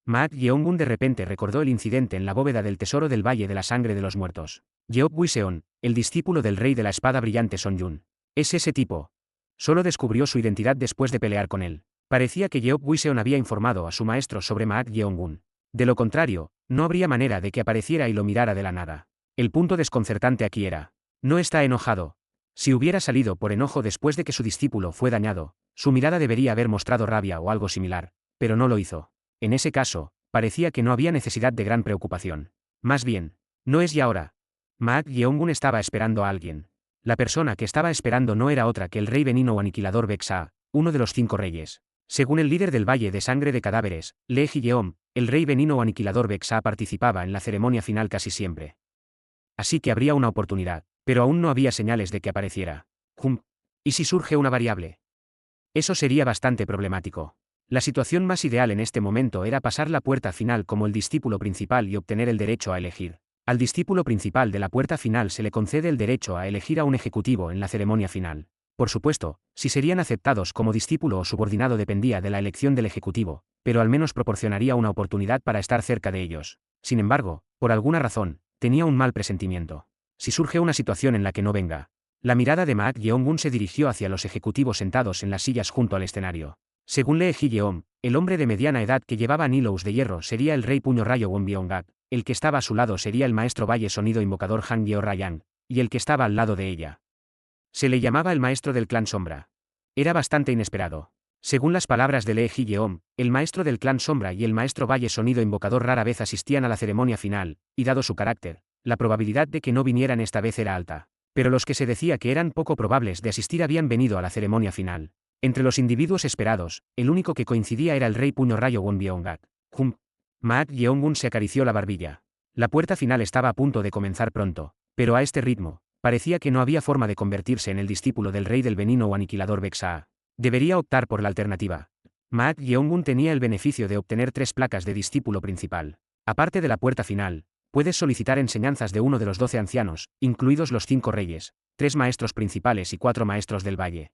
Maak Yeongun de repente recordó el incidente en la bóveda del tesoro del Valle de la Sangre de los Muertos. Yeok Wiseon, el discípulo del rey de la espada brillante Son Yun. Es ese tipo. Solo descubrió su identidad después de pelear con él. Parecía que Yeok Wiseon había informado a su maestro sobre Maak Yeongun. De lo contrario, no habría manera de que apareciera y lo mirara de la nada. El punto desconcertante aquí era: no está enojado. Si hubiera salido por enojo después de que su discípulo fue dañado, su mirada debería haber mostrado rabia o algo similar, pero no lo hizo. En ese caso, parecía que no había necesidad de gran preocupación. Más bien, no es ya ahora. Maak Yeongun estaba esperando a alguien. La persona que estaba esperando no era otra que el rey venino o aniquilador Baek-Saa, uno de los 5 reyes. Según el líder del Valle de Sangre de Cadáveres, Lee Ji-yeom, el rey venino o aniquilador Baek-Saa participaba en la ceremonia final casi siempre. Así que habría una oportunidad, pero aún no había señales de que apareciera. ¿Y si surge una variable? Eso sería bastante problemático. La situación más ideal en este momento era pasar la puerta final como el discípulo principal y obtener el derecho a elegir. Al discípulo principal de la puerta final se le concede el derecho a elegir a un ejecutivo en la ceremonia final. Por supuesto, si serían aceptados como discípulo o subordinado dependía de la elección del ejecutivo, pero al menos proporcionaría una oportunidad para estar cerca de ellos. Sin embargo, por alguna razón, tenía un mal presentimiento. Si surge una situación en la que no venga. La mirada de Maak Yeongun se dirigió hacia los ejecutivos sentados en las sillas junto al escenario. Según Lee Ji-yeom, el hombre de mediana edad que llevaba Nilos de hierro sería el rey puño rayo Won Byung-gak, el que estaba a su lado sería el maestro Valle sonido invocador Han Yeo-rayang, y el que estaba al lado de ella se le llamaba el maestro del clan sombra. Era bastante inesperado. Según las palabras de Lee Ji-yeom, el maestro del clan sombra y el maestro Valle sonido invocador rara vez asistían a la ceremonia final, y dado su carácter, la probabilidad de que no vinieran esta vez era alta. Pero los que se decía que eran poco probables de asistir habían venido a la ceremonia final. Entre los individuos esperados, el único que coincidía era el rey puño rayo Won Byung-gak. Maak Yeongun se acarició la barbilla. La puerta final estaba a punto de comenzar pronto, pero a este ritmo, parecía que no había forma de convertirse en el discípulo del rey del veneno o aniquilador Baek-Saa. Debería optar por la alternativa. Maak Yeongun tenía el beneficio de obtener 3 placas de discípulo principal. Aparte de la puerta final, puedes solicitar enseñanzas de uno de los 12 ancianos, incluidos los 5 reyes, 3 maestros principales y 4 maestros del valle.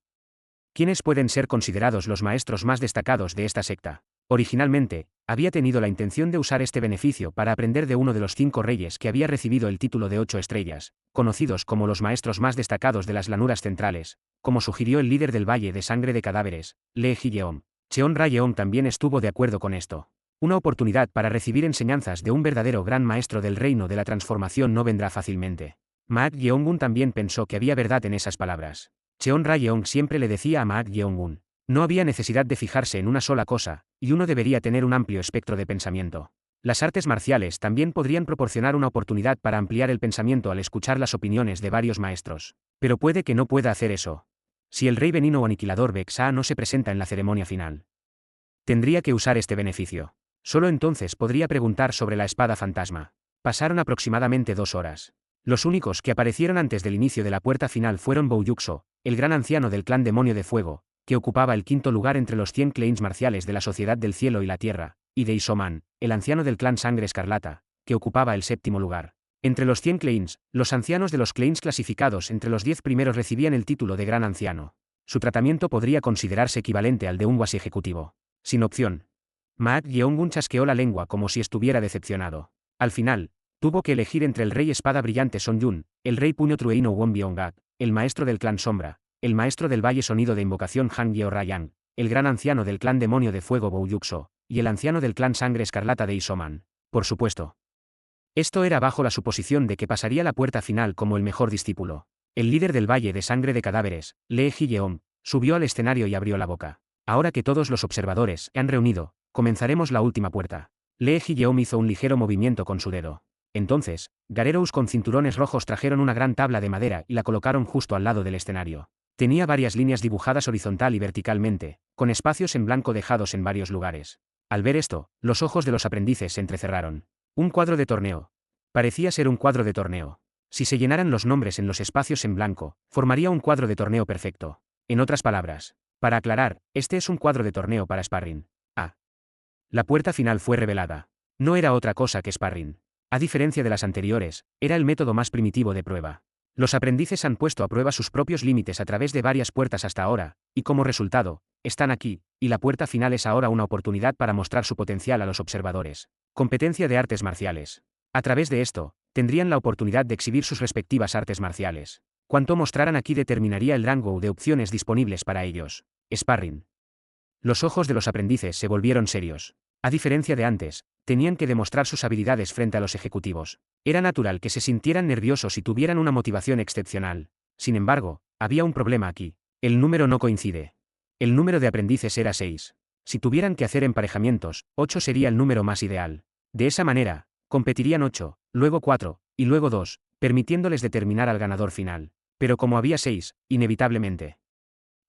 ¿Quiénes pueden ser considerados los maestros más destacados de esta secta? Originalmente, había tenido la intención de usar este beneficio para aprender de uno de los 5 reyes que había recibido el título de 8 estrellas, conocidos como los maestros más destacados de las lanuras centrales, como sugirió el líder del Valle de Sangre de Cadáveres, Lee Ji-yeom. Cheon Ra-yeon también estuvo de acuerdo con esto. Una oportunidad para recibir enseñanzas de un verdadero gran maestro del reino de la transformación no vendrá fácilmente. Maak Yeongun también pensó que había verdad en esas palabras. Cheon Ra-yeon siempre le decía a Maak Yeongun: no había necesidad de fijarse en una sola cosa, y uno debería tener un amplio espectro de pensamiento. Las artes marciales también podrían proporcionar una oportunidad para ampliar el pensamiento al escuchar las opiniones de varios maestros. Pero puede que no pueda hacer eso. Si el rey venino o aniquilador Baek-Saa no se presenta en la ceremonia final, tendría que usar este beneficio. Solo entonces podría preguntar sobre la espada fantasma. Pasaron aproximadamente 2 horas. Los únicos que aparecieron antes del inicio de la puerta final fueron Bouyukso, el gran anciano del clan Demonio de Fuego, que ocupaba el 5.º lugar entre los 100 clans marciales de la Sociedad del Cielo y la Tierra, y de Isoman, el anciano del clan Sangre Escarlata, que ocupaba el 7.º lugar. Entre los 100 clans, los ancianos de los clans clasificados entre los 10 primeros recibían el título de gran anciano. Su tratamiento podría considerarse equivalente al de un wasi ejecutivo. Sin opción. Maak Yeongun chasqueó la lengua como si estuviera decepcionado. Al final, tuvo que elegir entre el rey espada brillante Son Yun, el rey puño trueino Won Byung-gak, el maestro del clan sombra, el maestro del valle sonido de invocación Han Yeo-rayang, el gran anciano del clan demonio de fuego Bouyukso, y el anciano del clan sangre escarlata de Isoman. Por supuesto. Esto era bajo la suposición de que pasaría la puerta final como el mejor discípulo. El líder del Valle de Sangre de Cadáveres, Lee Ji-yeom, subió al escenario y abrió la boca. Ahora que todos los observadores se han reunido, comenzaremos la última puerta. Lee Ji-yeom hizo un ligero movimiento con su dedo. Entonces, guerreros con cinturones rojos trajeron una gran tabla de madera y la colocaron justo al lado del escenario. Tenía varias líneas dibujadas horizontal y verticalmente, con espacios en blanco dejados en varios lugares. Al ver esto, los ojos de los aprendices se entrecerraron. Un cuadro de torneo. Parecía ser un cuadro de torneo. Si se llenaran los nombres en los espacios en blanco, formaría un cuadro de torneo perfecto. En otras palabras, para aclarar, este es un cuadro de torneo para sparring. La puerta final fue revelada. No era otra cosa que sparring. A diferencia de las anteriores, era el método más primitivo de prueba. Los aprendices han puesto a prueba sus propios límites a través de varias puertas hasta ahora, y como resultado, están aquí, y la puerta final es ahora una oportunidad para mostrar su potencial a los observadores. Competencia de artes marciales. A través de esto, tendrían la oportunidad de exhibir sus respectivas artes marciales. Cuanto mostraran aquí determinaría el rango de opciones disponibles para ellos. Sparring. Los ojos de los aprendices se volvieron serios. A diferencia de antes, tenían que demostrar sus habilidades frente a los ejecutivos. Era natural que se sintieran nerviosos y tuvieran una motivación excepcional. Sin embargo, había un problema aquí. El número no coincide. El número de aprendices era 6. Si tuvieran que hacer emparejamientos, 8 sería el número más ideal. De esa manera, competirían 8, luego 4, y luego 2, permitiéndoles determinar al ganador final. Pero como había 6, inevitablemente.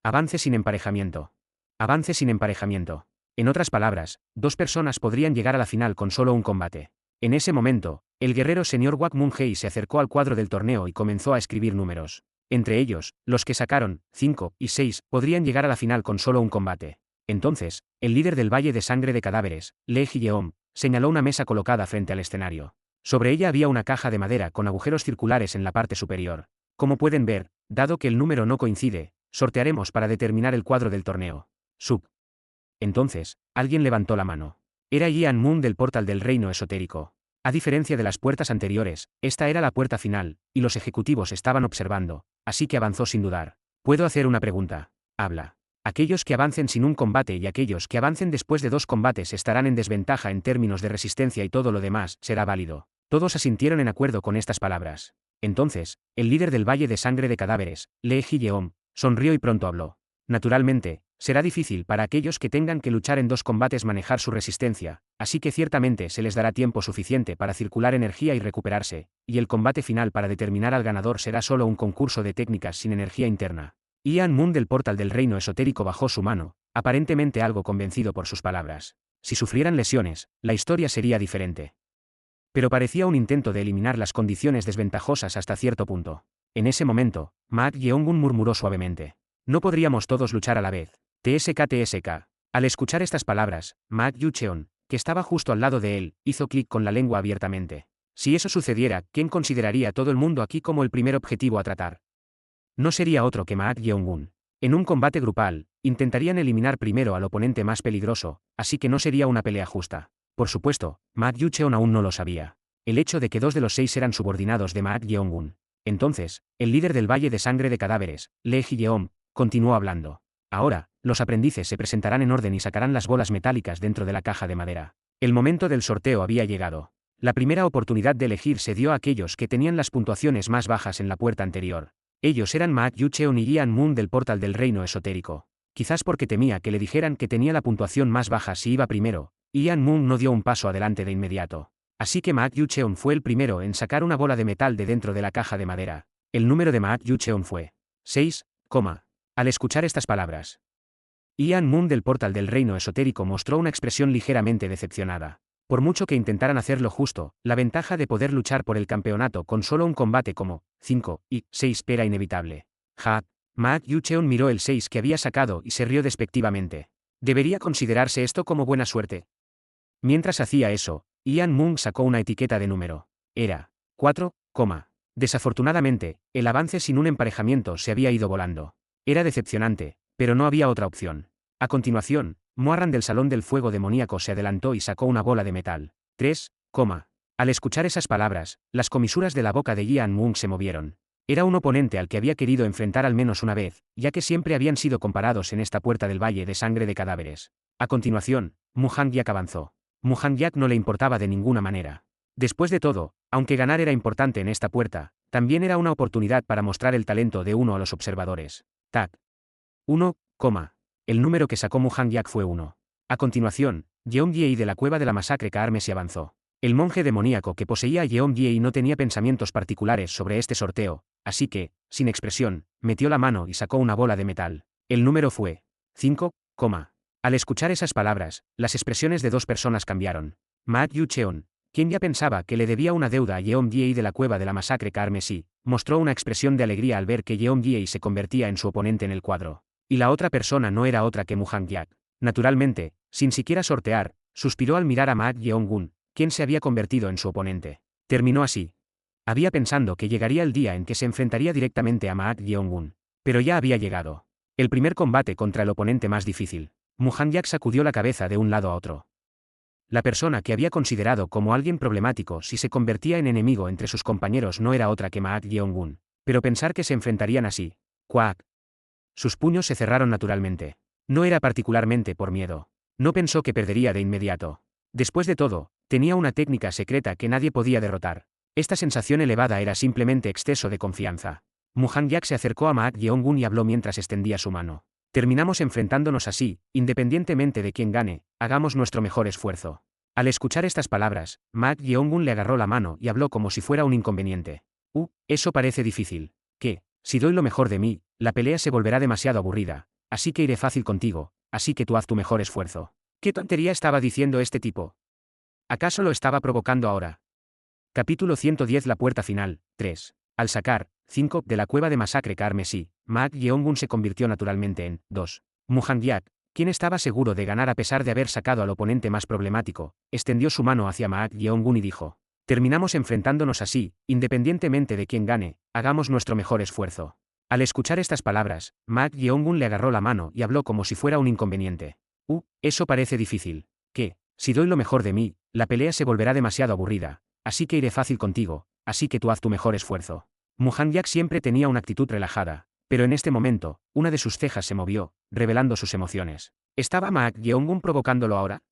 Avance sin emparejamiento. Avance sin emparejamiento. En otras palabras, 2 personas podrían llegar a la final con solo un combate. En ese momento, el guerrero señor Wak Moon Hei se acercó al cuadro del torneo y comenzó a escribir números. Entre ellos, los que sacaron 5 y 6 podrían llegar a la final con solo un combate. Entonces, el líder del Valle de Sangre de Cadáveres, Lee Ji-yeom, señaló una mesa colocada frente al escenario. Sobre ella había una caja de madera con agujeros circulares en la parte superior. Como pueden ver, dado que el número no coincide, sortearemos para determinar el cuadro del torneo. Sub. Entonces, alguien levantó la mano. Era Ian Moon del portal del reino esotérico. A diferencia de las puertas anteriores, esta era la puerta final, y los ejecutivos estaban observando, así que avanzó sin dudar. ¿Puedo hacer una pregunta? Habla. Aquellos que avancen sin un combate y aquellos que avancen después de 2 combates estarán en desventaja en términos de resistencia y todo lo demás será válido. Todos asintieron en acuerdo con estas palabras. Entonces, el líder del Valle de Sangre de Cadáveres, Lee Ji-yeom, sonrió y pronto habló. Naturalmente, será difícil para aquellos que tengan que luchar en 2 combates manejar su resistencia, así que ciertamente se les dará tiempo suficiente para circular energía y recuperarse, y el combate final para determinar al ganador será solo un concurso de técnicas sin energía interna. Ian Moon del portal del reino esotérico bajó su mano, aparentemente algo convencido por sus palabras. Si sufrieran lesiones, la historia sería diferente. Pero parecía un intento de eliminar las condiciones desventajosas hasta cierto punto. En ese momento, Mak Yeongun murmuró suavemente. No podríamos todos luchar a la vez. TSK. Al escuchar estas palabras, Mak Yucheon, que estaba justo al lado de él, hizo clic con la lengua abiertamente. Si eso sucediera, ¿quién consideraría a todo el mundo aquí como el primer objetivo a tratar? No sería otro que Mak Yeongun. En un combate grupal, intentarían eliminar primero al oponente más peligroso, así que no sería una pelea justa. Por supuesto, Mak Yucheon aún no lo sabía. El hecho de que 2 de los 6 eran subordinados de Mak Yeongun. Entonces, el líder del Valle de Sangre de Cadáveres, Lee Ji-yeom, continuó hablando. Ahora, los aprendices se presentarán en orden y sacarán las bolas metálicas dentro de la caja de madera. El momento del sorteo había llegado. La primera oportunidad de elegir se dio a aquellos que tenían las puntuaciones más bajas en la puerta anterior. Ellos eran Mak Yucheon y Ian Moon del portal del reino esotérico. Quizás porque temía que le dijeran que tenía la puntuación más baja si iba primero, Ian Moon no dio un paso adelante de inmediato. Así que Mak Yucheon fue el primero en sacar una bola de metal de dentro de la caja de madera. El número de Mak Yucheon fue 6, Al escuchar estas palabras, Ian Moon del portal del reino esotérico mostró una expresión ligeramente decepcionada. Por mucho que intentaran hacerlo justo, la ventaja de poder luchar por el campeonato con solo un combate como 5 y 6 era inevitable. Mak Yucheon miró el 6 que había sacado y se rió despectivamente. ¿Debería considerarse esto como buena suerte? Mientras hacía eso, Ian Moon sacó una etiqueta de número. Era 4, Desafortunadamente, el avance sin un emparejamiento se había ido volando. Era decepcionante, pero no había otra opción. A continuación, Moarran del Salón del Fuego Demoníaco se adelantó y sacó una bola de metal. 3, Al escuchar esas palabras, las comisuras de la boca de Ian Moon se movieron. Era un oponente al que había querido enfrentar al menos una vez, ya que siempre habían sido comparados en esta puerta del Valle de Sangre de Cadáveres. A continuación, Mu Hangyak avanzó. Mu Hangyak no le importaba de ninguna manera. Después de todo, aunque ganar era importante en esta puerta, también era una oportunidad para mostrar el talento de uno a los observadores. Tag. 1, El número que sacó Mu Hangyak fue 1. A continuación, Yeon Ye de la cueva de la masacre Kaarmesi avanzó. El monje demoníaco que poseía a Yeon Ye no tenía pensamientos particulares sobre este sorteo, así que, sin expresión, metió la mano y sacó una bola de metal. El número fue 5, Al escuchar esas palabras, las expresiones de 2 personas cambiaron. Mak Yucheon, quien ya pensaba que le debía una deuda a Yeon Ye de la cueva de la masacre Kaarmesi, mostró una expresión de alegría al ver que Yeon Ye se convertía en su oponente en el cuadro. Y la otra persona no era otra que Mu Hangyak. Naturalmente, sin siquiera sortear, suspiró al mirar a Mak Yeongun, quien se había convertido en su oponente. Terminó así. Había pensado que llegaría el día en que se enfrentaría directamente a Mak Yeongun. Pero ya había llegado. El primer combate contra el oponente más difícil. Muhan Yak sacudió la cabeza de un lado a otro. La persona que había considerado como alguien problemático si se convertía en enemigo entre sus compañeros no era otra que Maak Yeong-gun. Pero pensar que se enfrentarían así. ¡Cuac! Sus puños se cerraron naturalmente. No era particularmente por miedo. No pensó que perdería de inmediato. Después de todo, tenía una técnica secreta que nadie podía derrotar. Esta sensación elevada era simplemente exceso de confianza. Muhan Yak se acercó a Maak Yeong-gun y habló mientras extendía su mano. Terminamos enfrentándonos así, independientemente de quién gane, hagamos nuestro mejor esfuerzo. Al escuchar estas palabras, Maak Yeong-gun le agarró la mano y habló como si fuera un inconveniente. Eso parece difícil. ¿Qué? Si doy lo mejor de mí, la pelea se volverá demasiado aburrida, así que iré fácil contigo, así que tú haz tu mejor esfuerzo. ¿Qué tontería estaba diciendo este tipo? ¿Acaso lo estaba provocando ahora? Capítulo 110. La puerta final, 3. Al sacar, 5, de la cueva de masacre Carmesí, Maak Yeong-gun se convirtió naturalmente en 2. Muhan Yak, quien estaba seguro de ganar a pesar de haber sacado al oponente más problemático, extendió su mano hacia Maak Yeong-gun y dijo: terminamos enfrentándonos así, independientemente de quién gane, hagamos nuestro mejor esfuerzo. Al escuchar estas palabras, Maak Yeong-gun le agarró la mano y habló como si fuera un inconveniente. Eso parece difícil. ¿Qué? Si doy lo mejor de mí, la pelea se volverá demasiado aburrida, así que iré fácil contigo, así que tú haz tu mejor esfuerzo. Muhan Yak siempre tenía una actitud relajada, pero en este momento, una de sus cejas se movió, revelando sus emociones. ¿Estaba Maak Yeong-gun provocándolo ahora?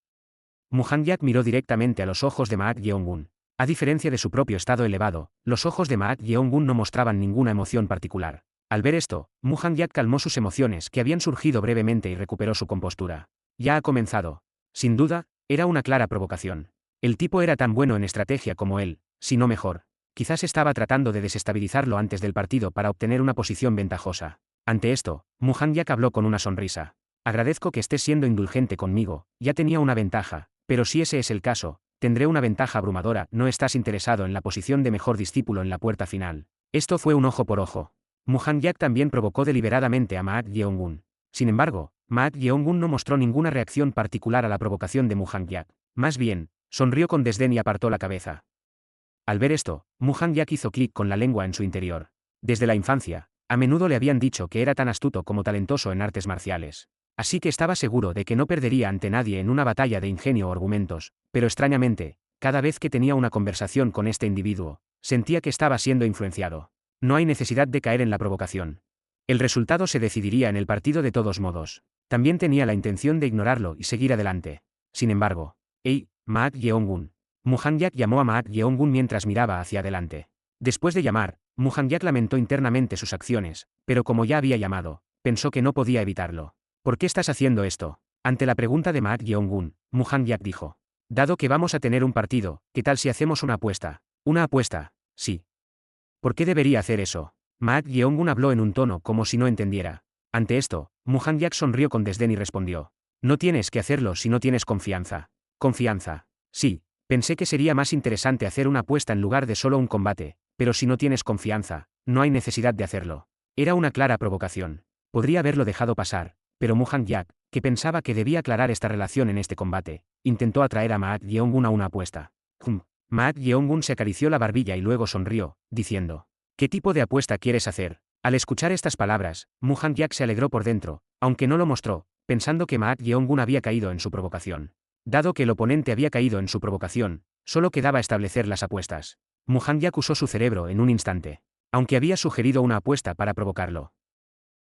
Muhan Yak miró directamente a los ojos de Maak Yeong-gun. A diferencia de su propio estado elevado, los ojos de Maak Yeong-gun no mostraban ninguna emoción particular. Al ver esto, Muhan Yak calmó sus emociones que habían surgido brevemente y recuperó su compostura. Ya ha comenzado. Sin duda, era una clara provocación. El tipo era tan bueno en estrategia como él, si no mejor. Quizás estaba tratando de desestabilizarlo antes del partido para obtener una posición ventajosa. Ante esto, Muhan Yak habló con una sonrisa. Agradezco que estés siendo indulgente conmigo, ya tenía una ventaja, pero si ese es el caso, tendré una ventaja abrumadora. No estás interesado en la posición de mejor discípulo en la puerta final. Esto fue un ojo por ojo. Muhan Yak también provocó deliberadamente a Maak Yeong-gun. Sin embargo, Maak Yeong-gun no mostró ninguna reacción particular a la provocación de Muhan Yak. Más bien, sonrió con desdén y apartó la cabeza. Al ver esto, Muhan Yak hizo clic con la lengua en su interior. Desde la infancia, a menudo le habían dicho que era tan astuto como talentoso en artes marciales. Así que estaba seguro de que no perdería ante nadie en una batalla de ingenio o argumentos, pero extrañamente, cada vez que tenía una conversación con este individuo, sentía que estaba siendo influenciado. No hay necesidad de caer en la provocación. El resultado se decidiría en el partido de todos modos. También tenía la intención de ignorarlo y seguir adelante. Sin embargo, Maak Yeong-gun. Muhan Yak llamó a Maak Yeong-gun mientras miraba hacia adelante. Después de llamar, Muhan Yak lamentó internamente sus acciones, pero como ya había llamado, pensó que no podía evitarlo. ¿Por qué estás haciendo esto? Ante la pregunta de Maak Yeong-gun, Muhan Yak dijo: dado que vamos a tener un partido, ¿qué tal si hacemos una apuesta? ¿Una apuesta? Sí. ¿Por qué debería hacer eso? Maak Yeong-gun habló en un tono como si no entendiera. Ante esto, Muhan Yak sonrió con desdén y respondió: no tienes que hacerlo si no tienes confianza. ¿Confianza? Sí, pensé que sería más interesante hacer una apuesta en lugar de solo un combate, pero si no tienes confianza, no hay necesidad de hacerlo. Era una clara provocación. Podría haberlo dejado pasar, pero Muhan Yak, que pensaba que debía aclarar esta relación en este combate, intentó atraer a Maak Yeong-gun a una apuesta. Maak Yeong-gun se acarició la barbilla y luego sonrió, diciendo: ¿qué tipo de apuesta quieres hacer? Al escuchar estas palabras, Muhan Yak se alegró por dentro, aunque no lo mostró, pensando que Maak Yeong-gun había caído en su provocación. Dado que el oponente había caído en su provocación, solo quedaba establecer las apuestas. Muhan Yak usó su cerebro en un instante. Aunque había sugerido una apuesta para provocarlo.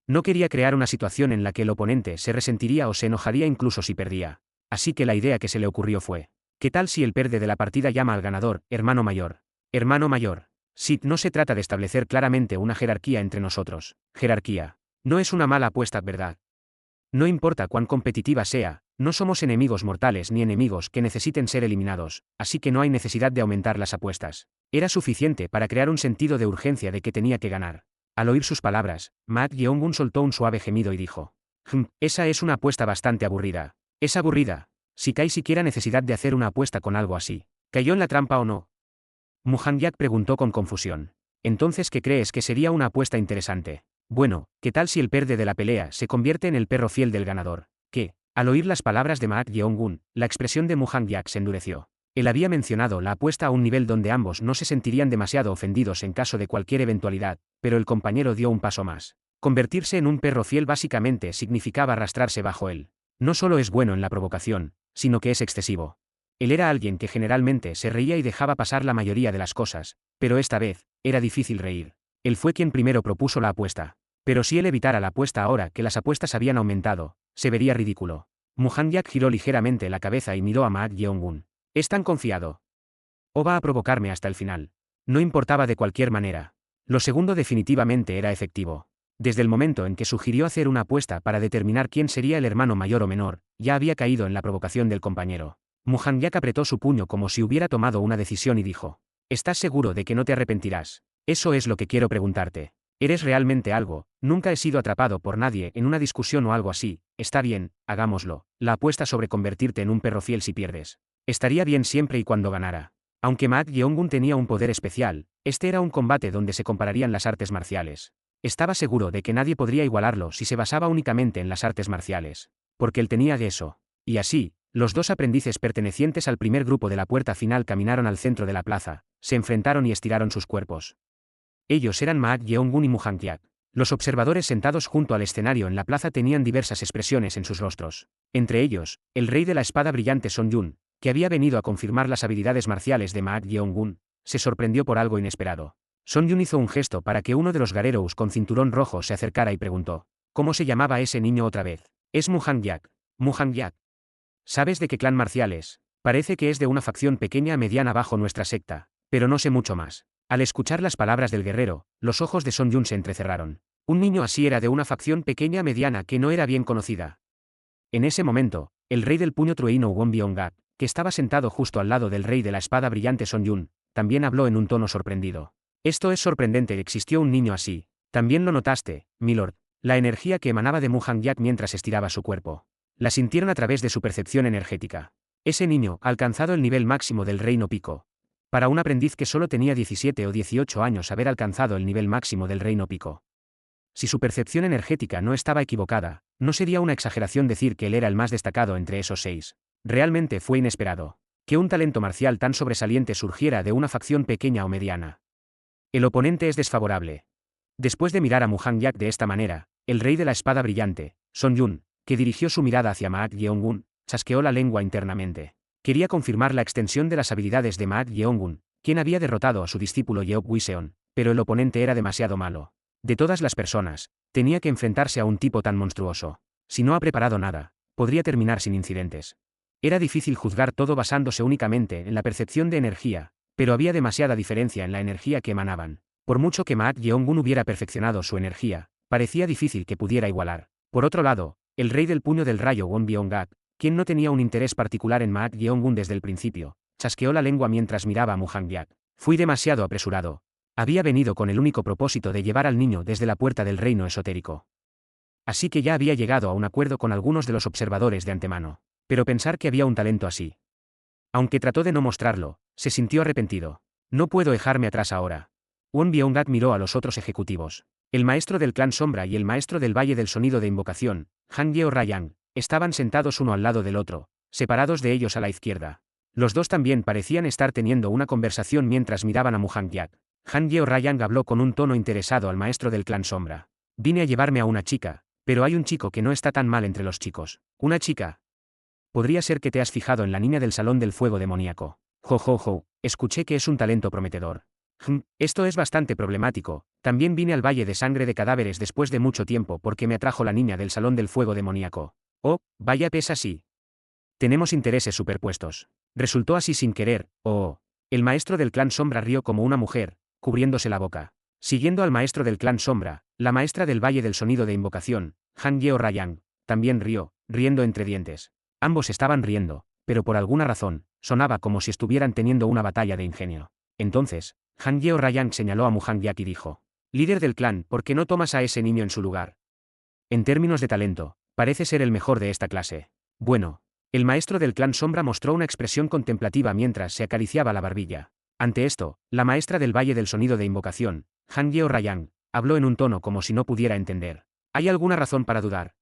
No quería crear una situación en la que el oponente se resentiría o se enojaría incluso si perdía. Así que la idea que se le ocurrió fue: ¿qué tal si el perde de la partida llama al ganador, hermano mayor? Hermano mayor. Sí, no se trata de establecer claramente una jerarquía entre nosotros. Jerarquía. No es una mala apuesta, ¿verdad? No importa cuán competitiva sea, no somos enemigos mortales ni enemigos que necesiten ser eliminados, así que no hay necesidad de aumentar las apuestas. Era suficiente para crear un sentido de urgencia de que tenía que ganar. Al oír sus palabras, Maak Yeong-gun soltó un suave gemido y dijo: esa es una apuesta bastante aburrida. Es aburrida. Si hay siquiera necesidad de hacer una apuesta con algo así. ¿Cayó en la trampa o no? Muhan Yak preguntó con confusión. Entonces, ¿qué crees que sería una apuesta interesante? Bueno, ¿qué tal si el perde de la pelea se convierte en el perro fiel del ganador? ¿Qué? Al oír las palabras de Maak Yeong-gun, la expresión de Muhan Yak se endureció. Él había mencionado la apuesta a un nivel donde ambos no se sentirían demasiado ofendidos en caso de cualquier eventualidad, pero el compañero dio un paso más. Convertirse en un perro fiel básicamente significaba arrastrarse bajo él. No solo es bueno en la provocación, sino que es excesivo. Él era alguien que generalmente se reía y dejaba pasar la mayoría de las cosas, pero esta vez, era difícil reír. Él fue quien primero propuso la apuesta. Pero si él evitara la apuesta ahora que las apuestas habían aumentado, se vería ridículo. Muhanyak giró ligeramente la cabeza y miró a Maak Yeong-gun. ¿Es tan confiado? ¿O va a provocarme hasta el final? No importaba de cualquier manera. Lo segundo definitivamente era efectivo. Desde el momento en que sugirió hacer una apuesta para determinar quién sería el hermano mayor o menor, ya había caído en la provocación del compañero. Muhanyak apretó su puño como si hubiera tomado una decisión y dijo: ¿Estás seguro de que no te arrepentirás? Eso es lo que quiero preguntarte. ¿Eres realmente algo? Nunca he sido atrapado por nadie en una discusión o algo así. Está bien, hagámoslo. La apuesta sobre convertirte en un perro fiel si pierdes. Estaría bien siempre y cuando ganara. Aunque Maak Yeong-gun tenía un poder especial, este era un combate donde se compararían las artes marciales. Estaba seguro de que nadie podría igualarlo si se basaba únicamente en las artes marciales. Porque él tenía eso. Y así, los dos aprendices pertenecientes al primer grupo de la puerta final caminaron al centro de la plaza, se enfrentaron y estiraron sus cuerpos. Ellos eran Maak Yeong-gun y Muhanyak. Los observadores sentados junto al escenario en la plaza tenían diversas expresiones en sus rostros. Entre ellos, el rey de la espada brillante Son Yun, que había venido a confirmar las habilidades marciales de Maak Yeong-gun, se sorprendió por algo inesperado. Son Yun hizo un gesto para que uno de los Garerous con cinturón rojo se acercara y preguntó: ¿Cómo se llamaba ese niño otra vez? Es Muhanyak. Muhanyak. ¿Sabes de qué clan marcial es? Parece que es de una facción pequeña a mediana bajo nuestra secta, pero no sé mucho más. Al escuchar las palabras del guerrero, los ojos de Son Yun se entrecerraron. Un niño así era de una facción pequeña a mediana que no era bien conocida. En ese momento, el rey del puño trueno Won Byung-gak, que estaba sentado justo al lado del rey de la espada brillante Son Yun, también habló en un tono sorprendido. Esto es sorprendente, existió un niño así. También lo notaste, milord. La energía que emanaba de Muhanyak mientras estiraba su cuerpo. La sintieron a través de su percepción energética. Ese niño ha alcanzado el nivel máximo del reino pico. Para un aprendiz que solo tenía 17 o 18 años haber alcanzado el nivel máximo del reino pico. Si su percepción energética no estaba equivocada, no sería una exageración decir que él era el más destacado entre esos 6. Realmente fue inesperado. Que un talento marcial tan sobresaliente surgiera de una facción pequeña o mediana. El oponente es desfavorable. Después de mirar a Muhanyak de esta manera, el rey de la espada brillante, Son Yun, que dirigió su mirada hacia Maak Yeong-gun, chasqueó la lengua internamente. Quería confirmar la extensión de las habilidades de Maak Yeong-gun, quien había derrotado a su discípulo Yeop Wiseon, pero el oponente era demasiado malo. De todas las personas, tenía que enfrentarse a un tipo tan monstruoso. Si no ha preparado nada, podría terminar sin incidentes. Era difícil juzgar todo basándose únicamente en la percepción de energía, pero había demasiada diferencia en la energía que emanaban. Por mucho que Maak Yeong-gun hubiera perfeccionado su energía, parecía difícil que pudiera igualar. Por otro lado, el rey del puño del rayo Won Byung-gak, quien no tenía un interés particular en Maak Yeong-gun desde el principio, chasqueó la lengua mientras miraba a Muhanyak. Fui demasiado apresurado. Había venido con el único propósito de llevar al niño desde la puerta del reino esotérico. Así que ya había llegado a un acuerdo con algunos de los observadores de antemano. Pero pensar que había un talento así. Aunque trató de no mostrarlo, se sintió arrepentido. No puedo dejarme atrás ahora. Won Byung-gak miró a los otros ejecutivos. El maestro del clan Sombra y el maestro del Valle del Sonido de Invocación, Han Yeo Rayang, estaban sentados uno al lado del otro, separados de ellos a la izquierda. Los dos también parecían estar teniendo una conversación mientras miraban a Muhanyak. Han Yeo Rayang habló con un tono interesado al maestro del clan Sombra. Vine a llevarme a una chica, pero hay un chico que no está tan mal entre los chicos. ¿Una chica? Podría ser que te has fijado en la niña del Salón del Fuego Demoníaco. Jo, escuché que es un talento prometedor. Esto es bastante problemático. También vine al Valle de Sangre de Cadáveres después de mucho tiempo porque me atrajo la niña del Salón del Fuego Demoníaco. Oh, vaya pesa así. Tenemos intereses superpuestos. Resultó así sin querer, oh. El maestro del clan Sombra rió como una mujer, cubriéndose la boca. Siguiendo al maestro del clan Sombra, la maestra del Valle del Sonido de Invocación, Han Yeo Rayang, también rió, riendo entre dientes. Ambos estaban riendo, pero por alguna razón, sonaba como si estuvieran teniendo una batalla de ingenio. Entonces, Han Yeo Rayang señaló a Muhanyak y dijo: líder del clan, ¿por qué no tomas a ese niño en su lugar? En términos de talento, parece ser el mejor de esta clase. Bueno. El maestro del clan Sombra mostró una expresión contemplativa mientras se acariciaba la barbilla. Ante esto, la maestra del Valle del Sonido de Invocación, Han Yeo Rayang, habló en un tono como si no pudiera entender. ¿Hay alguna razón para dudar?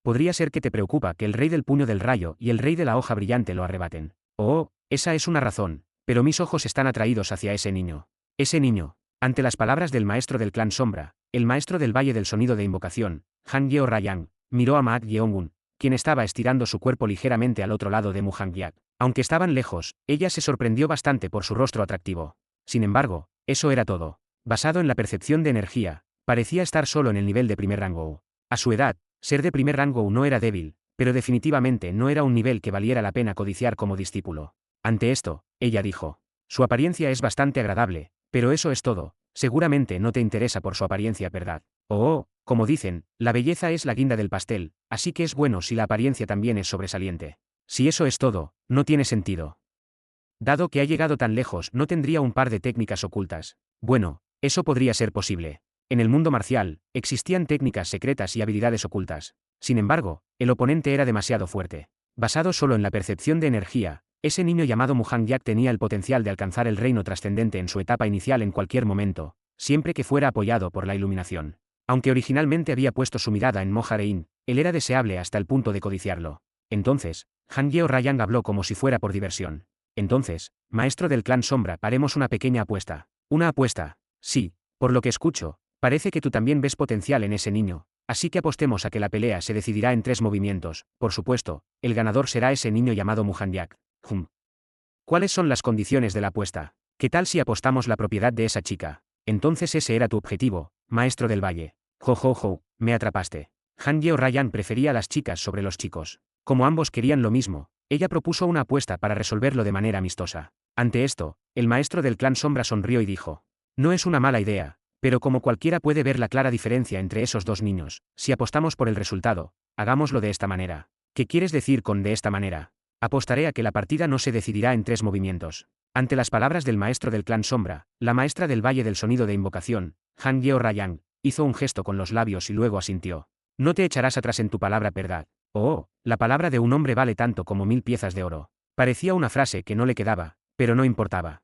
Podría ser que te preocupa que el rey del puño del rayo y el rey de la hoja brillante lo arrebaten. Oh, esa es una razón, pero mis ojos están atraídos hacia ese niño. Ese niño. Ante las palabras del maestro del clan Sombra, El maestro del Valle del Sonido de Invocación, Han Yeo Rayang, miró a Maak Yeongun, quien estaba estirando su cuerpo ligeramente al otro lado de Muhanyak. Aunque estaban lejos, ella se sorprendió bastante por su rostro atractivo. Sin embargo, eso era todo. Basado en la percepción de energía, parecía estar solo en el nivel de primer rango. A su edad, ser de primer rango no era débil, pero definitivamente no era un nivel que valiera la pena codiciar como discípulo. Ante esto, ella dijo: su apariencia es bastante agradable, pero eso es todo. Seguramente no te interesa por su apariencia, ¿verdad? Como dicen, la belleza es la guinda del pastel, así que es bueno si la apariencia también es sobresaliente. Si eso es todo, no tiene sentido. Dado que ha llegado tan lejos, no tendría un par de técnicas ocultas. Bueno, eso podría ser posible. En el mundo marcial, existían técnicas secretas y habilidades ocultas. Sin embargo, el oponente era demasiado fuerte. Basado solo en la percepción de energía, ese niño llamado Muhanyak tenía el potencial de alcanzar el reino trascendente en su etapa inicial en cualquier momento, siempre que fuera apoyado por la iluminación. Aunque originalmente había puesto su mirada en Moharein, él era deseable hasta el punto de codiciarlo. Entonces, Han Yeo Rayang habló como si fuera por diversión. Entonces, maestro del clan Sombra, haremos una pequeña apuesta. ¿Una apuesta? Sí, por lo que escucho, parece que tú también ves potencial en ese niño, así que apostemos a que la pelea se decidirá en 3 movimientos. Por supuesto, el ganador será ese niño llamado Muhanyak. ¿Cuáles son las condiciones de la apuesta? ¿Qué tal si apostamos la propiedad de esa chica? Entonces ese era tu objetivo, maestro del valle. Me atrapaste. Han Yeo Rayang prefería a las chicas sobre los chicos. Como ambos querían lo mismo, ella propuso una apuesta para resolverlo de manera amistosa. Ante esto, el maestro del clan Sombra sonrió y dijo: no es una mala idea, pero como cualquiera puede ver la clara diferencia entre esos dos niños, si apostamos por el resultado, hagámoslo de esta manera. ¿Qué quieres decir con de esta manera? Apostaré a que la partida no se decidirá en 3 movimientos. Ante las palabras del maestro del clan Sombra, la maestra del Valle del Sonido de Invocación, Han Yeo Rayang, hizo un gesto con los labios y luego asintió. No te echarás atrás en tu palabra, ¿verdad? La palabra de un hombre vale tanto como 1000 piezas de oro. Parecía una frase que no le quedaba, pero no importaba.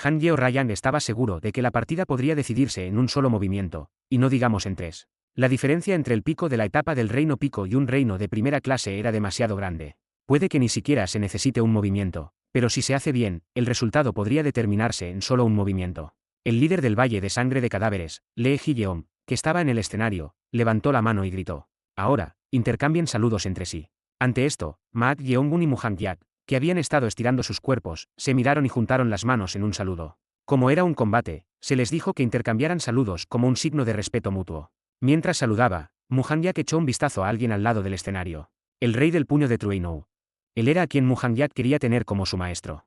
Han Yeo Rayang estaba seguro de que la partida podría decidirse en un solo movimiento, y no digamos en 3. La diferencia entre el pico de la etapa del reino pico y un reino de primera clase era demasiado grande. Puede que ni siquiera se necesite un movimiento, pero si se hace bien, el resultado podría determinarse en solo un movimiento. El líder del Valle de Sangre de Cadáveres, Lee Ji-yeon, que estaba en el escenario, levantó la mano y gritó: ahora, intercambien saludos entre sí. Ante esto, Maak Yeongun y Muhanyak, que habían estado estirando sus cuerpos, se miraron y juntaron las manos en un saludo. Como era un combate, se les dijo que intercambiaran saludos como un signo de respeto mutuo. Mientras saludaba, Muhanyak echó un vistazo a alguien al lado del escenario. El rey del puño de Truinou. Él era a quien Muhanyak quería tener como su maestro.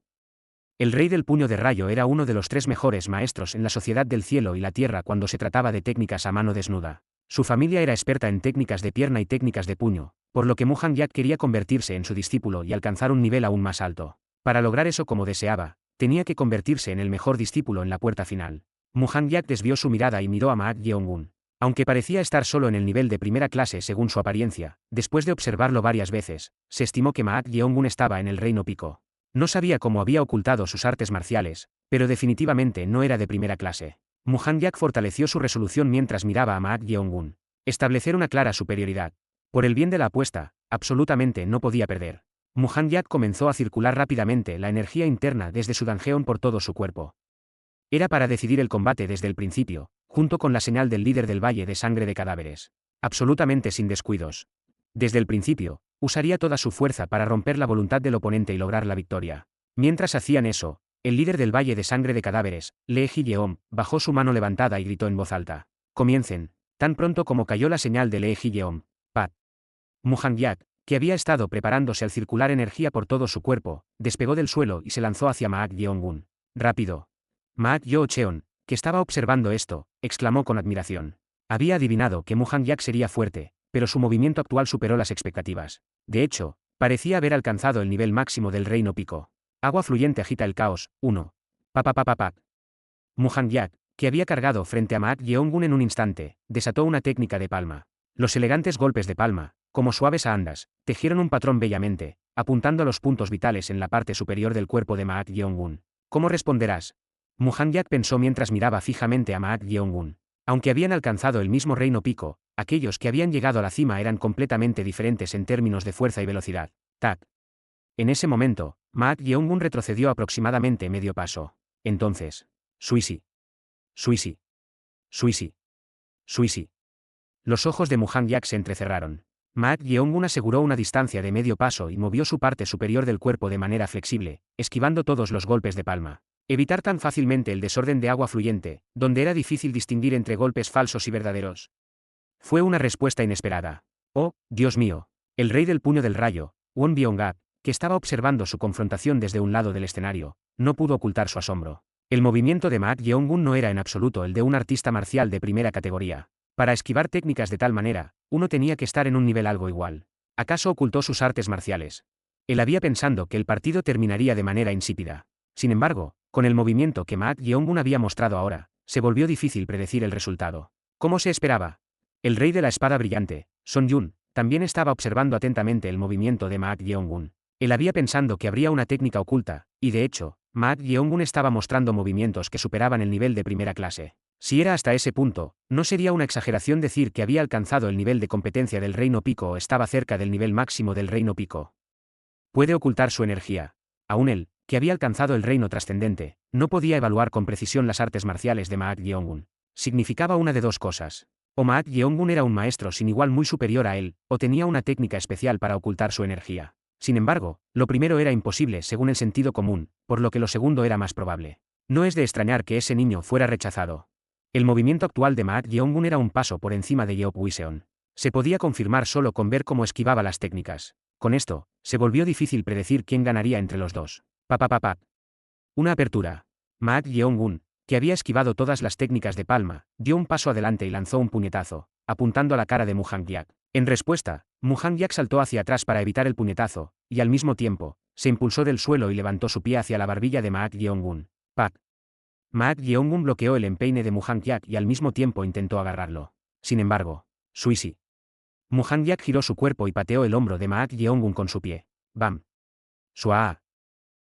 El rey del puño de rayo era uno de los 3 mejores maestros en la sociedad del cielo y la tierra cuando se trataba de técnicas a mano desnuda. Su familia era experta en técnicas de pierna y técnicas de puño, por lo que Muhanyak quería convertirse en su discípulo y alcanzar un nivel aún más alto. Para lograr eso como deseaba, tenía que convertirse en el mejor discípulo en la puerta final. Muhanyak desvió su mirada y miró a Maak Yeongun. Aunque parecía estar solo en el nivel de primera clase según su apariencia, después de observarlo varias veces, se estimó que Maak Yeongun estaba en el reino pico. No sabía cómo había ocultado sus artes marciales, pero definitivamente no era de primera clase. Muhanyak fortaleció su resolución mientras miraba a Maak Yeongun. Establecer una clara superioridad. Por el bien de la apuesta, absolutamente no podía perder. Muhanyak comenzó a circular rápidamente la energía interna desde su danjeon por todo su cuerpo. Era para decidir el combate desde el principio, junto con la señal del líder del Valle de Sangre de Cadáveres. Absolutamente sin descuidos. Desde el principio, usaría toda su fuerza para romper la voluntad del oponente y lograr la victoria. Mientras hacían eso, el líder del Valle de Sangre de Cadáveres, Lee Ji-yeon, bajó su mano levantada y gritó en voz alta: comiencen. Tan pronto como cayó la señal de Lee Ji-yeon, Pat. Muhanyak, que había estado preparándose al circular energía por todo su cuerpo, despegó del suelo y se lanzó hacia Maak Yeongun. Rápido. Maak Yeon, que estaba observando esto, exclamó con admiración. Había adivinado que Muhanyak sería fuerte, pero su movimiento actual superó las expectativas. De hecho, parecía haber alcanzado el nivel máximo del reino pico. Agua fluyente agita el caos. 1. Papapapapap. Muhanyak, que había cargado frente a Maak Yeongun en un instante, desató una técnica de palma. Los elegantes golpes de palma, como suaves andas, tejieron un patrón bellamente, apuntando a los puntos vitales en la parte superior del cuerpo de Maak Yeongun. ¿Cómo responderás? Muhanyak pensó mientras miraba fijamente a Maak Yeongun. Aunque habían alcanzado el mismo reino pico, aquellos que habían llegado a la cima eran completamente diferentes en términos de fuerza y velocidad. Tac. En ese momento, Maak Yeongun retrocedió aproximadamente medio paso. Entonces, Suisi. Suisi. Suisi. Suisi. Los ojos de Muhang Yak se entrecerraron. Ma Yeongun aseguró una distancia de medio paso y movió su parte superior del cuerpo de manera flexible, esquivando todos los golpes de palma. Evitar tan fácilmente el desorden de agua fluyente, donde era difícil distinguir entre golpes falsos y verdaderos. Fue una respuesta inesperada. Oh, Dios mío. El rey del puño del rayo, Won Byung-gak, que estaba observando su confrontación desde un lado del escenario, no pudo ocultar su asombro. El movimiento de Ma Yeongun no era en absoluto el de un artista marcial de primera categoría. Para esquivar técnicas de tal manera, uno tenía que estar en un nivel algo igual. ¿Acaso ocultó sus artes marciales? Él había pensado que el partido terminaría de manera insípida. Sin embargo, con el movimiento que Ma Yeongun había mostrado ahora, se volvió difícil predecir el resultado. ¿Cómo se esperaba? El rey de la espada brillante, Son Yun, también estaba observando atentamente el movimiento de Ma Yeongun. Él había pensado que habría una técnica oculta, y de hecho, Ma Yeongun estaba mostrando movimientos que superaban el nivel de primera clase. Si era hasta ese punto, no sería una exageración decir que había alcanzado el nivel de competencia del Reino Pico o estaba cerca del nivel máximo del Reino Pico. Puede ocultar su energía. Aún él, que había alcanzado el reino trascendente, no podía evaluar con precisión las artes marciales de Ma Yeongun. Significaba una de dos cosas. O Ma Yeongun era un maestro sin igual muy superior a él, o tenía una técnica especial para ocultar su energía. Sin embargo, lo primero era imposible según el sentido común, por lo que lo segundo era más probable. No es de extrañar que ese niño fuera rechazado. El movimiento actual de Ma Yeongun era un paso por encima de Yeop Wiseon. Se podía confirmar solo con ver cómo esquivaba las técnicas. Con esto, se volvió difícil predecir quién ganaría entre los dos. Pa. Una apertura. Ma Yeongun, que había esquivado todas las técnicas de palma, dio un paso adelante y lanzó un puñetazo, apuntando a la cara de Muhang Yak. En respuesta, Muhang Yak saltó hacia atrás para evitar el puñetazo, y al mismo tiempo, se impulsó del suelo y levantó su pie hacia la barbilla de Ma Yeongun. Pak. Ma Yeongun bloqueó el empeine de Muhang Yak y al mismo tiempo intentó agarrarlo. Sin embargo, Suisi. Muhang Yak giró su cuerpo y pateó el hombro de Ma Yeongun con su pie. Bam. Suaa.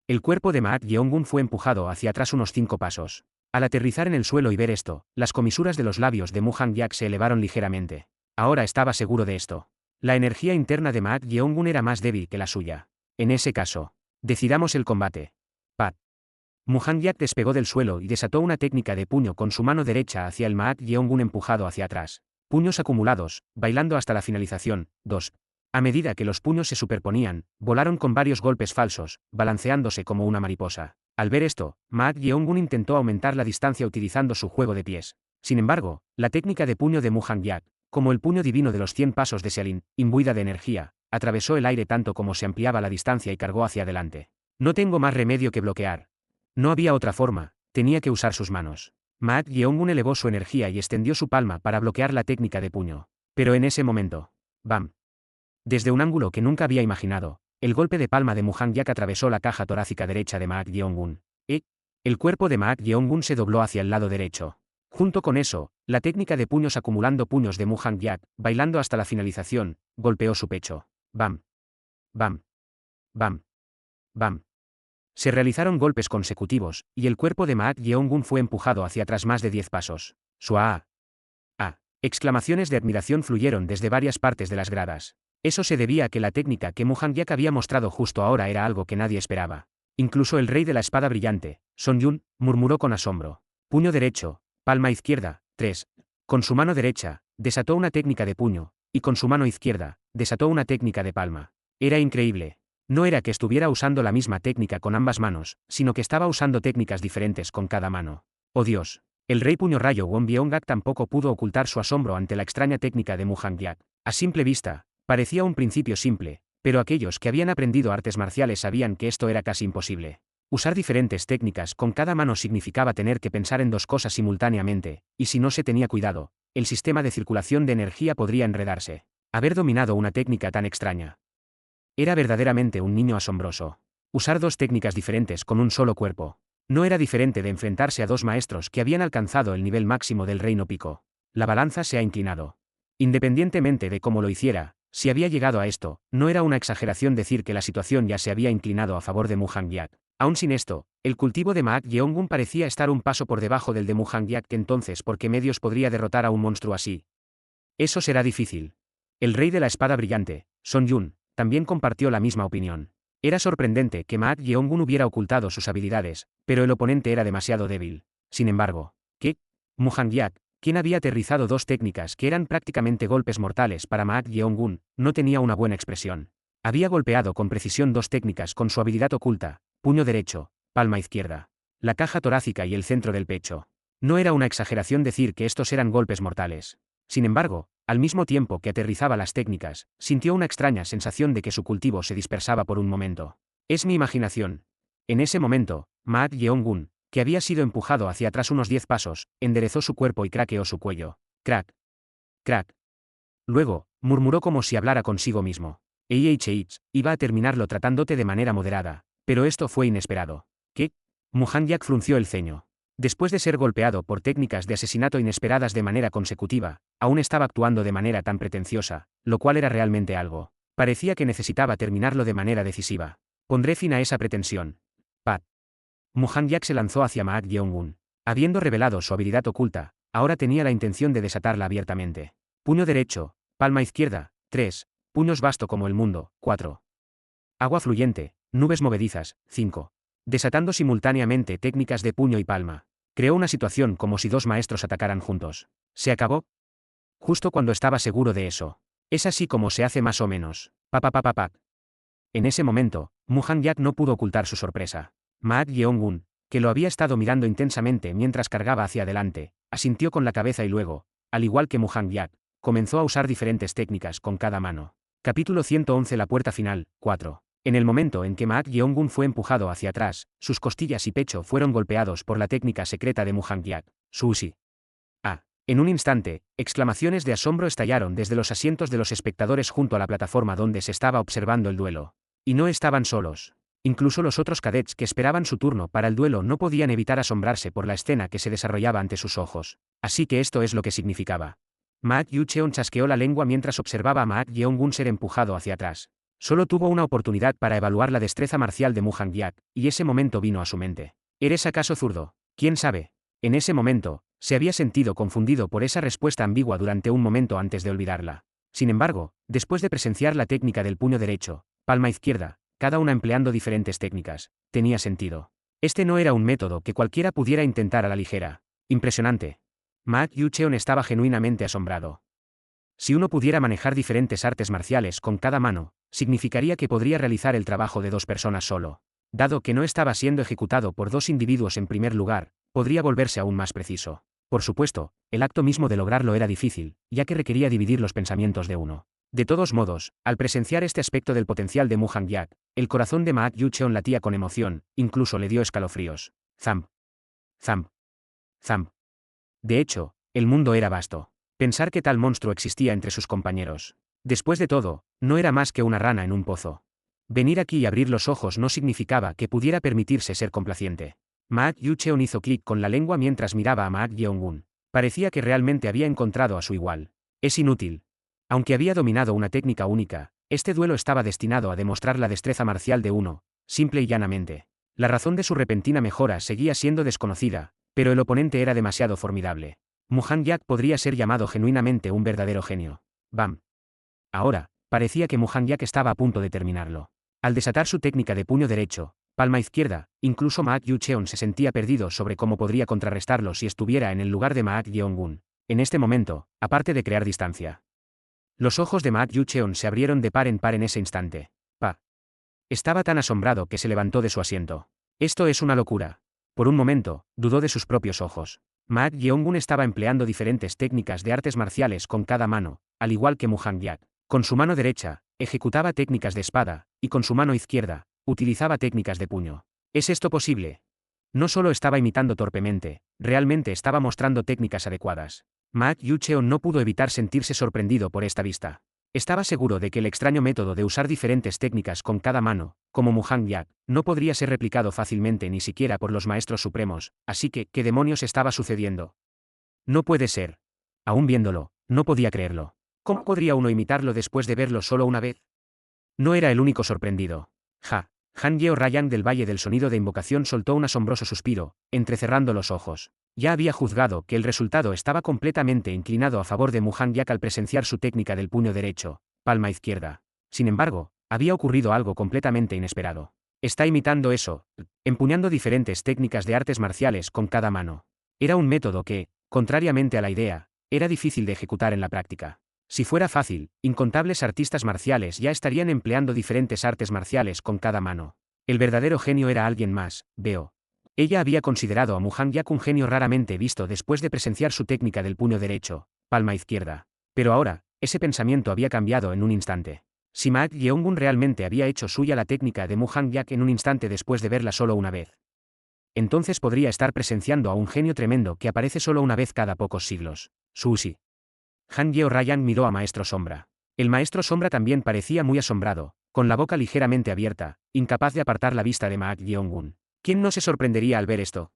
El cuerpo de Ma Yeongun fue empujado hacia atrás unos 5 pasos. Al aterrizar en el suelo y ver esto, las comisuras de los labios de Muhang Yak se elevaron ligeramente. Ahora estaba seguro de esto. La energía interna de Ma Yeongun era más débil que la suya. En ese caso, decidamos el combate. Pat. Muhang Yak despegó del suelo y desató una técnica de puño con su mano derecha hacia el Ma Yeongun empujado hacia atrás. Puños acumulados, bailando hasta la finalización. 2. A medida que los puños se superponían, volaron con varios golpes falsos, balanceándose como una mariposa. Al ver esto, Ma Yeongun intentó aumentar la distancia utilizando su juego de pies. Sin embargo, la técnica de puño de Muhang Yak, como el puño divino de los 100 pasos de Xialin, imbuida de energía, atravesó el aire tanto como se ampliaba la distancia y cargó hacia adelante. No tengo más remedio que bloquear. No había otra forma, tenía que usar sus manos. Ma Yeongun elevó su energía y extendió su palma para bloquear la técnica de puño. Pero en ese momento, ¡bam! Desde un ángulo que nunca había imaginado, el golpe de palma de Muhang Yak atravesó la caja torácica derecha de Ma Yeongun. El cuerpo de Ma Yeongun se dobló hacia el lado derecho. Junto con eso, la técnica de puños acumulando puños de Muhang Yak, bailando hasta la finalización, golpeó su pecho. Bam. Bam. Bam. Bam. Se realizaron golpes consecutivos, y el cuerpo de Ma Yeongun fue empujado hacia atrás más de 10 pasos. ¡Suaa! ¡Ah! Exclamaciones de admiración fluyeron desde varias partes de las gradas. Eso se debía a que la técnica que Muhang Yak había mostrado justo ahora era algo que nadie esperaba. Incluso el rey de la espada brillante, Son Yun, murmuró con asombro. Puño derecho, palma izquierda. 3. Con su mano derecha, desató una técnica de puño, y con su mano izquierda, desató una técnica de palma. Era increíble. No era que estuviera usando la misma técnica con ambas manos, sino que estaba usando técnicas diferentes con cada mano. ¡Oh Dios! El rey puño rayo Won Byung-gak tampoco pudo ocultar su asombro ante la extraña técnica de Muhang Yak. A simple vista, parecía un principio simple, pero aquellos que habían aprendido artes marciales sabían que esto era casi imposible. Usar diferentes técnicas con cada mano significaba tener que pensar en dos cosas simultáneamente, y si no se tenía cuidado, el sistema de circulación de energía podría enredarse. Haber dominado una técnica tan extraña. Era verdaderamente un niño asombroso. Usar dos técnicas diferentes con un solo cuerpo. No era diferente de enfrentarse a dos maestros que habían alcanzado el nivel máximo del Reino Pico. La balanza se ha inclinado. Independientemente de cómo lo hiciera, si había llegado a esto, no era una exageración decir que la situación ya se había inclinado a favor de Muhang Yak. Aún sin esto, el cultivo de Ma Yeongun parecía estar un paso por debajo del de Muhang Yak, que entonces ¿por qué medios podría derrotar a un monstruo así? Eso será difícil. El rey de la espada brillante, Son Yun, también compartió la misma opinión. Era sorprendente que Ma Yeongun hubiera ocultado sus habilidades, pero el oponente era demasiado débil. Sin embargo, ¿qué? Muhang Yak, Quien había aterrizado dos técnicas que eran prácticamente golpes mortales para Maak Yeong-gun, no tenía una buena expresión. Había golpeado con precisión dos técnicas con su habilidad oculta, puño derecho, palma izquierda, la caja torácica y el centro del pecho. No era una exageración decir que estos eran golpes mortales. Sin embargo, al mismo tiempo que aterrizaba las técnicas, sintió una extraña sensación de que su cultivo se dispersaba por un momento. Es mi imaginación. En ese momento, Maak Yeong-gun, que había sido empujado hacia atrás unos 10 pasos, enderezó su cuerpo y craqueó su cuello. Crack. Crack. Luego, murmuró como si hablara consigo mismo. Iba a terminarlo tratándote de manera moderada, pero esto fue inesperado. ¿Qué? Muhanyak frunció el ceño. Después de ser golpeado por técnicas de asesinato inesperadas de manera consecutiva, aún estaba actuando de manera tan pretenciosa, lo cual era realmente algo. Parecía que necesitaba terminarlo de manera decisiva. Pondré fin a esa pretensión. Pat. Muhanyak se lanzó hacia Maak Yeong-gun. Habiendo revelado su habilidad oculta, ahora tenía la intención de desatarla abiertamente. Puño derecho, palma izquierda, 3. Puños vasto como el mundo, 4. Agua fluyente, nubes movedizas, 5. Desatando simultáneamente técnicas de puño y palma. Creó una situación como si dos maestros atacaran juntos. ¿Se acabó? Justo cuando estaba seguro de eso. Es así como se hace más o menos. Pa. En ese momento, Muhanyak no pudo ocultar su sorpresa. Maak Yeong-gun, que lo había estado mirando intensamente mientras cargaba hacia adelante, asintió con la cabeza y luego, al igual que Muhanyak, comenzó a usar diferentes técnicas con cada mano. Capítulo 111. La puerta final, 4. En el momento en que Maak Yeong-gun fue empujado hacia atrás, sus costillas y pecho fueron golpeados por la técnica secreta de Muhanyak, Sushi. En un instante, exclamaciones de asombro estallaron desde los asientos de los espectadores junto a la plataforma donde se estaba observando el duelo. Y no estaban solos. Incluso los otros cadets que esperaban su turno para el duelo no podían evitar asombrarse por la escena que se desarrollaba ante sus ojos. Así que esto es lo que significaba. Maak Yu-cheon chasqueó la lengua mientras observaba a Maak Yeong-gun ser empujado hacia atrás. Solo tuvo una oportunidad para evaluar la destreza marcial de Muhanyak, y ese momento vino a su mente. ¿Eres acaso zurdo? ¿Quién sabe? En ese momento, se había sentido confundido por esa respuesta ambigua durante un momento antes de olvidarla. Sin embargo, después de presenciar la técnica del puño derecho, palma izquierda, cada una empleando diferentes técnicas, tenía sentido. Este no era un método que cualquiera pudiera intentar a la ligera. Impresionante. Maak Yu-cheon estaba genuinamente asombrado. Si uno pudiera manejar diferentes artes marciales con cada mano, significaría que podría realizar el trabajo de dos personas solo. Dado que no estaba siendo ejecutado por dos individuos en primer lugar, podría volverse aún más preciso. Por supuesto, el acto mismo de lograrlo era difícil, ya que requería dividir los pensamientos de uno. De todos modos, al presenciar este aspecto del potencial de Muhanyak, el corazón de Maak Yu-cheon latía con emoción, incluso le dio escalofríos. Zamp. Zamp. Zamp. De hecho, el mundo era vasto. Pensar que tal monstruo existía entre sus compañeros. Después de todo, no era más que una rana en un pozo. Venir aquí y abrir los ojos no significaba que pudiera permitirse ser complaciente. Maak Yu-cheon hizo clic con la lengua mientras miraba a Maak Yeong-gun. Parecía que realmente había encontrado a su igual. Es inútil. Aunque había dominado una técnica única, este duelo estaba destinado a demostrar la destreza marcial de uno, simple y llanamente. La razón de su repentina mejora seguía siendo desconocida, pero el oponente era demasiado formidable. Muhanyak podría ser llamado genuinamente un verdadero genio. Bam. Ahora, parecía que Muhanyak estaba a punto de terminarlo. Al desatar su técnica de puño derecho, palma izquierda, incluso Maak Yu-cheon se sentía perdido sobre cómo podría contrarrestarlo si estuviera en el lugar de Maak Yeong-gun. En este momento, aparte de crear distancia. Los ojos de Maak Yu-cheon se abrieron de par en ese instante. Estaba tan asombrado que se levantó de su asiento. Esto es una locura. Por un momento, dudó de sus propios ojos. Maak Yeong-gun estaba empleando diferentes técnicas de artes marciales con cada mano, al igual que Muhanyak. Con su mano derecha, ejecutaba técnicas de espada, y con su mano izquierda, utilizaba técnicas de puño. ¿Es esto posible? No solo estaba imitando torpemente, realmente estaba mostrando técnicas adecuadas. Maak Yu-cheon no pudo evitar sentirse sorprendido por esta vista. Estaba seguro de que el extraño método de usar diferentes técnicas con cada mano, como Muhanyak, no podría ser replicado fácilmente ni siquiera por los maestros supremos, así que, ¿qué demonios estaba sucediendo? No puede ser. Aún viéndolo, no podía creerlo. ¿Cómo podría uno imitarlo después de verlo solo una vez? No era el único sorprendido. Han Yeo Ryan del Valle del Sonido de Invocación soltó un asombroso suspiro, entrecerrando los ojos. Ya había juzgado que el resultado estaba completamente inclinado a favor de Muhanyak al presenciar su técnica del puño derecho, palma izquierda. Sin embargo, había ocurrido algo completamente inesperado. Está imitando eso, empuñando diferentes técnicas de artes marciales con cada mano. Era un método que, Contrariamente a la idea, era difícil de ejecutar en la práctica. Si fuera fácil, incontables artistas marciales ya estarían empleando diferentes artes marciales con cada mano. El verdadero genio era alguien más, veo. Ella había considerado a Muhang Yak un genio raramente visto después de presenciar su técnica del puño derecho, palma izquierda. Pero ahora, ese pensamiento había cambiado en un instante. Si Ma Yeongun realmente había hecho suya la técnica de Muhang Yak en un instante después de verla solo una vez, entonces podría estar presenciando a un genio tremendo que aparece solo una vez cada pocos siglos. Sushi. Han Yeo Ryan miró a Maestro Sombra. El Maestro Sombra también parecía muy asombrado, con la boca ligeramente abierta, incapaz de apartar la vista de Ma Yeongun. ¿Quién no se sorprendería al ver esto?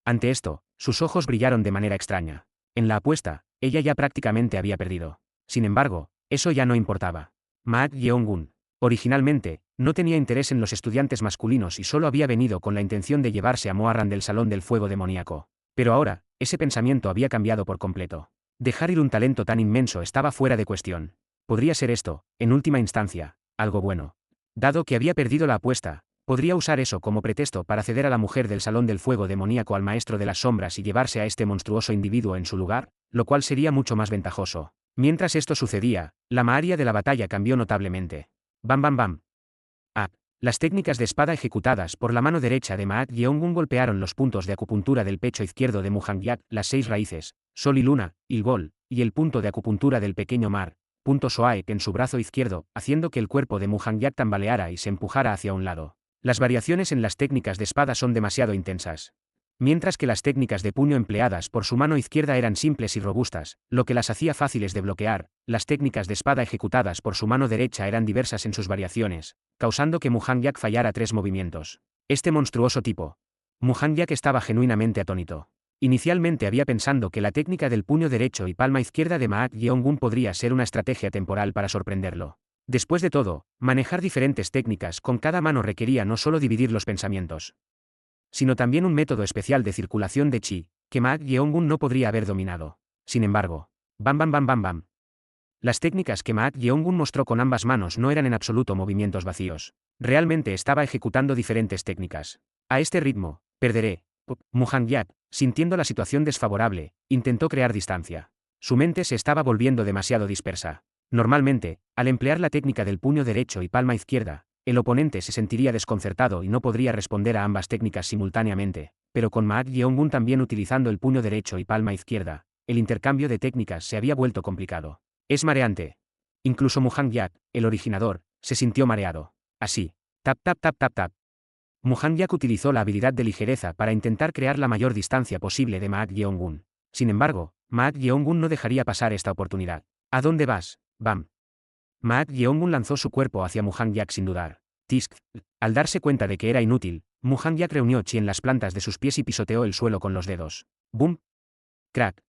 Ante esto, sus ojos brillaron de manera extraña. En la apuesta, ella ya prácticamente había perdido. Sin embargo, eso ya no importaba. Ma Yeongun, originalmente, no tenía interés en los estudiantes masculinos y solo había venido con la intención de llevarse a Moarran del Salón del Fuego Demoníaco. Pero ahora, ese pensamiento había cambiado por completo. Dejar ir un talento tan inmenso estaba fuera de cuestión. Podría ser esto, en última instancia, algo bueno. Dado que había perdido la apuesta, podría usar eso como pretexto para ceder a la mujer del Salón del Fuego Demoníaco al Maestro de las Sombras y llevarse a este monstruoso individuo en su lugar, lo cual sería mucho más ventajoso. Mientras esto sucedía, la maharia de la batalla cambió notablemente. Bam bam bam. Ah. Las técnicas de espada ejecutadas por la mano derecha de Ma Yeongun golpearon los puntos de acupuntura del pecho izquierdo de Muhang Yak, las 6 raíces, Sol y Luna, Ilgol, y el punto de acupuntura del pequeño mar, punto Soaek en su brazo izquierdo, haciendo que el cuerpo de Muhang Yak tambaleara y se empujara hacia un lado. Las variaciones en las técnicas de espada son demasiado intensas. Mientras que las técnicas de puño empleadas por su mano izquierda eran simples y robustas, lo que las hacía fáciles de bloquear, las técnicas de espada ejecutadas por su mano derecha eran diversas en sus variaciones, causando que Muhang Yak fallara 3 movimientos. Este monstruoso tipo. Muhang Yak estaba genuinamente atónito. Inicialmente había pensado que la técnica del puño derecho y palma izquierda de Ma Yeongun podría ser una estrategia temporal para sorprenderlo. Después de todo, manejar diferentes técnicas con cada mano requería no solo dividir los pensamientos, sino también un método especial de circulación de chi, que Ma Yeongun no podría haber dominado. Sin embargo, bam bam bam bam bam. Las técnicas que Ma Yeongun mostró con ambas manos no eran en absoluto movimientos vacíos. Realmente estaba ejecutando diferentes técnicas. A este ritmo, perderé. Muhang Yak, sintiendo la situación desfavorable, intentó crear distancia. Su mente se estaba volviendo demasiado dispersa. Normalmente, al emplear la técnica del puño derecho y palma izquierda, el oponente se sentiría desconcertado y no podría responder a ambas técnicas simultáneamente, pero con Ma Yeongun también utilizando el puño derecho y palma izquierda, el intercambio de técnicas se había vuelto complicado. Es mareante. Incluso Muhang Yak, el originador, se sintió mareado. Así. Tap tap tap tap tap. Muhang Yak utilizó la habilidad de ligereza para intentar crear la mayor distancia posible de Ma Yeongun. Sin embargo, Ma Yeongun no dejaría pasar esta oportunidad. ¿A dónde vas? Bam. Ma Yeongun lanzó su cuerpo hacia Muhang Yak sin dudar. Tisk. Al darse cuenta de que era inútil, Muhang Yak reunió chi en las plantas de sus pies y pisoteó el suelo con los dedos. ¡Bum! ¡Crack!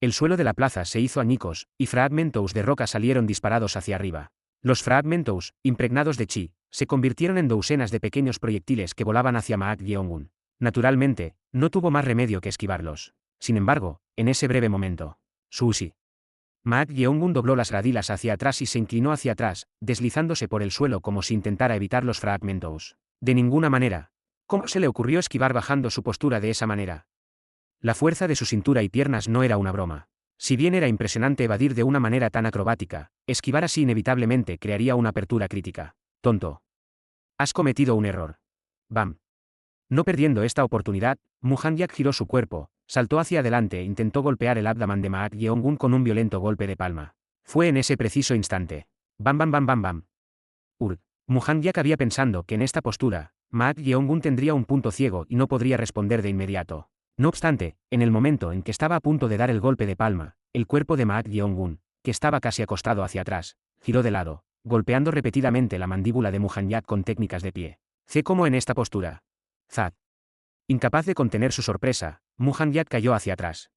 El suelo de la plaza se hizo añicos, y fragmentos de roca salieron disparados hacia arriba. Los fragmentos, impregnados de chi, se convirtieron en docenas de pequeños proyectiles que volaban hacia Ma Yeongun. Naturalmente, no tuvo más remedio que esquivarlos. Sin embargo, en ese breve momento, Sushi. Ma Yeongun dobló las radilas hacia atrás y se inclinó hacia atrás, deslizándose por el suelo como si intentara evitar los fragmentos. De ninguna manera. ¿Cómo se le ocurrió esquivar bajando su postura de esa manera? La fuerza de su cintura y piernas no era una broma. Si bien era impresionante evadir de una manera tan acrobática, esquivar así inevitablemente crearía una apertura crítica. Tonto. Has cometido un error. Bam. No perdiendo esta oportunidad, Muhang Yak giró su cuerpo, saltó hacia adelante e intentó golpear el abdomen de Ma Yeongun con un violento golpe de palma. Fue en ese preciso instante. Bam bam bam bam bam. Muhang Yak había pensado que en esta postura, Ma Yeongun tendría un punto ciego y no podría responder de inmediato. No obstante, en el momento en que estaba a punto de dar el golpe de palma, el cuerpo de Ma Yeongun, que estaba casi acostado hacia atrás, giró de lado, golpeando repetidamente la mandíbula de Muhang Yak con técnicas de pie. ¿Sé cómo en esta postura? Zat. Incapaz de contener su sorpresa, Muhang Yak cayó hacia atrás.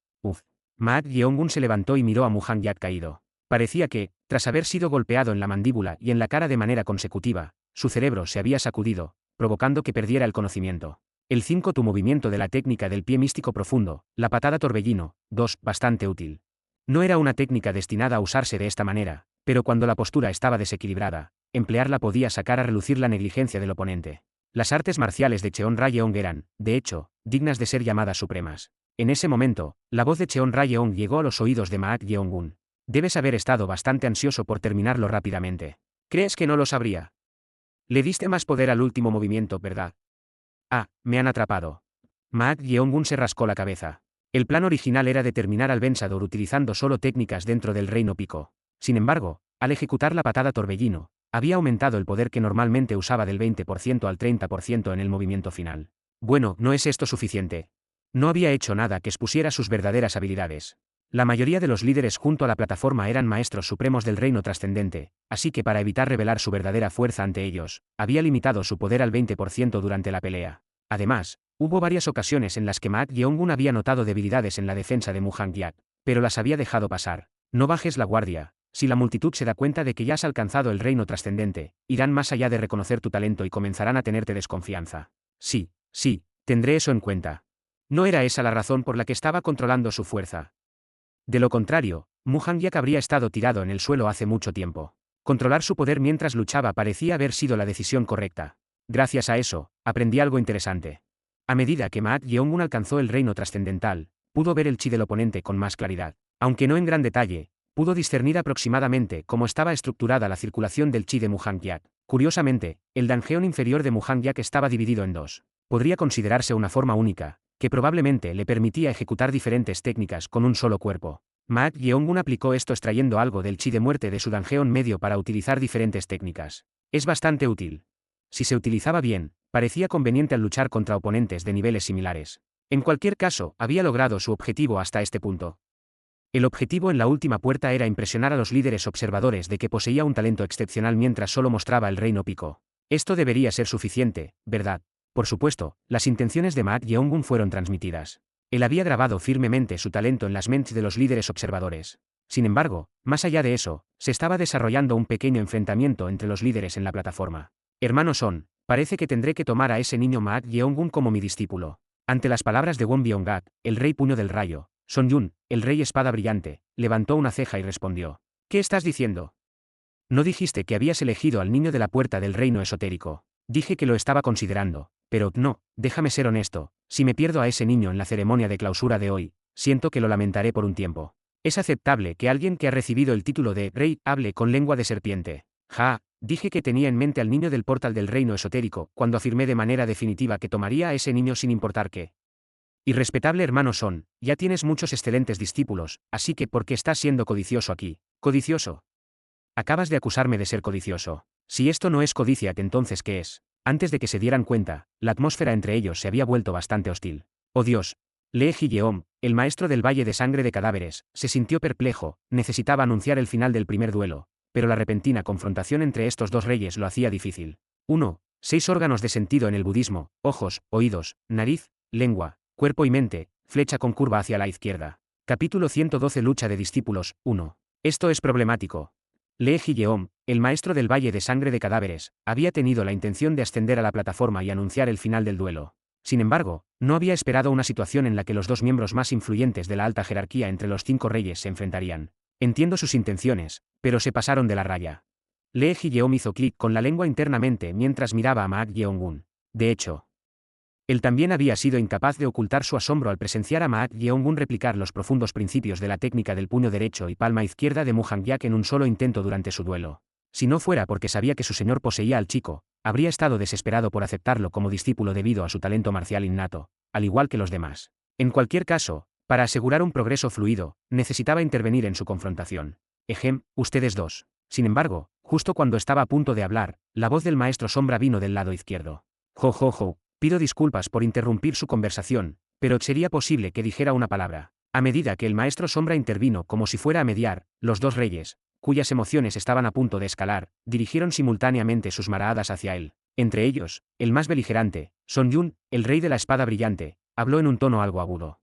Ma Yeongun se levantó y miró a Muhang Yak caído. Parecía que, tras haber sido golpeado en la mandíbula y en la cara de manera consecutiva, su cerebro se había sacudido, provocando que perdiera el conocimiento. El 5. Tu movimiento de la técnica del pie místico profundo, la patada torbellino, 2, bastante útil. No era una técnica destinada a usarse de esta manera, pero cuando la postura estaba desequilibrada, emplearla podía sacar a relucir la negligencia del oponente. Las artes marciales de Cheon Rayeong eran, de hecho, dignas de ser llamadas supremas. En ese momento, la voz de Cheon Rae-yeong llegó a los oídos de Maak Yeong-gun. Debes haber estado bastante ansioso por terminarlo rápidamente. ¿Crees que no lo sabría? Le diste más poder al último movimiento, ¿verdad? Ah, me han atrapado. Maak Yeong-gun se rascó la cabeza. El plan original era determinar al vencedor utilizando solo técnicas dentro del reino pico. Sin embargo, al ejecutar la patada torbellino, había aumentado el poder que normalmente usaba del 20% al 30% en el movimiento final. Bueno, ¿no es esto suficiente? No había hecho nada que expusiera sus verdaderas habilidades. La mayoría de los líderes junto a la plataforma eran maestros supremos del reino trascendente, así que para evitar revelar su verdadera fuerza ante ellos, había limitado su poder al 20% durante la pelea. Además, hubo varias ocasiones en las que Maak Yeong-gun había notado debilidades en la defensa de Muhang-yak, pero las había dejado pasar. No bajes la guardia. Si la multitud se da cuenta de que ya has alcanzado el reino trascendente, irán más allá de reconocer tu talento y comenzarán a tenerte desconfianza. Sí, tendré eso en cuenta. No era esa la razón por la que estaba controlando su fuerza. De lo contrario, Muhang-yak habría estado tirado en el suelo hace mucho tiempo. Controlar su poder mientras luchaba parecía haber sido la decisión correcta. Gracias a eso, aprendí algo interesante. A medida que Maak Yeong-gun alcanzó el reino trascendental, pudo ver el chi del oponente con más claridad. Aunque no en gran detalle, pudo discernir aproximadamente cómo estaba estructurada la circulación del chi de Muhang-yak. Curiosamente, el danjeon inferior de Muhang-yak estaba dividido en dos. Podría considerarse una forma única, que probablemente le permitía ejecutar diferentes técnicas con un solo cuerpo. Maak Yeong-gun aplicó esto extrayendo algo del chi de muerte de su danjeon medio para utilizar diferentes técnicas. Es bastante útil. Si se utilizaba bien, parecía conveniente al luchar contra oponentes de niveles similares. En cualquier caso, había logrado su objetivo hasta este punto. El objetivo en la última puerta era impresionar a los líderes observadores de que poseía un talento excepcional mientras solo mostraba el reino pico. Esto debería ser suficiente, ¿verdad? Por supuesto, las intenciones de Maak Yeong-gun fueron transmitidas. Él había grabado firmemente su talento en las mentes de los líderes observadores. Sin embargo, más allá de eso, se estaba desarrollando un pequeño enfrentamiento entre los líderes en la plataforma. Hermano Son, parece que tendré que tomar a ese niño Maak Yeong-gun como mi discípulo. Ante las palabras de Won Byung-gak, el rey puño del rayo, Son Yun, el rey espada brillante, levantó una ceja y respondió. ¿Qué estás diciendo? No dijiste que habías elegido al niño de la puerta del reino esotérico. Dije que lo estaba considerando, pero no, déjame ser honesto, si me pierdo a ese niño en la ceremonia de clausura de hoy, siento que lo lamentaré por un tiempo. Es aceptable que alguien que ha recibido el título de rey hable con lengua de serpiente. Dije que tenía en mente al niño del portal del reino esotérico, cuando afirmé de manera definitiva que tomaría a ese niño sin importar qué. Irrespetable hermano Son, ya tienes muchos excelentes discípulos, así que ¿por qué estás siendo codicioso aquí? ¿Codicioso? Acabas de acusarme de ser codicioso. Si esto no es codicia, ¿entonces qué es? Antes de que se dieran cuenta, la atmósfera entre ellos se había vuelto bastante hostil. Oh Dios. Lee Ji-yeom, el maestro del Valle de Sangre de Cadáveres, se sintió perplejo, necesitaba anunciar el final del primer duelo, pero la repentina confrontación entre estos dos reyes lo hacía difícil. 1. 6 órganos de sentido en el budismo: ojos, oídos, nariz, lengua, cuerpo y mente, flecha con curva hacia la izquierda. Capítulo 112. Lucha de discípulos. 1. Esto es problemático. Lee Ji-yeom, el maestro del Valle de Sangre de Cadáveres, había tenido la intención de ascender a la plataforma y anunciar el final del duelo. Sin embargo, no había esperado una situación en la que los dos miembros más influyentes de la alta jerarquía entre los 5 reyes se enfrentarían. Entiendo sus intenciones, pero se pasaron de la raya. Lee Ji-yeom hizo clic con la lengua internamente mientras miraba a Maak Yeong-gun. De hecho, él también había sido incapaz de ocultar su asombro al presenciar a Maak Yeong-gun replicar los profundos principios de la técnica del puño derecho y palma izquierda de Muhang-yak en un solo intento durante su duelo. Si no fuera porque sabía que su señor poseía al chico, habría estado desesperado por aceptarlo como discípulo debido a su talento marcial innato, al igual que los demás. En cualquier caso, para asegurar un progreso fluido, necesitaba intervenir en su confrontación. Ustedes dos. Sin embargo, justo cuando estaba a punto de hablar, la voz del maestro sombra vino del lado izquierdo. Pido disculpas por interrumpir su conversación, pero sería posible que dijera una palabra. A medida que el maestro sombra intervino como si fuera a mediar, los dos reyes, cuyas emociones estaban a punto de escalar, dirigieron simultáneamente sus miradas hacia él. Entre ellos, el más beligerante, Son Yun, el rey de la espada brillante, habló en un tono algo agudo.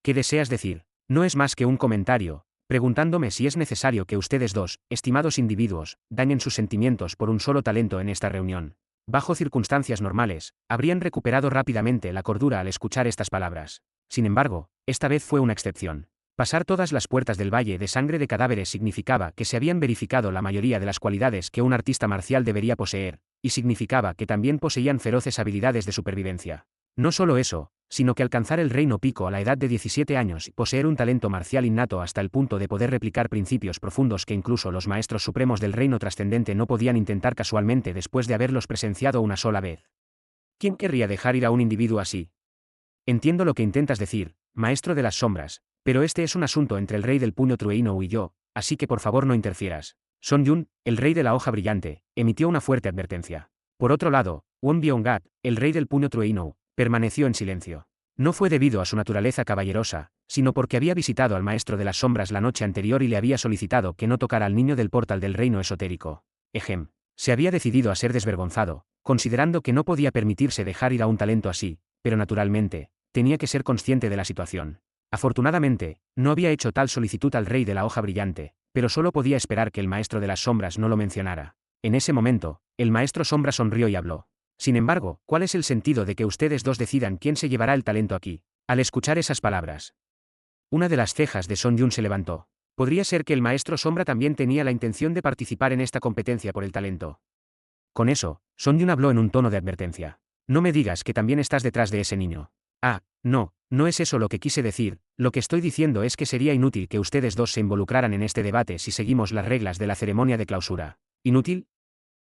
¿Qué deseas decir? No es más que un comentario, preguntándome si es necesario que ustedes dos, estimados individuos, dañen sus sentimientos por un solo talento en esta reunión. Bajo circunstancias normales, habrían recuperado rápidamente la cordura al escuchar estas palabras. Sin embargo, esta vez fue una excepción. Pasar todas las puertas del Valle de Sangre de Cadáveres significaba que se habían verificado la mayoría de las cualidades que un artista marcial debería poseer, y significaba que también poseían feroces habilidades de supervivencia. No solo eso, sino que alcanzar el reino pico a la edad de 17 años y poseer un talento marcial innato hasta el punto de poder replicar principios profundos que incluso los maestros supremos del reino trascendente no podían intentar casualmente después de haberlos presenciado una sola vez. ¿Quién querría dejar ir a un individuo así? Entiendo lo que intentas decir, maestro de las sombras, pero este es un asunto entre el rey del puño trueno y yo, así que por favor no interfieras. Son Yun, el rey de la hoja brillante, emitió una fuerte advertencia. Por otro lado, Won Byung-gat, el rey del puño trueno, permaneció en silencio. No fue debido a su naturaleza caballerosa, sino porque había visitado al maestro de las sombras la noche anterior y le había solicitado que no tocara al niño del portal del reino esotérico. Ejem. Se había decidido a ser desvergonzado, considerando que no podía permitirse dejar ir a un talento así, pero naturalmente, tenía que ser consciente de la situación. Afortunadamente, no había hecho tal solicitud al rey de la hoja brillante, pero solo podía esperar que el maestro de las sombras no lo mencionara. En ese momento, el maestro sombra sonrió y habló. Sin embargo, ¿cuál es el sentido de que ustedes dos decidan quién se llevará el talento aquí? Al escuchar esas palabras, una de las cejas de Son Yun se levantó. ¿Podría ser que el maestro sombra también tenía la intención de participar en esta competencia por el talento? Con eso, Son Yun habló en un tono de advertencia. No me digas que también estás detrás de ese niño. Ah, no, no es eso lo que quise decir, lo que estoy diciendo es que sería inútil que ustedes dos se involucraran en este debate si seguimos las reglas de la ceremonia de clausura. ¿Inútil?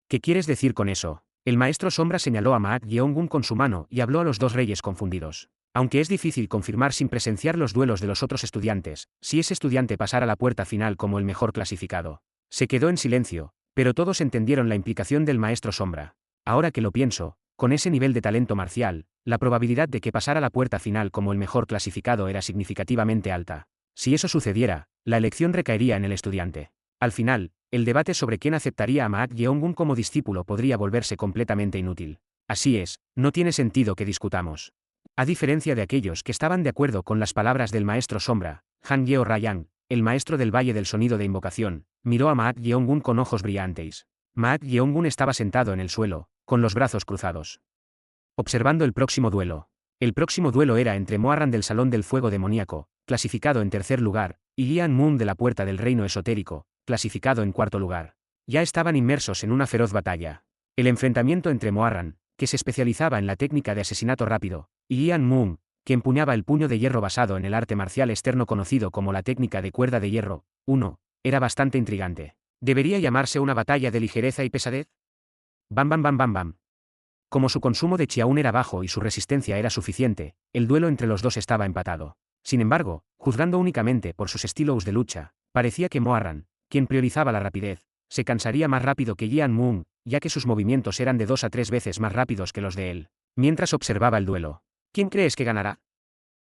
¿Qué quieres decir con eso? El maestro sombra señaló a Maak Yeongun con su mano y habló a los dos reyes confundidos. Aunque es difícil confirmar sin presenciar los duelos de los otros estudiantes, si ese estudiante pasara la puerta final como el mejor clasificado. Se quedó en silencio, pero todos entendieron la implicación del maestro sombra. Ahora que lo pienso, con ese nivel de talento marcial, la probabilidad de que pasara la puerta final como el mejor clasificado era significativamente alta. Si eso sucediera, la elección recaería en el estudiante. Al final, el debate sobre quién aceptaría a Maak Yeongun como discípulo podría volverse completamente inútil. Así es, no tiene sentido que discutamos. A diferencia de aquellos que estaban de acuerdo con las palabras del maestro sombra, Han Yeo Rayang, el maestro del Valle del Sonido de Invocación, miró a Maak Yeongun con ojos brillantes. Maak Yeongun estaba sentado en el suelo, con los brazos cruzados, observando el próximo duelo. El próximo duelo era entre Moarran del Salón del Fuego Demoníaco, clasificado en tercer lugar, y Ian Moon de la Puerta del Reino Esotérico, clasificado en cuarto lugar. Ya estaban inmersos en una feroz batalla. El enfrentamiento entre Moarran, que se especializaba en la técnica de asesinato rápido, y Ian Moon, que empuñaba el puño de hierro basado en el arte marcial externo conocido como la técnica de cuerda de hierro, 1, era bastante intrigante. ¿Debería llamarse una batalla de ligereza y pesadez? Bam bam bam bam bam. Como su consumo de Chiaun era bajo y su resistencia era suficiente, el duelo entre los dos estaba empatado. Sin embargo, juzgando únicamente por sus estilos de lucha, parecía que Moarran, quien priorizaba la rapidez, se cansaría más rápido que Ian Moon, ya que sus movimientos eran de 2 a 3 veces más rápidos que los de él. Mientras observaba el duelo, ¿quién crees que ganará?,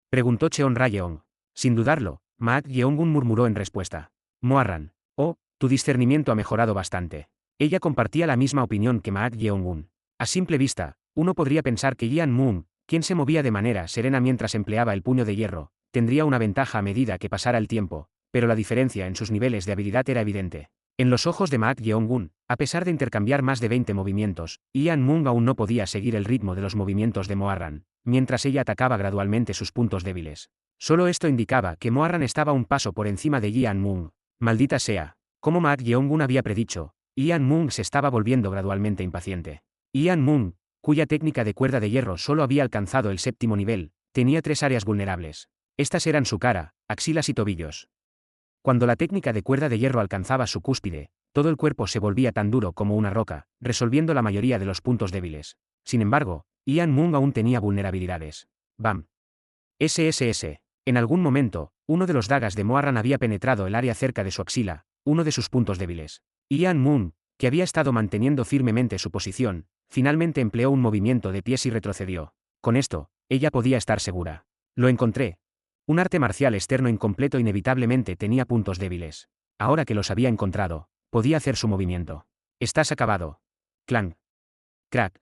preguntó Cheon Rayeong. Sin dudarlo, Maak Yeongun murmuró en respuesta. Moarran. Oh, tu discernimiento ha mejorado bastante. Ella compartía la misma opinión que Maak Yeongun. A simple vista, uno podría pensar que Ian Moon, quien se movía de manera serena mientras empleaba el puño de hierro, tendría una ventaja a medida que pasara el tiempo, pero la diferencia en sus niveles de habilidad era evidente. En los ojos de Maak Yeongun, a pesar de intercambiar más de 20 movimientos, Ian Moon aún no podía seguir el ritmo de los movimientos de Moarran, mientras ella atacaba gradualmente sus puntos débiles. Solo esto indicaba que Moarran estaba un paso por encima de Ian Moon. Maldita sea, como Maak Yeongun había predicho, Ian Moon se estaba volviendo gradualmente impaciente. Ian Moon, cuya técnica de cuerda de hierro solo había alcanzado el 7º nivel, tenía 3 áreas vulnerables. Estas eran su cara, axilas y tobillos. Cuando la técnica de cuerda de hierro alcanzaba su cúspide, todo el cuerpo se volvía tan duro como una roca, resolviendo la mayoría de los puntos débiles. Sin embargo, Ian Moon aún tenía vulnerabilidades. ¡Bam! SSS. En algún momento, uno de los dagas de Moarran había penetrado el área cerca de su axila, uno de sus puntos débiles. Ian Moon, que había estado manteniendo firmemente su posición, finalmente empleó un movimiento de pies y retrocedió. Con esto, ella podía estar segura. Lo encontré. Un arte marcial externo incompleto inevitablemente tenía puntos débiles. Ahora que los había encontrado, podía hacer su movimiento. Estás acabado. Clang. Crack.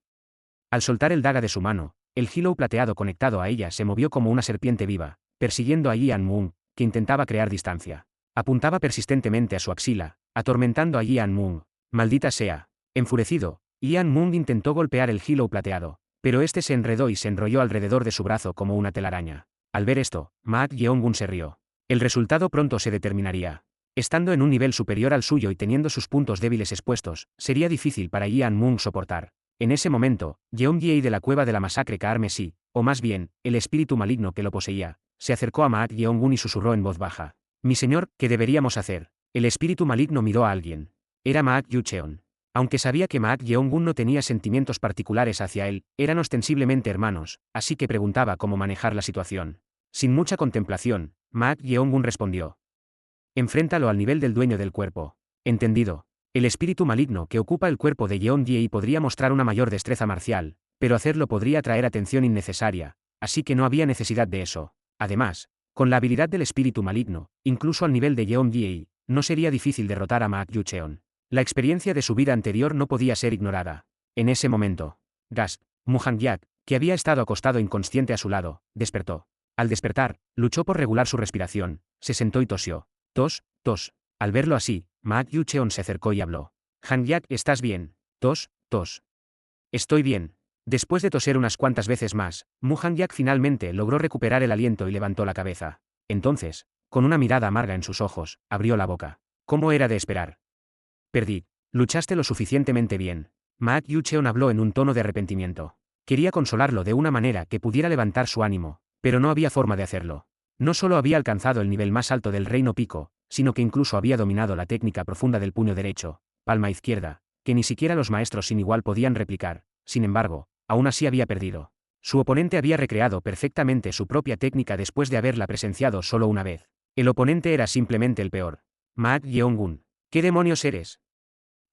Al soltar el daga de su mano, el hilo plateado conectado a ella se movió como una serpiente viva, persiguiendo a Ian Moon, que intentaba crear distancia. Apuntaba persistentemente a su axila, atormentando a Ian Moon. Maldita sea. Enfurecido, Ian Moon intentó golpear el hilo plateado, pero este se enredó y se enrolló alrededor de su brazo como una telaraña. Al ver esto, Maak Yeongun se rió. El resultado pronto se determinaría. Estando en un nivel superior al suyo y teniendo sus puntos débiles expuestos, sería difícil para Ian Moon soportar. En ese momento, Yeon Ye de la cueva de la masacre Kaarmesi, o más bien, el espíritu maligno que lo poseía, se acercó a Maak Yeong-gun y susurró en voz baja. Mi señor, ¿qué deberíamos hacer? El espíritu maligno miró a alguien. Era Maak Yu-cheon. Aunque sabía que Maak Yeong-gun no tenía sentimientos particulares hacia él, eran ostensiblemente hermanos, así que preguntaba cómo manejar la situación. Sin mucha contemplación, Maak Yeong-gun respondió. Enfréntalo al nivel del dueño del cuerpo. Entendido. El espíritu maligno que ocupa el cuerpo de Yeon Ye podría mostrar una mayor destreza marcial, pero hacerlo podría atraer atención innecesaria, así que no había necesidad de eso. Además, con la habilidad del espíritu maligno, incluso al nivel de Yeon Ye, no sería difícil derrotar a Maak Yu-cheon. La experiencia de su vida anterior no podía ser ignorada. En ese momento, Gas, Mu Han-gyak, que había estado acostado inconsciente a su lado, despertó. Al despertar, luchó por regular su respiración, se sentó y tosió. Tos, tos. Al verlo así, Maak Yu-cheon se acercó y habló. Han-gyak, ¿estás bien? Tos, tos. Estoy bien. Después de toser unas cuantas veces más, Mu Han-gyak finalmente logró recuperar el aliento y levantó la cabeza. Entonces, con una mirada amarga en sus ojos, abrió la boca. ¿Cómo era de esperar? Perdí. Luchaste lo suficientemente bien. Maak Yu-cheon habló en un tono de arrepentimiento. Quería consolarlo de una manera que pudiera levantar su ánimo, pero no había forma de hacerlo. No solo había alcanzado el nivel más alto del reino Pico, sino que incluso había dominado la técnica profunda del puño derecho, palma izquierda, que ni siquiera los maestros sin igual podían replicar. Sin embargo, aún así había perdido. Su oponente había recreado perfectamente su propia técnica después de haberla presenciado solo una vez. El oponente era simplemente el peor. Maak Yeong-gun. ¿Qué demonios eres?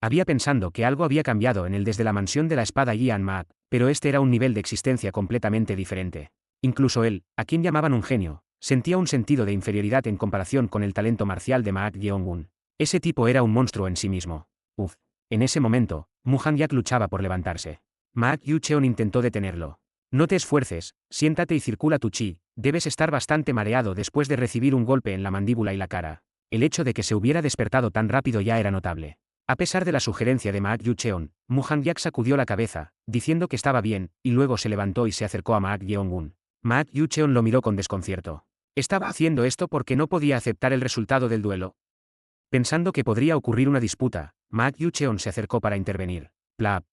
Había pensado que algo había cambiado en él desde la mansión de la espada Yan Maak, pero este era un nivel de existencia completamente diferente. Incluso él, a quien llamaban un genio, sentía un sentido de inferioridad en comparación con el talento marcial de Maak Yeong-gun. Ese tipo era un monstruo en sí mismo. Uf. En ese momento, Mu Han-gyak luchaba por levantarse. Maak Yu-cheon intentó detenerlo. No te esfuerces, siéntate y circula tu chi, debes estar bastante mareado después de recibir un golpe en la mandíbula y la cara. El hecho de que se hubiera despertado tan rápido ya era notable. A pesar de la sugerencia de Maak Yu-cheon, Mu Han-gyak sacudió la cabeza, diciendo que estaba bien, y luego se levantó y se acercó a Maak Yeong-gun. Maak Yu-cheon lo miró con desconcierto. ¿Estaba haciendo esto porque no podía aceptar el resultado del duelo? Pensando que podría ocurrir una disputa, Maak Yu-cheon se acercó para intervenir. Plap.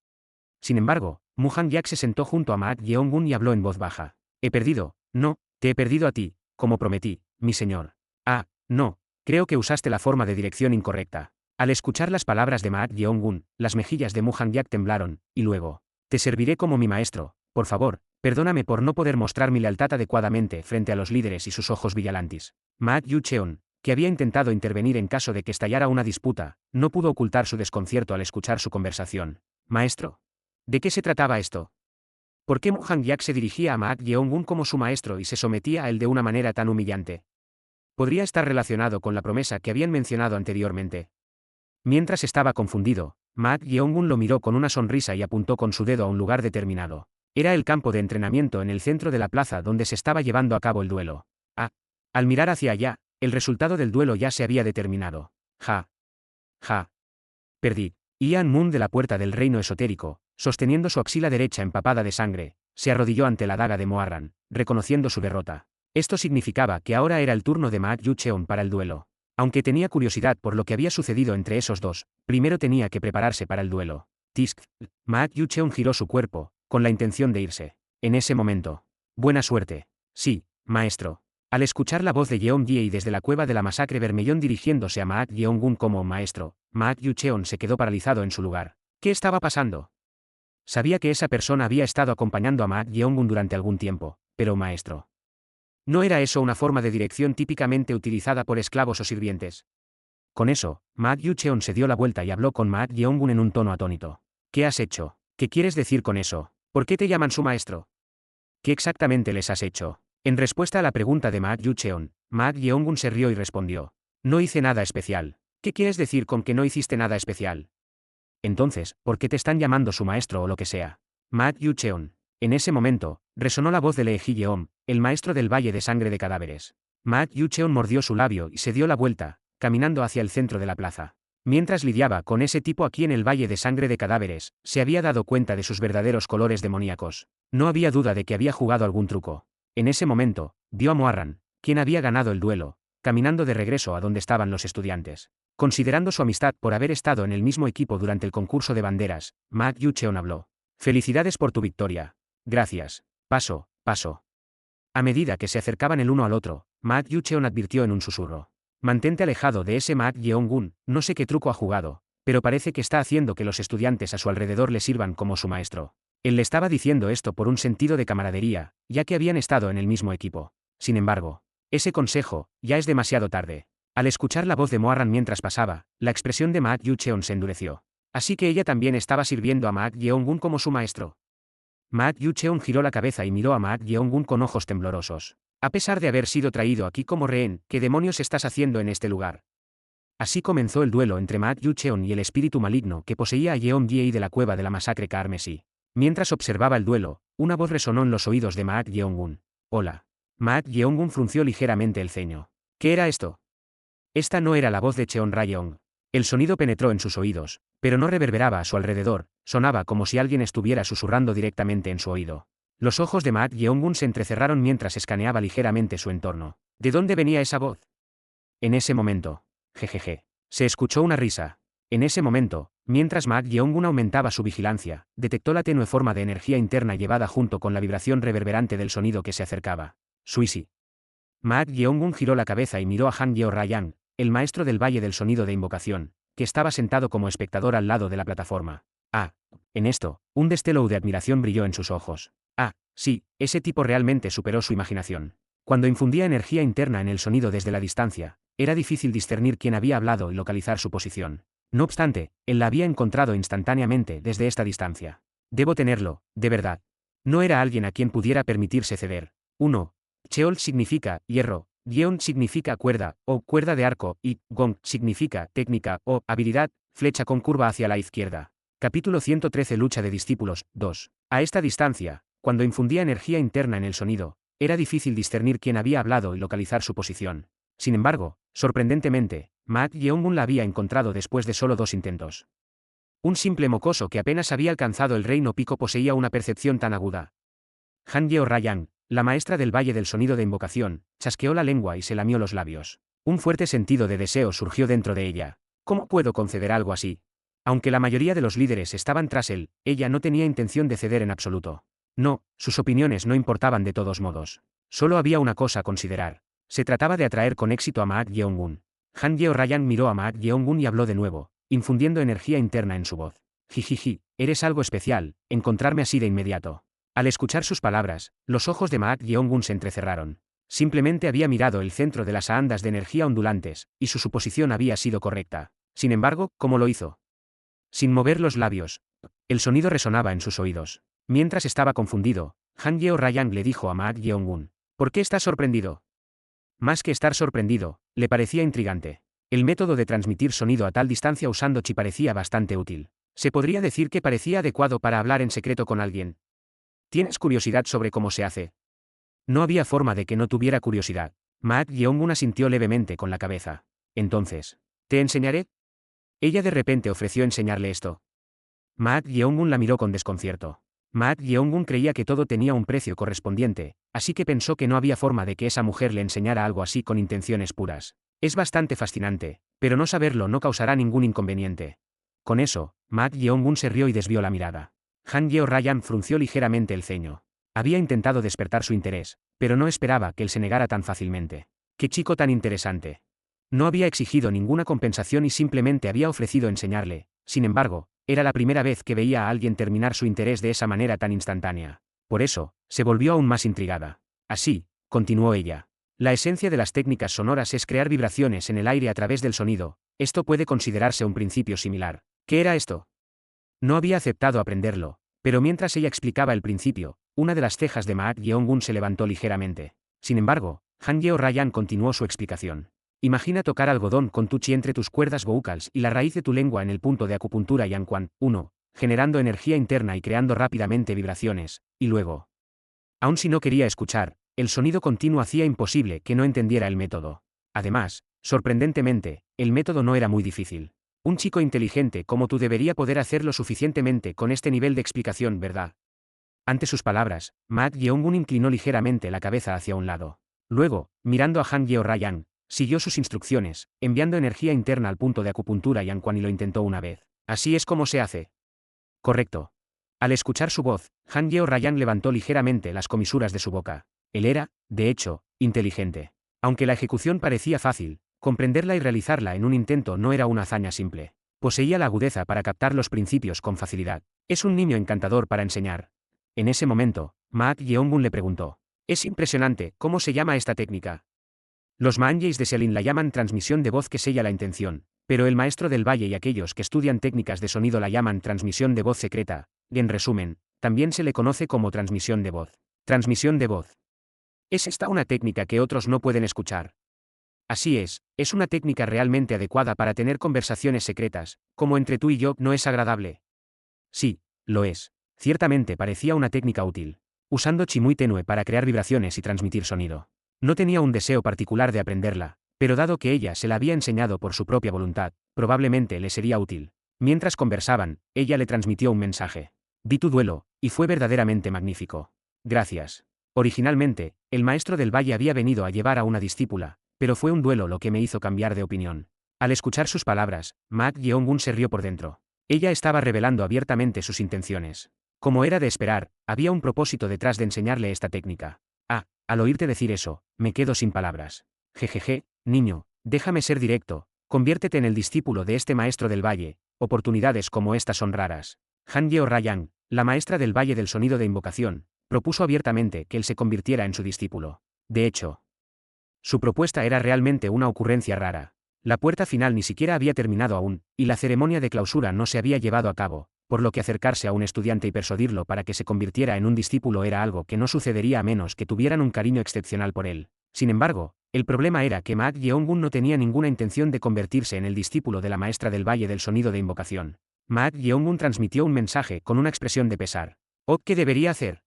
Sin embargo, Mu Han-gyak se sentó junto a Maak Yeong-gun y habló en voz baja. He perdido. No, te he perdido a ti, como prometí, mi señor. Ah, no, creo que usaste la forma de dirección incorrecta. Al escuchar las palabras de Maak Yeong-gun, las mejillas de Mu Han-gyak temblaron, y luego. Te serviré como mi maestro, por favor, perdóname por no poder mostrar mi lealtad adecuadamente frente a los líderes y sus ojos vigilantes. Maak Yu-cheon, que había intentado intervenir en caso de que estallara una disputa, no pudo ocultar su desconcierto al escuchar su conversación. Maestro. ¿De qué se trataba esto? ¿Por qué Mu Han-gyak se dirigía a Maak Yeong-gun como su maestro y se sometía a él de una manera tan humillante? ¿Podría estar relacionado con la promesa que habían mencionado anteriormente? Mientras estaba confundido, Maak Yeong-gun lo miró con una sonrisa y apuntó con su dedo a un lugar determinado. Era el campo de entrenamiento en el centro de la plaza donde se estaba llevando a cabo el duelo. Ah. Al mirar hacia allá, el resultado del duelo ya se había determinado. Ja. Ja. Perdí. Ian Moon de la puerta del reino esotérico, sosteniendo su axila derecha empapada de sangre, se arrodilló ante la daga de Moarran, reconociendo su derrota. Esto significaba que ahora era el turno de Maak Yu-cheon para el duelo. Aunque tenía curiosidad por lo que había sucedido entre esos dos, primero tenía que prepararse para el duelo. Tisk. Maak Yu-cheon giró su cuerpo, con la intención de irse. En ese momento. Buena suerte. Sí, maestro. Al escuchar la voz de Yeon Ye desde la cueva de la masacre Vermellón dirigiéndose a Maak Yeong-gun como maestro, Maak Yu-cheon se quedó paralizado en su lugar. ¿Qué estaba pasando? Sabía que esa persona había estado acompañando a Maak Yeong-gun durante algún tiempo, pero maestro. ¿No era eso una forma de dirección típicamente utilizada por esclavos o sirvientes? Con eso, Maak Yu-cheon se dio la vuelta y habló con Maak Yeong-gun en un tono atónito. ¿Qué has hecho? ¿Qué quieres decir con eso? ¿Por qué te llaman su maestro? ¿Qué exactamente les has hecho? En respuesta a la pregunta de Maak Yu-cheon, Maak Yeong-gun se rió y respondió. No hice nada especial. ¿Qué quieres decir con que no hiciste nada especial? Entonces, ¿por qué te están llamando su maestro o lo que sea? Maak Yu-cheon. En ese momento, resonó la voz de Lee Ji-yeom, el maestro del Valle de Sangre de Cadáveres. Maak Yu-cheon mordió su labio y se dio la vuelta, caminando hacia el centro de la plaza. Mientras lidiaba con ese tipo aquí en el Valle de Sangre de Cadáveres, se había dado cuenta de sus verdaderos colores demoníacos. No había duda de que había jugado algún truco. En ese momento, vio a Moarran, quien había ganado el duelo, caminando de regreso a donde estaban los estudiantes. Considerando su amistad por haber estado en el mismo equipo durante el concurso de banderas, Maak Yu-cheon habló. Felicidades por tu victoria. Gracias. Paso, paso. A medida que se acercaban el uno al otro, Ma Yucheon advirtió en un susurro. Mantente alejado de ese Ma Yeong-gun, no sé qué truco ha jugado, pero parece que está haciendo que los estudiantes a su alrededor le sirvan como su maestro. Él le estaba diciendo esto por un sentido de camaradería, ya que habían estado en el mismo equipo. Sin embargo, ese consejo, ya es demasiado tarde. Al escuchar la voz de Moarran mientras pasaba, la expresión de Ma Yucheon se endureció. Así que ella también estaba sirviendo a Ma Yeong-gun como su maestro. Ma Yucheon giró la cabeza y miró a Ma Yeong-gun con ojos temblorosos. A pesar de haber sido traído aquí como rehén, ¿qué demonios estás haciendo en este lugar? Así comenzó el duelo entre Ma Yucheon y el espíritu maligno que poseía a Yeon-Jae de la cueva de la masacre Carmesí. Mientras observaba el duelo, una voz resonó en los oídos de Ma Yeong-gun. Hola. Ma Yeong-gun frunció ligeramente el ceño. ¿Qué era esto? Esta no era la voz de Cheon Rayong. El sonido penetró en sus oídos, pero no reverberaba a su alrededor, sonaba como si alguien estuviera susurrando directamente en su oído. Los ojos de Ma Yeong-gun se entrecerraron mientras escaneaba ligeramente su entorno. ¿De dónde venía esa voz? En ese momento. Jejeje. Se escuchó una risa. En ese momento, mientras Ma Yeong-gun aumentaba su vigilancia, detectó la tenue forma de energía interna llevada junto con la vibración reverberante del sonido que se acercaba. Suisi. Ma Yeong-gun giró la cabeza y miró a Han Yeo-Rayang, el maestro del Valle del Sonido de Invocación, que estaba sentado como espectador al lado de la plataforma. Ah, en esto, un destello de admiración brilló en sus ojos. Ah, sí, ese tipo realmente superó su imaginación. Cuando infundía energía interna en el sonido desde la distancia, era difícil discernir quién había hablado y localizar su posición. No obstante, él la había encontrado instantáneamente desde esta distancia. Debo tenerlo, de verdad. No era alguien a quien pudiera permitirse ceder. 1. Cheol significa hierro, Yeon significa cuerda, o cuerda de arco, y Gong significa técnica, o habilidad, flecha con curva hacia la izquierda. Capítulo 113 Lucha de discípulos, 2. A esta distancia, cuando infundía energía interna en el sonido, era difícil discernir quién había hablado y localizar su posición. Sin embargo, sorprendentemente, Ma Yeong-gun la había encontrado después de solo 2 intentos. Un simple mocoso que apenas había alcanzado el reino pico poseía una percepción tan aguda. Han Yeo-Rayang, la maestra del Valle del Sonido de Invocación, chasqueó la lengua y se lamió los labios. Un fuerte sentido de deseo surgió dentro de ella. ¿Cómo puedo conceder algo así? Aunque la mayoría de los líderes estaban tras él, ella no tenía intención de ceder en absoluto. No, sus opiniones no importaban de todos modos. Solo había una cosa a considerar. Se trataba de atraer con éxito a Ma Yeong-gun. Han Yeo-Rayang miró a Ma Yeong-gun y habló de nuevo, infundiendo energía interna en su voz. Jijiji, eres algo especial, encontrarme así de inmediato. Al escuchar sus palabras, los ojos de Ma Yeong-gun se entrecerraron. Simplemente había mirado el centro de las andas de energía ondulantes, y su suposición había sido correcta. Sin embargo, ¿cómo lo hizo? Sin mover los labios. El sonido resonaba en sus oídos. Mientras estaba confundido, Han Yeo-Rayang le dijo a Ma Yeong-gun: ¿por qué estás sorprendido? Más que estar sorprendido, le parecía intrigante. El método de transmitir sonido a tal distancia usando chi parecía bastante útil. Se podría decir que parecía adecuado para hablar en secreto con alguien. ¿Tienes curiosidad sobre cómo se hace? No había forma de que no tuviera curiosidad. Ma Yeong-gun asintió levemente con la cabeza. Entonces, ¿te enseñaré? Ella de repente ofreció enseñarle esto. Ma Yeong-gun la miró con desconcierto. Ma Yeong-gun creía que todo tenía un precio correspondiente, así que pensó que no había forma de que esa mujer le enseñara algo así con intenciones puras. Es bastante fascinante, pero no saberlo no causará ningún inconveniente. Con eso, Ma Yeong-gun se rió y desvió la mirada. Han Yeo-Rayang frunció ligeramente el ceño. Había intentado despertar su interés, pero no esperaba que él se negara tan fácilmente. ¡Qué chico tan interesante! No había exigido ninguna compensación y simplemente había ofrecido enseñarle. Sin embargo, era la primera vez que veía a alguien terminar su interés de esa manera tan instantánea. Por eso, se volvió aún más intrigada. Así, continuó ella. La esencia de las técnicas sonoras es crear vibraciones en el aire a través del sonido. Esto puede considerarse un principio similar. ¿Qué era esto? No había aceptado aprenderlo, pero mientras ella explicaba el principio, una de las cejas de Ma Yeong-gun se levantó ligeramente. Sin embargo, Han Yeo-Rayang continuó su explicación. Imagina tocar algodón con tu chi entre tus cuerdas vocales y la raíz de tu lengua en el punto de acupuntura Yanquan. 1. Generando energía interna y creando rápidamente vibraciones, y luego. Aun si no quería escuchar, el sonido continuo hacía imposible que no entendiera el método. Además, sorprendentemente, el método no era muy difícil. Un chico inteligente como tú debería poder hacerlo suficientemente con este nivel de explicación, ¿verdad? Ante sus palabras, Ma Yeong-gun inclinó ligeramente la cabeza hacia un lado. Luego, mirando a Han Yeo-Rayang, siguió sus instrucciones, enviando energía interna al punto de acupuntura Yanquan y lo intentó una vez. ¿Así es como se hace? Correcto. Al escuchar su voz, Han Yeo Ryan levantó ligeramente las comisuras de su boca. Él era, de hecho, inteligente. Aunque la ejecución parecía fácil, comprenderla y realizarla en un intento no era una hazaña simple. Poseía la agudeza para captar los principios con facilidad. Es un niño encantador para enseñar. En ese momento, Maak Yeongun le preguntó. Es impresionante, ¿cómo se llama esta técnica? Los Maanjays de Selin la llaman transmisión de voz que sella la intención, pero el maestro del valle y aquellos que estudian técnicas de sonido la llaman transmisión de voz secreta, y en resumen, también se le conoce como transmisión de voz. Transmisión de voz. ¿Es esta una técnica que otros no pueden escuchar? Así es una técnica realmente adecuada para tener conversaciones secretas, como entre tú y yo. ¿No es agradable? Sí, lo es. Ciertamente parecía una técnica útil. Usando chi muy tenue para crear vibraciones y transmitir sonido. No tenía un deseo particular de aprenderla, pero dado que ella se la había enseñado por su propia voluntad, probablemente le sería útil. Mientras conversaban, ella le transmitió un mensaje. Vi tu duelo, y fue verdaderamente magnífico. Gracias. Originalmente, el maestro del valle había venido a llevar a una discípula, pero fue un duelo lo que me hizo cambiar de opinión. Al escuchar sus palabras, Maak Yeongun se rió por dentro. Ella estaba revelando abiertamente sus intenciones. Como era de esperar, había un propósito detrás de enseñarle esta técnica. Al oírte decir eso, me quedo sin palabras. Jejeje, niño, déjame ser directo, conviértete en el discípulo de este maestro del valle, oportunidades como estas son raras. Han Yeo Ryan, la maestra del valle del sonido de invocación, propuso abiertamente que él se convirtiera en su discípulo. De hecho, su propuesta era realmente una ocurrencia rara. La puerta final ni siquiera había terminado aún, y la ceremonia de clausura no se había llevado a cabo, por lo que acercarse a un estudiante y persuadirlo para que se convirtiera en un discípulo era algo que no sucedería a menos que tuvieran un cariño excepcional por él. Sin embargo, el problema era que Maak Yeongun no tenía ninguna intención de convertirse en el discípulo de la maestra del valle del sonido de invocación. Maak Yeongun transmitió un mensaje con una expresión de pesar. «Oh, ¿qué debería hacer?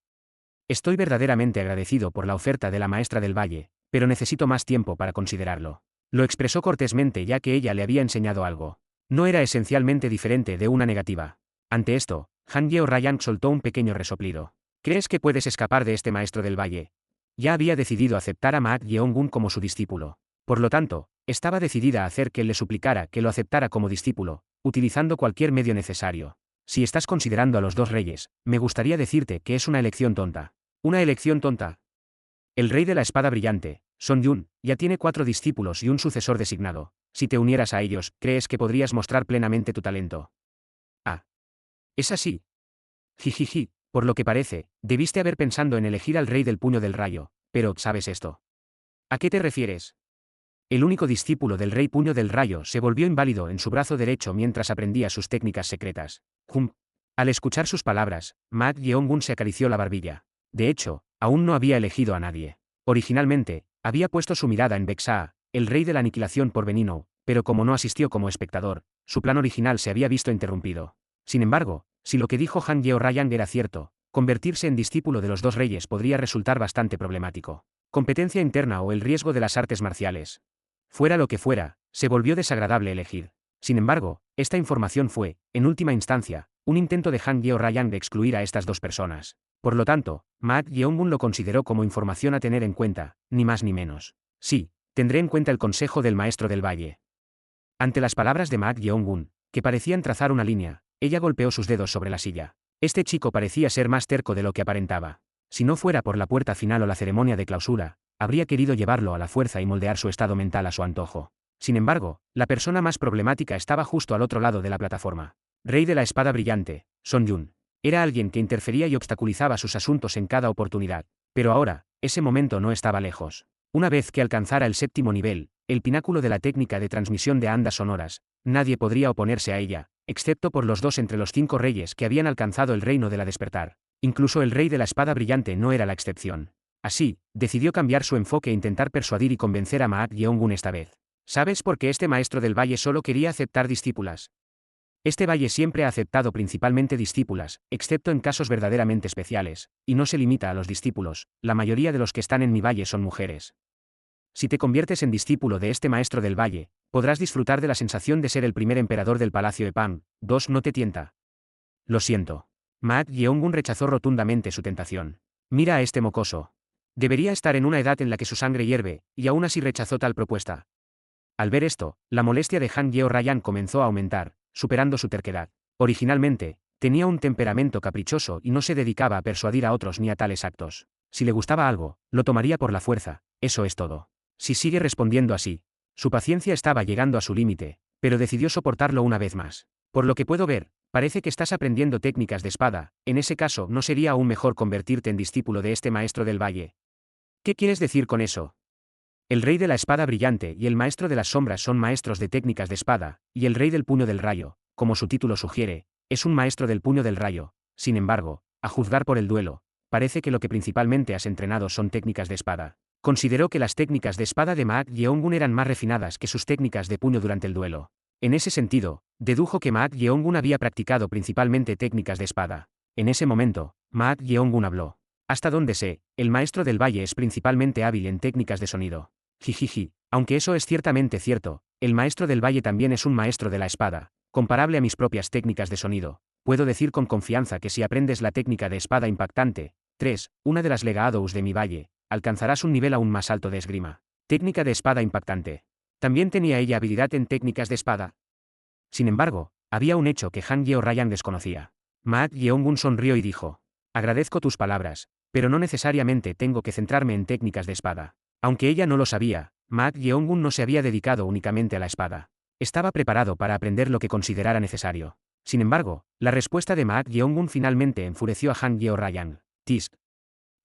Estoy verdaderamente agradecido por la oferta de la maestra del valle, pero necesito más tiempo para considerarlo». Lo expresó cortésmente ya que ella le había enseñado algo. No era esencialmente diferente de una negativa. Ante esto, Han Yeo Ryan soltó un pequeño resoplido. ¿Crees que puedes escapar de este maestro del valle? Ya había decidido aceptar a Maak Yeongun como su discípulo. Por lo tanto, estaba decidida a hacer que él le suplicara que lo aceptara como discípulo, utilizando cualquier medio necesario. Si estás considerando a los dos reyes, me gustaría decirte que es una elección tonta. ¿Una elección tonta? El rey de la espada brillante, Son Yun, ya tiene 4 discípulos y un sucesor designado. Si te unieras a ellos, ¿crees que podrías mostrar plenamente tu talento? Es así. Jijiji, por lo que parece, debiste haber pensado en elegir al rey del puño del rayo, pero, ¿sabes esto? ¿A qué te refieres? El único discípulo del rey puño del rayo se volvió inválido en su brazo derecho mientras aprendía sus técnicas secretas. Al escuchar sus palabras, Maak Yeongun se acarició la barbilla. De hecho, aún no había elegido a nadie. Originalmente, había puesto su mirada en Vexaa, el rey de la aniquilación por Venino, pero como no asistió como espectador, su plan original se había visto interrumpido. Sin embargo, si lo que dijo Han Yeo Ryan era cierto, convertirse en discípulo de los dos reyes podría resultar bastante problemático. Competencia interna o el riesgo de las artes marciales. Fuera lo que fuera, se volvió desagradable elegir. Sin embargo, esta información fue, en última instancia, un intento de Han Yeo Ryan de excluir a estas dos personas. Por lo tanto, Maak Yeongun lo consideró como información a tener en cuenta, ni más ni menos. Sí, tendré en cuenta el consejo del maestro del valle. Ante las palabras de Maak Yeongun, que parecían trazar una línea, ella golpeó sus dedos sobre la silla. Este chico parecía ser más terco de lo que aparentaba. Si no fuera por la puerta final o la ceremonia de clausura, habría querido llevarlo a la fuerza y moldear su estado mental a su antojo. Sin embargo, la persona más problemática estaba justo al otro lado de la plataforma. Rey de la espada brillante, Son Yun. Era alguien que interfería y obstaculizaba sus asuntos en cada oportunidad. Pero ahora, ese momento no estaba lejos. Una vez que alcanzara el 7º nivel, el pináculo de la técnica de transmisión de ondas sonoras, nadie podría oponerse a ella, excepto por los 2 entre los 5 reyes que habían alcanzado el reino de la despertar. Incluso el rey de la espada brillante no era la excepción. Así, decidió cambiar su enfoque e intentar persuadir y convencer a Maak Yeongun esta vez. ¿Sabes por qué este maestro del valle solo quería aceptar discípulas? Este valle siempre ha aceptado principalmente discípulas, excepto en casos verdaderamente especiales, y no se limita a los discípulos, la mayoría de los que están en mi valle son mujeres. Si te conviertes en discípulo de este maestro del valle, podrás disfrutar de la sensación de ser el primer emperador del palacio de Pam. 2 ¿No te tienta? Lo siento. Maak Yeongun rechazó rotundamente su tentación. Mira a este mocoso. Debería estar en una edad en la que su sangre hierve, y aún así rechazó tal propuesta. Al ver esto, la molestia de Han Yeo Ryan comenzó a aumentar, superando su terquedad. Originalmente, Tenía un temperamento caprichoso y no se dedicaba a persuadir a otros ni a tales actos. Si le gustaba algo, lo tomaría por la fuerza, eso es todo. Si sigue respondiendo así, su paciencia estaba llegando a su límite, pero decidió soportarlo una vez más. Por lo que puedo ver, parece que estás aprendiendo técnicas de espada, en ese caso ¿no sería aún mejor convertirte en discípulo de este maestro del valle? ¿Qué quieres decir con eso? El rey de la espada brillante y el maestro de las sombras son maestros de técnicas de espada, y el rey del puño del rayo, como su título sugiere, es un maestro del puño del rayo. Sin embargo, a juzgar por el duelo, parece que lo que principalmente has entrenado son técnicas de espada. Consideró que las técnicas de espada de Maak Yeongun eran más refinadas que sus técnicas de puño durante el duelo. En ese sentido, dedujo que Maak Yeongun había practicado principalmente técnicas de espada. En ese momento, Maak Yeongun habló. Hasta donde sé, el maestro del valle es principalmente hábil en técnicas de sonido. Jijiji, aunque eso es ciertamente cierto, el maestro del valle también es un maestro de la espada, comparable a mis propias técnicas de sonido. Puedo decir con confianza que si aprendes la técnica de espada impactante, 3, una de las legados de mi valle, alcanzarás un nivel aún más alto de esgrima. Técnica de espada impactante. ¿También tenía ella habilidad en técnicas de espada? Sin embargo, había un hecho que Han Yeo Ryan desconocía. Maak Yeongun sonrió y dijo: agradezco tus palabras, pero no necesariamente tengo que centrarme en técnicas de espada. Aunque ella no lo sabía, Maak Yeongun no se había dedicado únicamente a la espada. Estaba preparado para aprender lo que considerara necesario. Sin embargo, la respuesta de Maak Yeongun finalmente enfureció a Han Yeo Ryan. Tisk.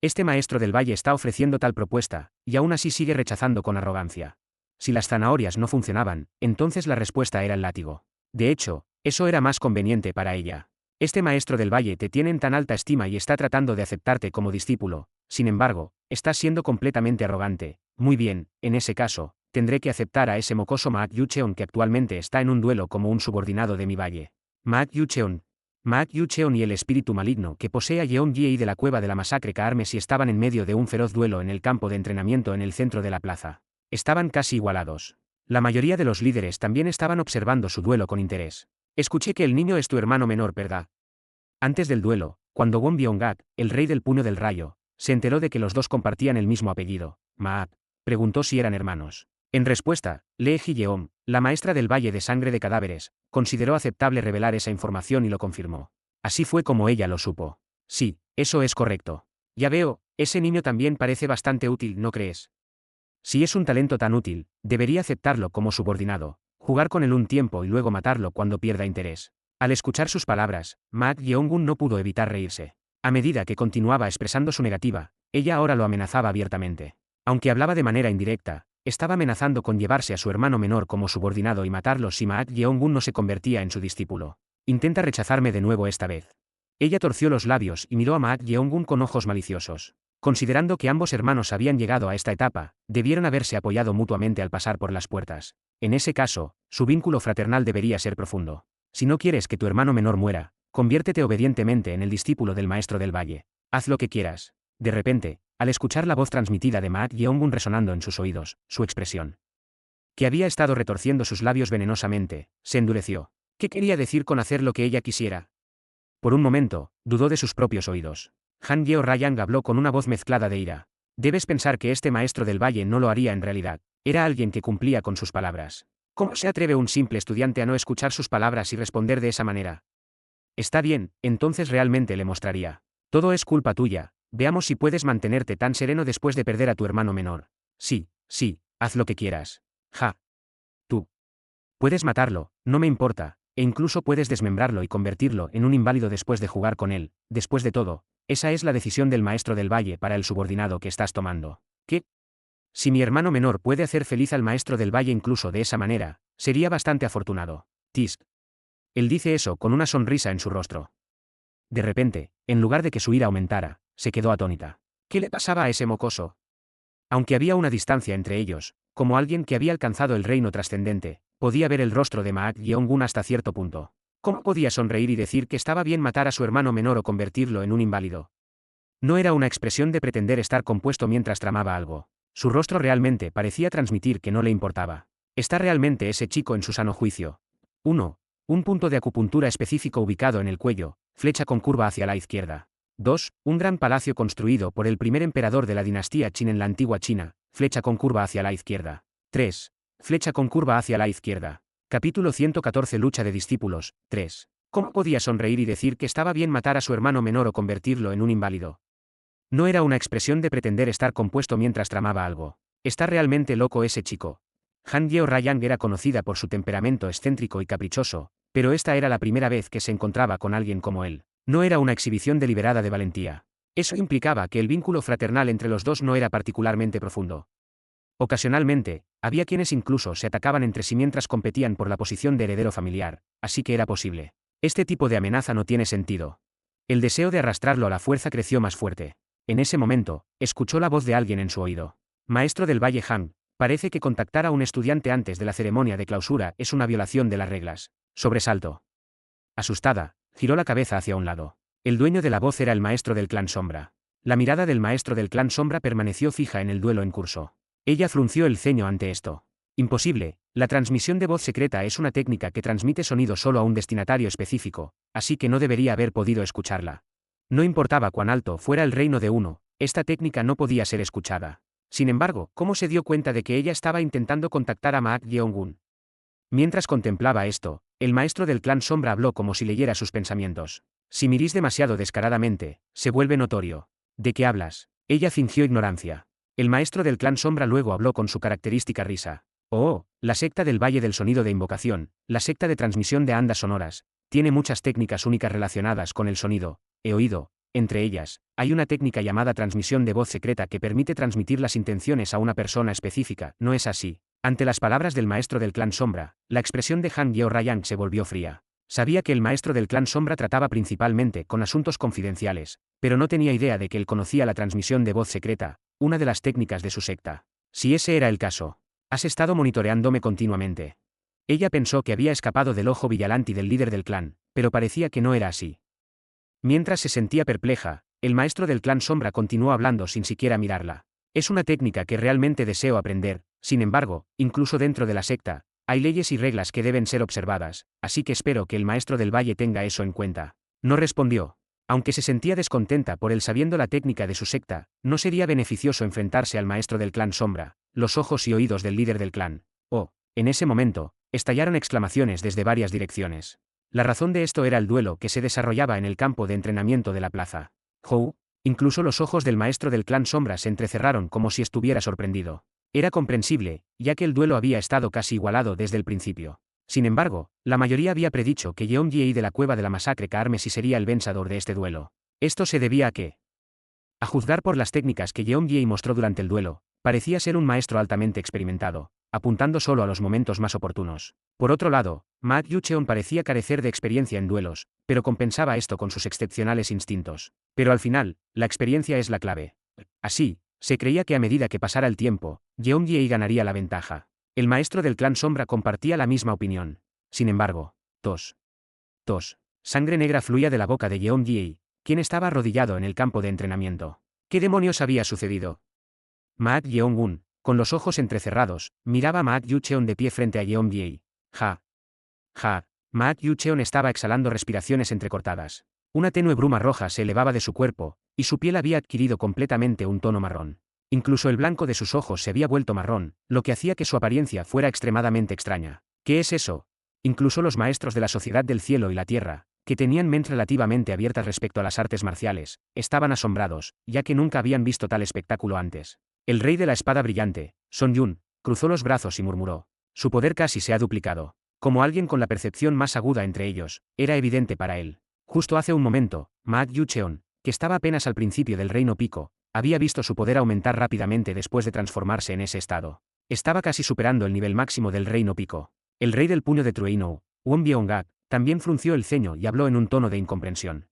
Este maestro del valle está ofreciendo tal propuesta, y aún así sigue rechazando con arrogancia. Si las zanahorias no funcionaban, entonces la respuesta era el látigo. De hecho, eso era más conveniente para ella. Este maestro del valle te tiene en tan alta estima y está tratando de aceptarte como discípulo. Sin embargo, estás siendo completamente arrogante. Muy bien, en ese caso, tendré que aceptar a ese mocoso Maak Yucheon que actualmente está en un duelo como un subordinado de mi valle. Maak Yucheon y el espíritu maligno que posee a Yeon Yi de la cueva de la masacre Kaarmesi estaban en medio de un feroz duelo en el campo de entrenamiento en el centro de la plaza. Estaban casi igualados. La mayoría de los líderes también estaban observando su duelo con interés. Escuché que el niño es tu hermano menor, ¿verdad? Antes del duelo, cuando Won Byung-gak, el rey del puño del rayo, se enteró de que los dos compartían el mismo apellido, Maak, preguntó si eran hermanos. En respuesta, Lee Ji-yeon, la maestra del Valle de Sangre de Cadáveres, consideró aceptable revelar esa información y lo confirmó. Así fue como ella lo supo. Sí, eso es correcto. Ya veo, ese niño también parece bastante útil, ¿no crees? Si es un talento tan útil, debería aceptarlo como subordinado, jugar con él un tiempo y luego matarlo cuando pierda interés. Al escuchar sus palabras, Maak Yeongun no pudo evitar reírse. A medida que continuaba expresando su negativa, ella ahora lo amenazaba abiertamente. Aunque hablaba de manera indirecta, estaba amenazando con llevarse a su hermano menor como subordinado y matarlo si Maak Yeongun no se convertía en su discípulo. Intenta rechazarme de nuevo esta vez. Ella torció los labios y miró a Maak Yeongun con ojos maliciosos. Considerando que ambos hermanos habían llegado a esta etapa, debieron haberse apoyado mutuamente al pasar por las puertas. En ese caso, su vínculo fraternal debería ser profundo. Si no quieres que tu hermano menor muera, conviértete obedientemente en el discípulo del maestro del valle. Haz lo que quieras. De repente, al escuchar la voz transmitida de Maak Yeongun resonando en sus oídos, su expresión, que había estado retorciendo sus labios venenosamente, se endureció. ¿Qué quería decir con hacer lo que ella quisiera? Por un momento, dudó de sus propios oídos. Han Yeo Ryan habló con una voz mezclada de ira. Debes pensar que este maestro del valle no lo haría en realidad. Era alguien que cumplía con sus palabras. ¿Cómo se atreve un simple estudiante a no escuchar sus palabras y responder de esa manera? Está bien, entonces realmente le mostraría. Todo es culpa tuya. Veamos si puedes mantenerte tan sereno después de perder a tu hermano menor. Sí, haz lo que quieras. Ja. Tú. Puedes matarlo, no me importa, e incluso puedes desmembrarlo y convertirlo en un inválido después de jugar con él. Después de todo, esa es la decisión del maestro del valle para el subordinado que estás tomando. ¿Qué? Si mi hermano menor puede hacer feliz al maestro del valle incluso de esa manera, sería bastante afortunado. Tisk. Él dice eso con una sonrisa en su rostro. De repente, en lugar de que su ira aumentara, se quedó atónita. ¿Qué le pasaba a ese mocoso? Aunque había una distancia entre ellos, como alguien que había alcanzado el reino trascendente, podía ver el rostro de Maak Yeongun hasta cierto punto. ¿Cómo podía sonreír y decir que estaba bien matar a su hermano menor o convertirlo en un inválido? No era una expresión de pretender estar compuesto mientras tramaba algo. Su rostro realmente parecía transmitir que no le importaba. ¿Está realmente ese chico en su sano juicio? 1. Un punto de acupuntura específico ubicado en el cuello, flecha con curva hacia la izquierda. 2. Un gran palacio construido por el primer emperador de la dinastía Qin en la antigua China, flecha con curva hacia la izquierda. 3. Flecha con curva hacia la izquierda. Capítulo 114 Lucha de discípulos. 3. ¿Cómo podía sonreír y decir que estaba bien matar a su hermano menor o convertirlo en un inválido? No era una expresión de pretender estar compuesto mientras tramaba algo. Está realmente loco ese chico. Han Yeo-Rayang era conocida por su temperamento excéntrico y caprichoso, pero esta era la primera vez que se encontraba con alguien como él. No era una exhibición deliberada de valentía. Eso implicaba que el vínculo fraternal entre los dos no era particularmente profundo. Ocasionalmente, había quienes incluso se atacaban entre sí mientras competían por la posición de heredero familiar, así que era posible. Este tipo de amenaza no tiene sentido. El deseo de arrastrarlo a la fuerza creció más fuerte. En ese momento, escuchó la voz de alguien en su oído. Maestro del Valle Han, parece que contactar a un estudiante antes de la ceremonia de clausura es una violación de las reglas. Sobresalto. Asustada, giró la cabeza hacia un lado. El dueño de la voz era el maestro del clan Sombra. La mirada del maestro del clan Sombra permaneció fija en el duelo en curso. Ella frunció el ceño ante esto. Imposible, la transmisión de voz secreta es una técnica que transmite sonido solo a un destinatario específico, así que no debería haber podido escucharla. No importaba cuán alto fuera el reino de uno, esta técnica no podía ser escuchada. Sin embargo, ¿cómo se dio cuenta de que ella estaba intentando contactar a Maak Yeong-gun? Mientras contemplaba esto, el maestro del clan Sombra habló como si leyera sus pensamientos. Si mirís demasiado descaradamente, se vuelve notorio. ¿De qué hablas? Ella fingió ignorancia. El maestro del clan Sombra luego habló con su característica risa. Oh, la secta del Valle del Sonido de Invocación, la secta de transmisión de andas sonoras, tiene muchas técnicas únicas relacionadas con el sonido. He oído. Entre ellas, hay una técnica llamada transmisión de voz secreta que permite transmitir las intenciones a una persona específica, ¿no es así? Ante las palabras del maestro del clan Sombra, la expresión de Han Yeo-Rayang se volvió fría. Sabía que el maestro del clan Sombra trataba principalmente con asuntos confidenciales, pero no tenía idea de que él conocía la transmisión de voz secreta, una de las técnicas de su secta. Si ese era el caso, has estado monitoreándome continuamente. Ella pensó que había escapado del ojo vigilante del líder del clan, pero parecía que no era así. Mientras se sentía perpleja, el maestro del clan Sombra continuó hablando sin siquiera mirarla. Es una técnica que realmente deseo aprender, sin embargo, incluso dentro de la secta, hay leyes y reglas que deben ser observadas, así que espero que el maestro del valle tenga eso en cuenta. No respondió. Aunque se sentía descontenta por él sabiendo la técnica de su secta, no sería beneficioso enfrentarse al maestro del clan Sombra. Los ojos y oídos del líder del clan. Oh, en ese momento, estallaron exclamaciones desde varias direcciones. La razón de esto era el duelo que se desarrollaba en el campo de entrenamiento de la plaza. Hou, incluso los ojos del maestro del clan Sombra se entrecerraron como si estuviera sorprendido. Era comprensible, ya que el duelo había estado casi igualado desde el principio. Sin embargo, la mayoría había predicho que Yeon Ji de la cueva de la masacre Carmesí sería el vencedor de este duelo. Esto se debía a que, a juzgar por las técnicas que Yeon Ji mostró durante el duelo, parecía ser un maestro altamente experimentado, apuntando solo a los momentos más oportunos. Por otro lado, Maak Yucheon parecía carecer de experiencia en duelos, pero compensaba esto con sus excepcionales instintos. Pero al final, la experiencia es la clave. Así, se creía que a medida que pasara el tiempo, Yeon Ji ganaría la ventaja. El maestro del clan Sombra compartía la misma opinión. Sin embargo, tos. Sangre negra fluía de la boca de Yeon Ji, quien estaba arrodillado en el campo de entrenamiento. ¿Qué demonios había sucedido? Maak Yeong-gun, con los ojos entrecerrados, miraba a Maak Yucheon de pie frente a Yeon Ji. Ja. Maak Yucheon estaba exhalando respiraciones entrecortadas. Una tenue bruma roja se elevaba de su cuerpo, y su piel había adquirido completamente un tono marrón. Incluso el blanco de sus ojos se había vuelto marrón, lo que hacía que su apariencia fuera extremadamente extraña. ¿Qué es eso? Incluso los maestros de la Sociedad del Cielo y la Tierra, que tenían mentes relativamente abiertas respecto a las artes marciales, estaban asombrados, ya que nunca habían visto tal espectáculo antes. El rey de la espada brillante, Son Yun, cruzó los brazos y murmuró. Su poder casi se ha duplicado. Como alguien con la percepción más aguda entre ellos, era evidente para él. Justo hace un momento, Maak Yucheon, que estaba apenas al principio del reino pico, había visto su poder aumentar rápidamente después de transformarse en ese estado. Estaba casi superando el nivel máximo del reino pico. El rey del puño de Trueino, Won Byung-gak, también frunció el ceño y habló en un tono de incomprensión.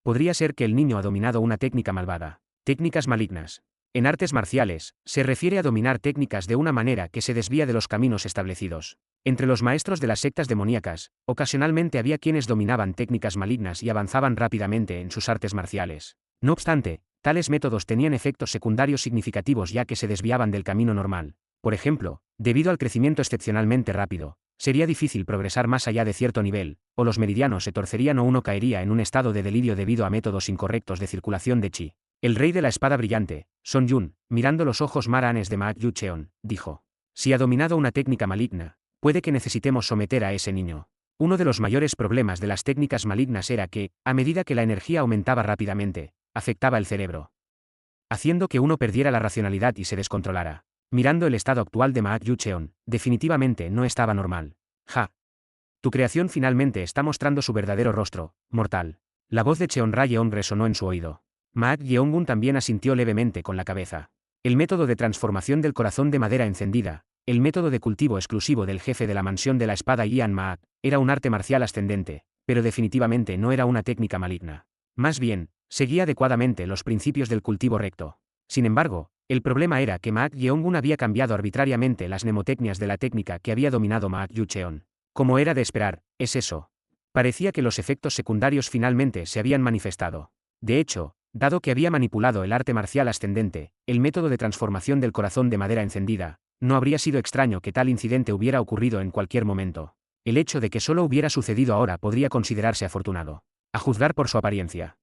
Podría ser que el niño ha dominado una técnica malvada. Técnicas malignas. En artes marciales, se refiere a dominar técnicas de una manera que se desvía de los caminos establecidos. Entre los maestros de las sectas demoníacas, ocasionalmente había quienes dominaban técnicas malignas y avanzaban rápidamente en sus artes marciales. No obstante, tales métodos tenían efectos secundarios significativos ya que se desviaban del camino normal. Por ejemplo, debido al crecimiento excepcionalmente rápido, sería difícil progresar más allá de cierto nivel, o los meridianos se torcerían o uno caería en un estado de delirio debido a métodos incorrectos de circulación de chi. El rey de la espada brillante, Son Yun, mirando los ojos maranes de Maak Yucheon, dijo. Si ha dominado una técnica maligna, puede que necesitemos someter a ese niño. Uno de los mayores problemas de las técnicas malignas era que, a medida que la energía aumentaba rápidamente, afectaba el cerebro, haciendo que uno perdiera la racionalidad y se descontrolara. Mirando el estado actual de Maak Yu-cheon, definitivamente no estaba normal. Ja. Tu creación finalmente está mostrando su verdadero rostro, mortal. La voz de Cheon Ra-yeon resonó en su oído. Maak Yeongun también asintió levemente con la cabeza. El método de transformación del corazón de madera encendida, el método de cultivo exclusivo del jefe de la mansión de la espada Ian Maak, era un arte marcial ascendente, pero definitivamente no era una técnica maligna. Más bien, seguía adecuadamente los principios del cultivo recto. Sin embargo, el problema era que Maak Yeongun había cambiado arbitrariamente las mnemotecnias de la técnica que había dominado Maak Yu-cheon. Como era de esperar, es eso. Parecía que los efectos secundarios finalmente se habían manifestado. De hecho, dado que había manipulado el arte marcial ascendente, el método de transformación del corazón de madera encendida, no habría sido extraño que tal incidente hubiera ocurrido en cualquier momento. El hecho de que solo hubiera sucedido ahora podría considerarse afortunado, a juzgar por su apariencia.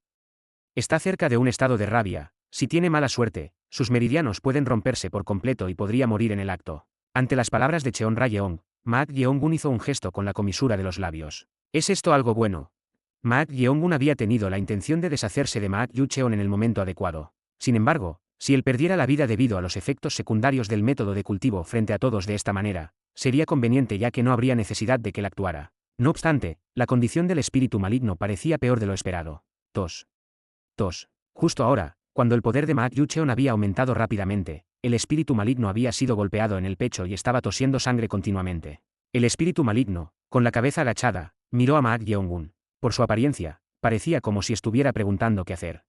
Está cerca de un estado de rabia. Si tiene mala suerte, sus meridianos pueden romperse por completo y podría morir en el acto. Ante las palabras de Cheon Ra-yeon, Maak Yeongun hizo un gesto con la comisura de los labios. ¿Es esto algo bueno? Maak Yeongun había tenido la intención de deshacerse de Maak Yu-cheon en el momento adecuado. Sin embargo, si él perdiera la vida debido a los efectos secundarios del método de cultivo frente a todos de esta manera, sería conveniente ya que no habría necesidad de que él actuara. No obstante, la condición del espíritu maligno parecía peor de lo esperado. Tos. Justo ahora, cuando el poder de Maak Yu-cheon había aumentado rápidamente, el espíritu maligno había sido golpeado en el pecho y estaba tosiendo sangre continuamente. El espíritu maligno, con la cabeza agachada, miró a Maak Yeongun. Por su apariencia, parecía como si estuviera preguntando qué hacer.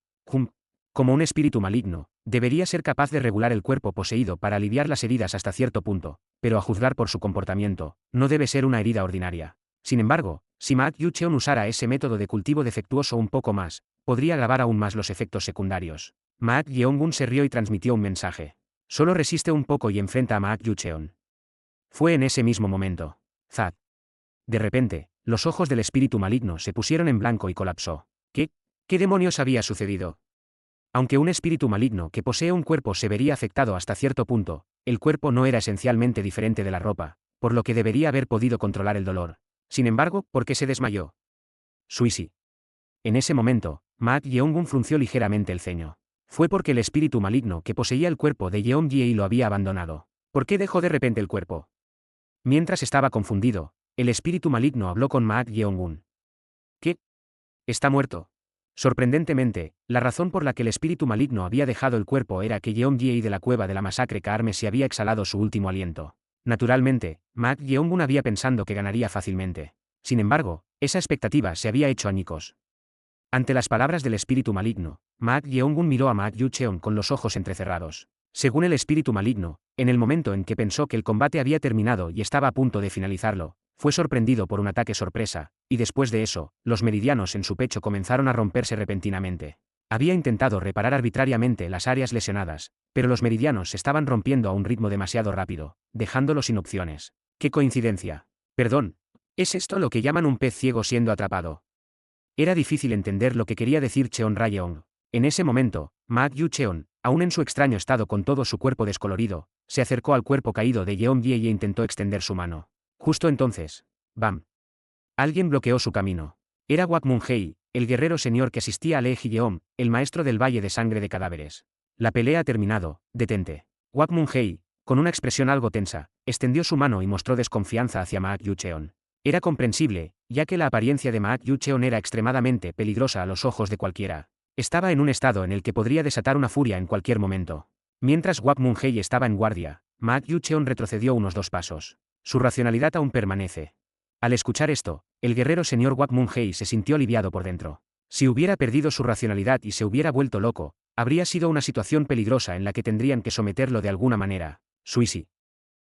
Como un espíritu maligno, debería ser capaz de regular el cuerpo poseído para aliviar las heridas hasta cierto punto, pero a juzgar por su comportamiento, no debe ser una herida ordinaria. Sin embargo, si Maak Yu-cheon usara ese método de cultivo defectuoso un poco más, podría agravar aún más los efectos secundarios. Maak Yeongun se rió y transmitió un mensaje. Solo resiste un poco y enfrenta a Maak Yu-cheon. Fue en ese mismo momento. Zad. De repente, los ojos del espíritu maligno se pusieron en blanco y colapsó. ¿Qué demonios había sucedido? Aunque un espíritu maligno que posee un cuerpo se vería afectado hasta cierto punto, el cuerpo no era esencialmente diferente de la ropa, por lo que debería haber podido controlar el dolor. Sin embargo, ¿por qué se desmayó? Suisi. En ese momento, Maak Yeongun frunció ligeramente el ceño. Fue porque el espíritu maligno que poseía el cuerpo de Yeon Jae lo había abandonado. ¿Por qué dejó de repente el cuerpo? Mientras estaba confundido, el espíritu maligno habló con Maak Yeongun. ¿Qué? Está muerto. Sorprendentemente, la razón por la que el espíritu maligno había dejado el cuerpo era que Yeon Jae de la cueva de la masacre Kaarme se había exhalado su último aliento. Naturalmente, Maak Yeongun había pensado que ganaría fácilmente. Sin embargo, esa expectativa se había hecho añicos. Ante las palabras del espíritu maligno, Maak Yeongun miró a Maak Yu-cheon con los ojos entrecerrados. Según el espíritu maligno, en el momento en que pensó que el combate había terminado y estaba a punto de finalizarlo, fue sorprendido por un ataque sorpresa, y después de eso, los meridianos en su pecho comenzaron a romperse repentinamente. Había intentado reparar arbitrariamente las áreas lesionadas, pero los meridianos se estaban rompiendo a un ritmo demasiado rápido, dejándolo sin opciones. ¡Qué coincidencia! Perdón, ¿es esto lo que llaman un pez ciego siendo atrapado? Era difícil entender lo que quería decir Cheon Ra-yeon. En ese momento, Maak Yu-cheon, aún en su extraño estado con todo su cuerpo descolorido, se acercó al cuerpo caído de Yeon Jae e intentó extender su mano. Justo entonces, ¡bam! Alguien bloqueó su camino. Era Wak Moon-hee, el guerrero senior que asistía a Lee Ji-yeom, el maestro del Valle de Sangre de Cadáveres. La pelea ha terminado, detente. Wak Moon-hee, con una expresión algo tensa, extendió su mano y mostró desconfianza hacia Maak Yu-cheon. Era comprensible, ya que la apariencia de Maak Yu-cheon era extremadamente peligrosa a los ojos de cualquiera. Estaba en un estado en el que podría desatar una furia en cualquier momento. Mientras Wak Moon-hee estaba en guardia, Maak Yu-cheon retrocedió unos 2 pasos. Su racionalidad aún permanece. Al escuchar esto, el guerrero señor Wak Moon-hee se sintió aliviado por dentro. Si hubiera perdido su racionalidad y se hubiera vuelto loco, habría sido una situación peligrosa en la que tendrían que someterlo de alguna manera. Suisi.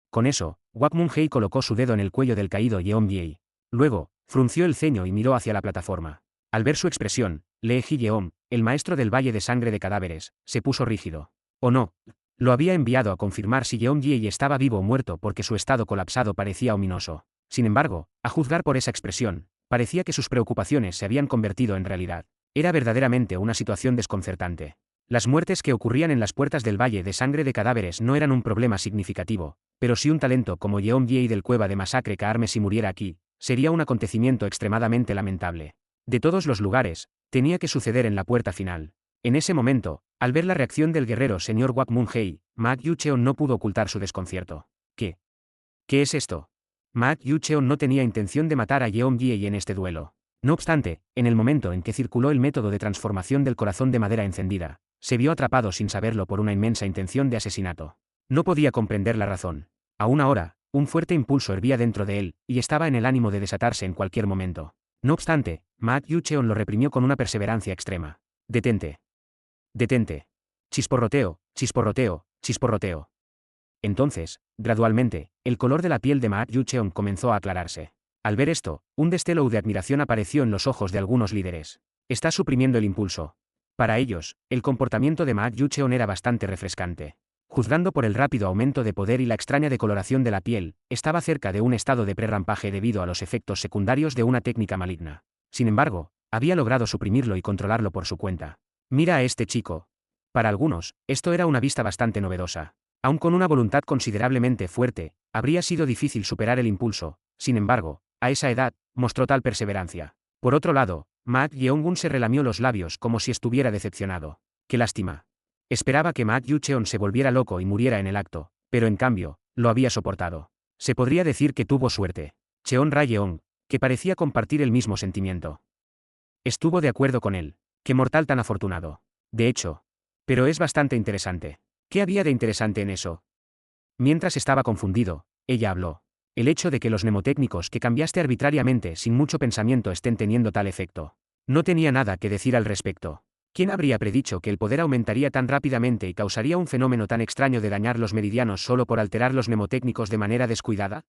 Con eso, Wak Moon-hee colocó su dedo en el cuello del caído Yeon Jae. Luego, frunció el ceño y miró hacia la plataforma. Al ver su expresión, Lee Ji-yeom, el maestro del Valle de Sangre de Cadáveres, se puso rígido. ¿O no? Lo había enviado a confirmar si Yeon Jae estaba vivo o muerto porque su estado colapsado parecía ominoso. Sin embargo, a juzgar por esa expresión, parecía que sus preocupaciones se habían convertido en realidad. Era verdaderamente una situación desconcertante. Las muertes que ocurrían en las puertas del Valle de Sangre de Cadáveres no eran un problema significativo, pero si un talento como Yeon Jae del Cueva de Masacre Kaarme si muriera aquí, Sería un acontecimiento extremadamente lamentable. De todos los lugares, tenía que suceder en la puerta final. En ese momento, al ver la reacción del guerrero señor Wak Moon-hei, Ma Yucheon no pudo ocultar su desconcierto. ¿Qué? ¿Qué es esto? Ma Yucheon no tenía intención de matar a Yeon Gyei en este duelo. No obstante, en el momento en que circuló el método de transformación del corazón de madera encendida, se vio atrapado sin saberlo por una inmensa intención de asesinato. No podía comprender la razón. Aún ahora, un fuerte impulso hervía dentro de él, y estaba en el ánimo de desatarse en cualquier momento. No obstante, Ma Yucheon lo reprimió con una perseverancia extrema. Detente. Detente. Chisporroteo, chisporroteo, chisporroteo. Entonces, gradualmente, el color de la piel de Ma Yucheon comenzó a aclararse. Al ver esto, un destello de admiración apareció en los ojos de algunos líderes. Está suprimiendo el impulso. Para ellos, el comportamiento de Ma Yucheon era bastante refrescante. Juzgando por el rápido aumento de poder y la extraña decoloración de la piel, estaba cerca de un estado de prerrampaje debido a los efectos secundarios de una técnica maligna. Sin embargo, había logrado suprimirlo y controlarlo por su cuenta. Mira a este chico. Para algunos, esto era una vista bastante novedosa. Aun con una voluntad considerablemente fuerte, habría sido difícil superar el impulso. Sin embargo, a esa edad, mostró tal perseverancia. Por otro lado, Ma Yeongun se relamió los labios como si estuviera decepcionado. ¡Qué lástima! Esperaba que Ma Yucheon se volviera loco y muriera en el acto, pero en cambio, lo había soportado. Se podría decir que tuvo suerte. Cheon Ra-yeong, que parecía compartir el mismo sentimiento, estuvo de acuerdo con él. ¡Qué mortal tan afortunado! De hecho, pero es bastante interesante. ¿Qué había de interesante en eso? Mientras estaba confundido, ella habló. El hecho de que los mnemotécnicos que cambiaste arbitrariamente sin mucho pensamiento estén teniendo tal efecto. No tenía nada que decir al respecto. ¿Quién habría predicho que el poder aumentaría tan rápidamente y causaría un fenómeno tan extraño de dañar los meridianos solo por alterar los mnemotécnicos de manera descuidada?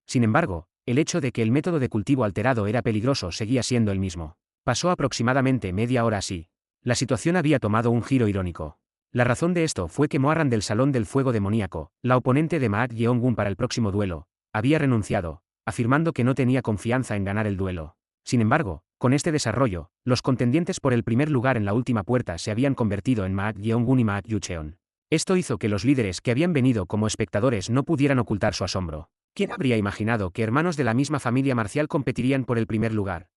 Sin embargo, el hecho de que el método de cultivo alterado era peligroso seguía siendo el mismo. Pasó aproximadamente media hora así. La situación había tomado un giro irónico. La razón de esto fue que Moarran del Salón del Fuego Demoníaco, la oponente de Ma Yeongun para el próximo duelo, había renunciado, afirmando que no tenía confianza en ganar el duelo. Sin embargo, con este desarrollo, los contendientes por el primer lugar en la última puerta se habían convertido en Ma Yeongun y Ma Yucheon. Esto hizo que los líderes que habían venido como espectadores no pudieran ocultar su asombro. ¿Quién habría imaginado que hermanos de la misma familia marcial competirían por el primer lugar?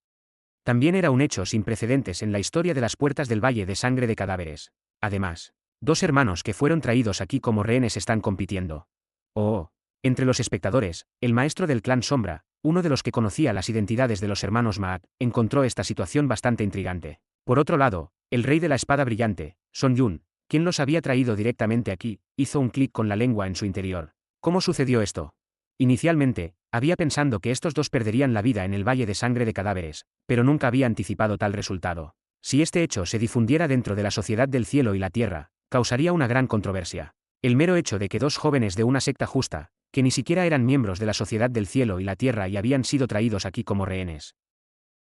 También era un hecho sin precedentes en la historia de las puertas del Valle de Sangre de Cadáveres. Además, dos hermanos que fueron traídos aquí como rehenes están compitiendo. Oh. Entre los espectadores, el maestro del clan Sombra, uno de los que conocía las identidades de los hermanos Maat, encontró esta situación bastante intrigante. Por otro lado, el rey de la espada brillante, Son Yun, quien los había traído directamente aquí, hizo un clic con la lengua en su interior. ¿Cómo sucedió esto? Inicialmente, había pensado que estos dos perderían la vida en el Valle de Sangre de Cadáveres, pero nunca había anticipado tal resultado. Si este hecho se difundiera dentro de la sociedad del cielo y la tierra, causaría una gran controversia. El mero hecho de que dos jóvenes de una secta justa, que ni siquiera eran miembros de la sociedad del cielo y la tierra y habían sido traídos aquí como rehenes,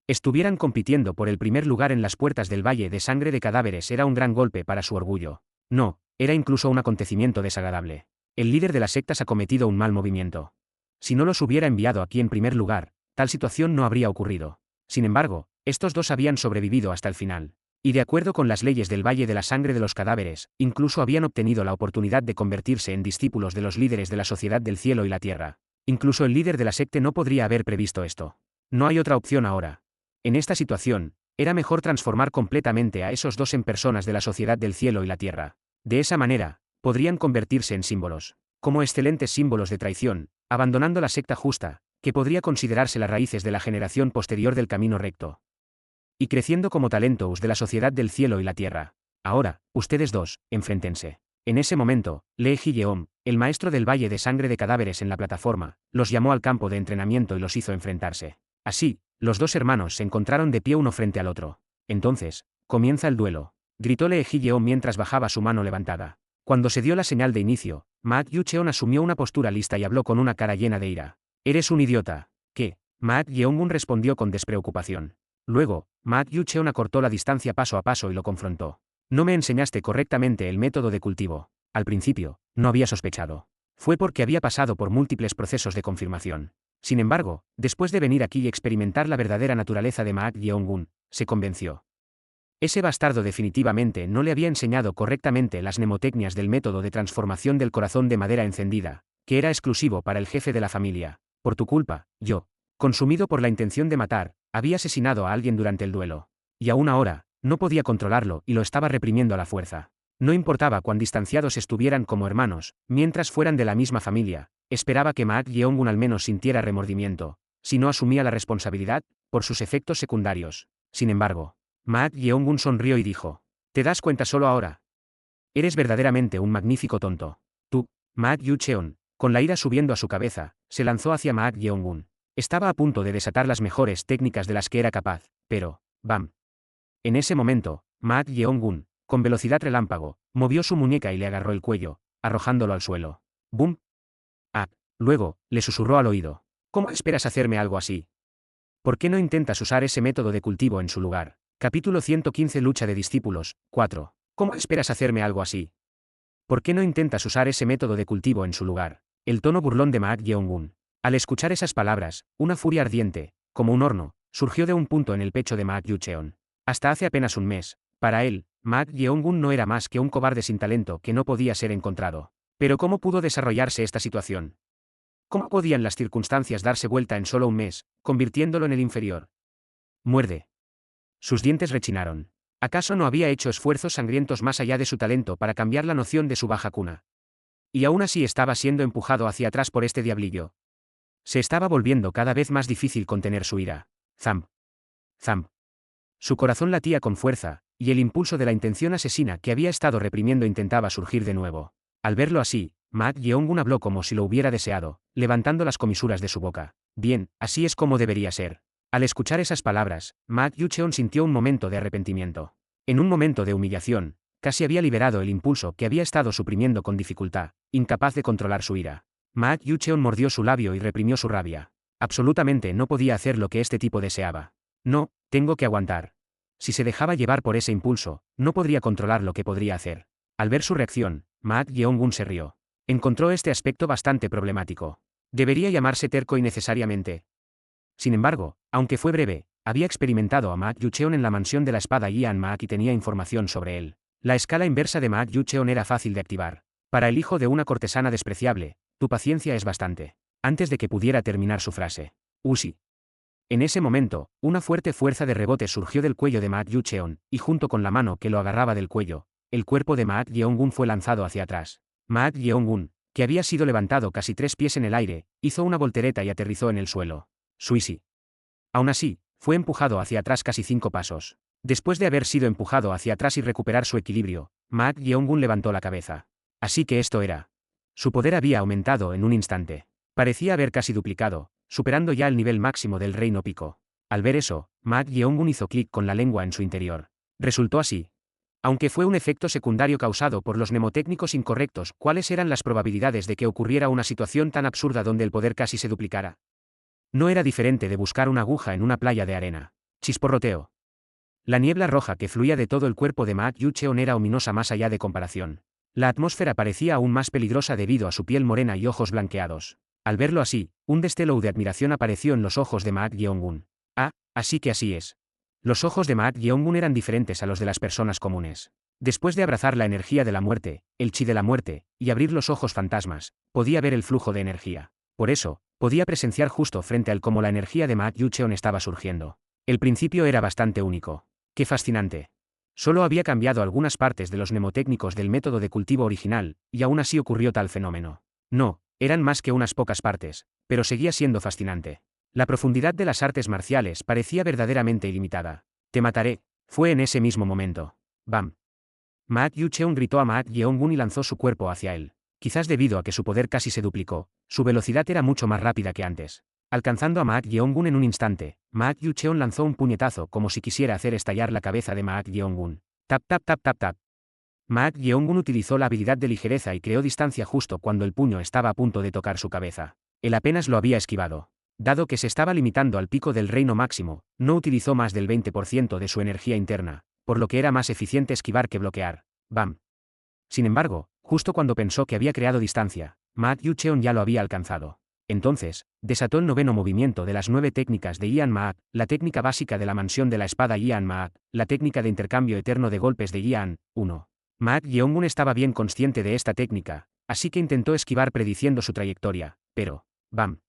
estuvieran compitiendo por el primer lugar en las puertas del Valle de Sangre de Cadáveres era un gran golpe para su orgullo. No, era incluso un acontecimiento desagradable. El líder de las sectas ha cometido un mal movimiento. Si no los hubiera enviado aquí en primer lugar, tal situación no habría ocurrido. Sin embargo, estos dos habían sobrevivido hasta el final. Y de acuerdo con las leyes del Valle de la Sangre de los Cadáveres, incluso habían obtenido la oportunidad de convertirse en discípulos de los líderes de la sociedad del cielo y la tierra. Incluso el líder de la secta no podría haber previsto esto. No hay otra opción ahora. En esta situación, era mejor transformar completamente a esos dos en personas de la sociedad del cielo y la tierra. De esa manera, podrían convertirse en símbolos, como excelentes símbolos de traición, abandonando la secta justa, que podría considerarse las raíces de la generación posterior del camino recto. Y creciendo como talentos de la sociedad del cielo y la tierra. Ahora, ustedes dos, enfréntense. En ese momento, Lee Ji-yeon, el maestro del Valle de Sangre de Cadáveres en la plataforma, los llamó al campo de entrenamiento y los hizo enfrentarse. Así, los dos hermanos se encontraron de pie uno frente al otro. Entonces, comienza el duelo, gritó Lee Ji-yeon mientras bajaba su mano levantada. Cuando se dio la señal de inicio, Ma Yucheon asumió una postura lista y habló con una cara llena de ira. «Eres un idiota». ¿Qué? Ma Yeongun respondió con despreocupación. Luego, Ma Yucheon acortó la distancia paso a paso y lo confrontó. «No me enseñaste correctamente el método de cultivo». Al principio, no había sospechado. Fue porque había pasado por múltiples procesos de confirmación. Sin embargo, después de venir aquí y experimentar la verdadera naturaleza de Ma Yeongun, se convenció. Ese bastardo definitivamente no le había enseñado correctamente las mnemotecnias del método de transformación del corazón de madera encendida, que era exclusivo para el jefe de la familia. Por tu culpa, yo Consumido por la intención de matar, había asesinado a alguien durante el duelo. Y aún ahora, no podía controlarlo y lo estaba reprimiendo a la fuerza. No importaba cuán distanciados estuvieran como hermanos, mientras fueran de la misma familia, esperaba que Maak Yeongun al menos sintiera remordimiento, si no asumía la responsabilidad, por sus efectos secundarios. Sin embargo, Maak Yeongun sonrió y dijo: ¿Te das cuenta solo ahora? Eres verdaderamente un magnífico tonto. Tú, Maak Yucheon, con la ira subiendo a su cabeza, se lanzó hacia Maak Yeongun. Estaba a punto de desatar las mejores técnicas de las que era capaz, pero, ¡bam! En ese momento, Maak Yeongun, con velocidad relámpago, movió su muñeca y le agarró el cuello, arrojándolo al suelo. ¡Bum! Ah. Luego, le susurró al oído: ¿Cómo esperas hacerme algo así? ¿Por qué no intentas usar ese método de cultivo en su lugar? Capítulo 115 Lucha de discípulos, 4. ¿Cómo esperas hacerme algo así? ¿Por qué no intentas usar ese método de cultivo en su lugar? El tono burlón de Maak Yeongun. Al escuchar esas palabras, una furia ardiente, como un horno, surgió de un punto en el pecho de Maak Yucheon. Hasta hace apenas un mes, para él, Maak Yeongun no era más que un cobarde sin talento que no podía ser encontrado. Pero ¿cómo pudo desarrollarse esta situación? ¿Cómo podían las circunstancias darse vuelta en solo un mes, convirtiéndolo en el inferior? Muerde. Sus dientes rechinaron. ¿Acaso no había hecho esfuerzos sangrientos más allá de su talento para cambiar la noción de su baja cuna? Y aún así estaba siendo empujado hacia atrás por este diablillo. Se estaba volviendo cada vez más difícil contener su ira. Zamp. Zamp. Su corazón latía con fuerza, y el impulso de la intención asesina que había estado reprimiendo intentaba surgir de nuevo. Al verlo así, Maak Yeongun habló como si lo hubiera deseado, levantando las comisuras de su boca. Bien, así es como debería ser. Al escuchar esas palabras, Maak Yucheon sintió un momento de arrepentimiento. En un momento de humillación, casi había liberado el impulso que había estado suprimiendo con dificultad, incapaz de controlar su ira. Maak Yucheon mordió su labio y reprimió su rabia. Absolutamente no podía hacer lo que este tipo deseaba. No, tengo que aguantar. Si se dejaba llevar por ese impulso, no podría controlar lo que podría hacer. Al ver su reacción, Maak Yeongun se rió. Encontró este aspecto bastante problemático. ¿Debería llamarse terco innecesariamente? Sin embargo, aunque fue breve, había experimentado a Maak Yucheon en la mansión de la espada Ian Maak y tenía información sobre él. La escala inversa de Maak Yucheon era fácil de activar. Para el hijo de una cortesana despreciable, tu paciencia es bastante. Antes de que pudiera terminar su frase. Usi. En ese momento, una fuerte fuerza de rebote surgió del cuello de Maak Yucheon, y junto con la mano que lo agarraba del cuello, el cuerpo de Maak Yeongun fue lanzado hacia atrás. Maak Yeongun, que había sido levantado casi 3 pies en el aire, hizo una voltereta y aterrizó en el suelo. Suisi. Aún así, fue empujado hacia atrás casi 5 pasos. Después de haber sido empujado hacia atrás y recuperar su equilibrio, Maak Yeongun levantó la cabeza. Así que esto era. Su poder había aumentado en un instante. Parecía haber casi duplicado, superando ya el nivel máximo del Reino Pico. Al ver eso, Maak Yeongun hizo clic con la lengua en su interior. Resultó así. Aunque fue un efecto secundario causado por los mnemotécnicos incorrectos, ¿cuáles eran las probabilidades de que ocurriera una situación tan absurda donde el poder casi se duplicara? No era diferente de buscar una aguja en una playa de arena. Chisporroteo. La niebla roja que fluía de todo el cuerpo de Maak Yucheon era ominosa más allá de comparación. La atmósfera parecía aún más peligrosa debido a su piel morena y ojos blanqueados. Al verlo así, un destello de admiración apareció en los ojos de Maak Yeongun. Ah, así que así es. Los ojos de Maak Yeongun eran diferentes a los de las personas comunes. Después de abrazar la energía de la muerte, el chi de la muerte, y abrir los ojos fantasmas, podía ver el flujo de energía. Por eso, podía presenciar justo frente a él cómo la energía de Maak Yucheon estaba surgiendo. El principio era bastante único. ¡Qué fascinante! Solo había cambiado algunas partes de los mnemotécnicos del método de cultivo original, y aún así ocurrió tal fenómeno. No, eran más que unas pocas partes, pero seguía siendo fascinante. La profundidad de las artes marciales parecía verdaderamente ilimitada. Te mataré, fue en ese mismo momento. ¡Bam! Maak Yucheon gritó a Maak Yeongun y lanzó su cuerpo hacia él. Quizás debido a que su poder casi se duplicó, su velocidad era mucho más rápida que antes. Alcanzando a Maak Yeongun en un instante, Maak Yucheon lanzó un puñetazo como si quisiera hacer estallar la cabeza de Maak Yeongun. Tap tap tap tap tap. Maak Yeongun utilizó la habilidad de ligereza y creó distancia justo cuando el puño estaba a punto de tocar su cabeza. Él apenas lo había esquivado. Dado que se estaba limitando al pico del reino máximo, no utilizó más del 20% de su energía interna, por lo que era más eficiente esquivar que bloquear. ¡Bam! Sin embargo, justo cuando pensó que había creado distancia, Maak Yucheon ya lo había alcanzado. Entonces, desató el noveno movimiento de las 9 técnicas de Ian Maak, la técnica básica de la mansión de la espada Ian Maak, la técnica de intercambio eterno de golpes de Ian, 1. Maak Yeongun estaba bien consciente de esta técnica, así que intentó esquivar prediciendo su trayectoria, pero, ¡bam!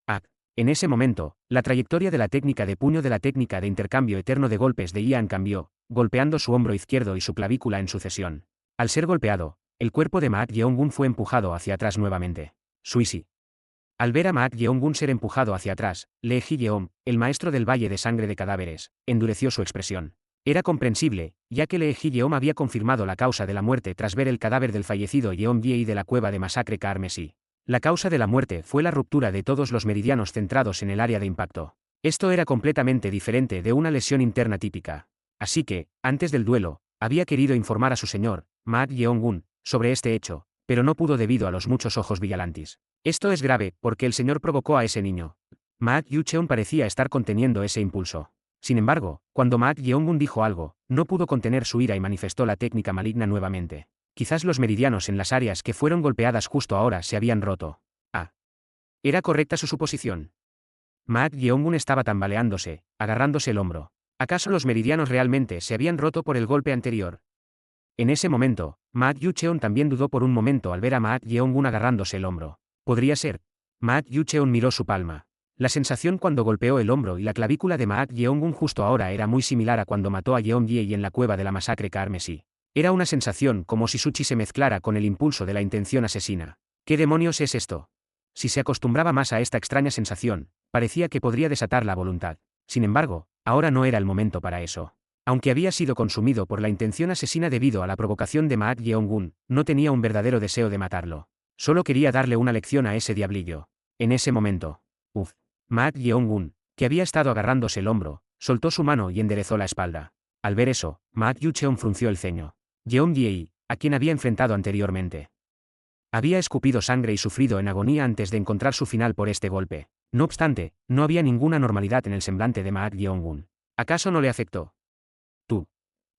¡Ah! En ese momento, la trayectoria de la técnica de puño de la técnica de intercambio eterno de golpes de Ian cambió, golpeando su hombro izquierdo y su clavícula en sucesión. Al ser golpeado, el cuerpo de Maak Yeong-gun fue empujado hacia atrás nuevamente. Suisi. Al ver a Maak Yeong-gun ser empujado hacia atrás, Lee Ji-yeon, el maestro del Valle de Sangre de Cadáveres, endureció su expresión. Era comprensible, ya que Lee Ji-yeon había confirmado la causa de la muerte tras ver el cadáver del fallecido Yeon Biei de la cueva de masacre Karmesi. La causa de la muerte fue la ruptura de todos los meridianos centrados en el área de impacto. Esto era completamente diferente de una lesión interna típica. Así que, antes del duelo, había querido informar a su señor, Maak Yeong-gun, sobre este hecho, pero no pudo debido a los muchos ojos vigilantes. Esto es grave, porque el señor provocó a ese niño. Maak Yu-cheon parecía estar conteniendo ese impulso. Sin embargo, cuando Maak Yeong-gun dijo algo, no pudo contener su ira y manifestó la técnica maligna nuevamente. Quizás los meridianos en las áreas que fueron golpeadas justo ahora se habían roto. Ah. ¿Era correcta su suposición? Maak Yeong-gun estaba tambaleándose, agarrándose el hombro. ¿Acaso los meridianos realmente se habían roto por el golpe anterior? En ese momento, Maak Yu-cheon también dudó por un momento al ver a Maak Yeong-gun agarrándose el hombro. ¿Podría ser? Maak Yu-cheon miró su palma. La sensación cuando golpeó el hombro y la clavícula de Maak Yeong-gun justo ahora era muy similar a cuando mató a Yeon Biei en la cueva de la masacre Karmesi. Era una sensación como si su chi se mezclara con el impulso de la intención asesina. ¿Qué demonios es esto? Si se acostumbraba más a esta extraña sensación, parecía que podría desatar la voluntad. Sin embargo, ahora no era el momento para eso. Aunque había sido consumido por la intención asesina debido a la provocación de Maak Yeong-gun, no tenía un verdadero deseo de matarlo. Solo quería darle una lección a ese diablillo. En ese momento. Maak Yeong-gun, que había estado agarrándose el hombro, soltó su mano y enderezó la espalda. Al ver eso, Maak Yu-cheon frunció el ceño. Yeon Biei, a quien había enfrentado anteriormente. Había escupido sangre y sufrido en agonía antes de encontrar su final por este golpe. No obstante, no había ninguna normalidad en el semblante de Maak Yeong-gun. ¿Acaso no le afectó? Tú.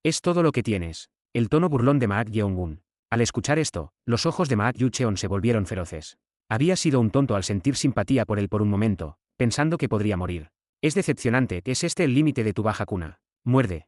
Es todo lo que tienes. El tono burlón de Maak Yeong-gun. Al escuchar esto, los ojos de Maak Yu-cheon se volvieron feroces. Había sido un tonto al sentir simpatía por él por un momento, pensando que podría morir. Es decepcionante, ¿es este el límite de tu baja cuna? Muerde.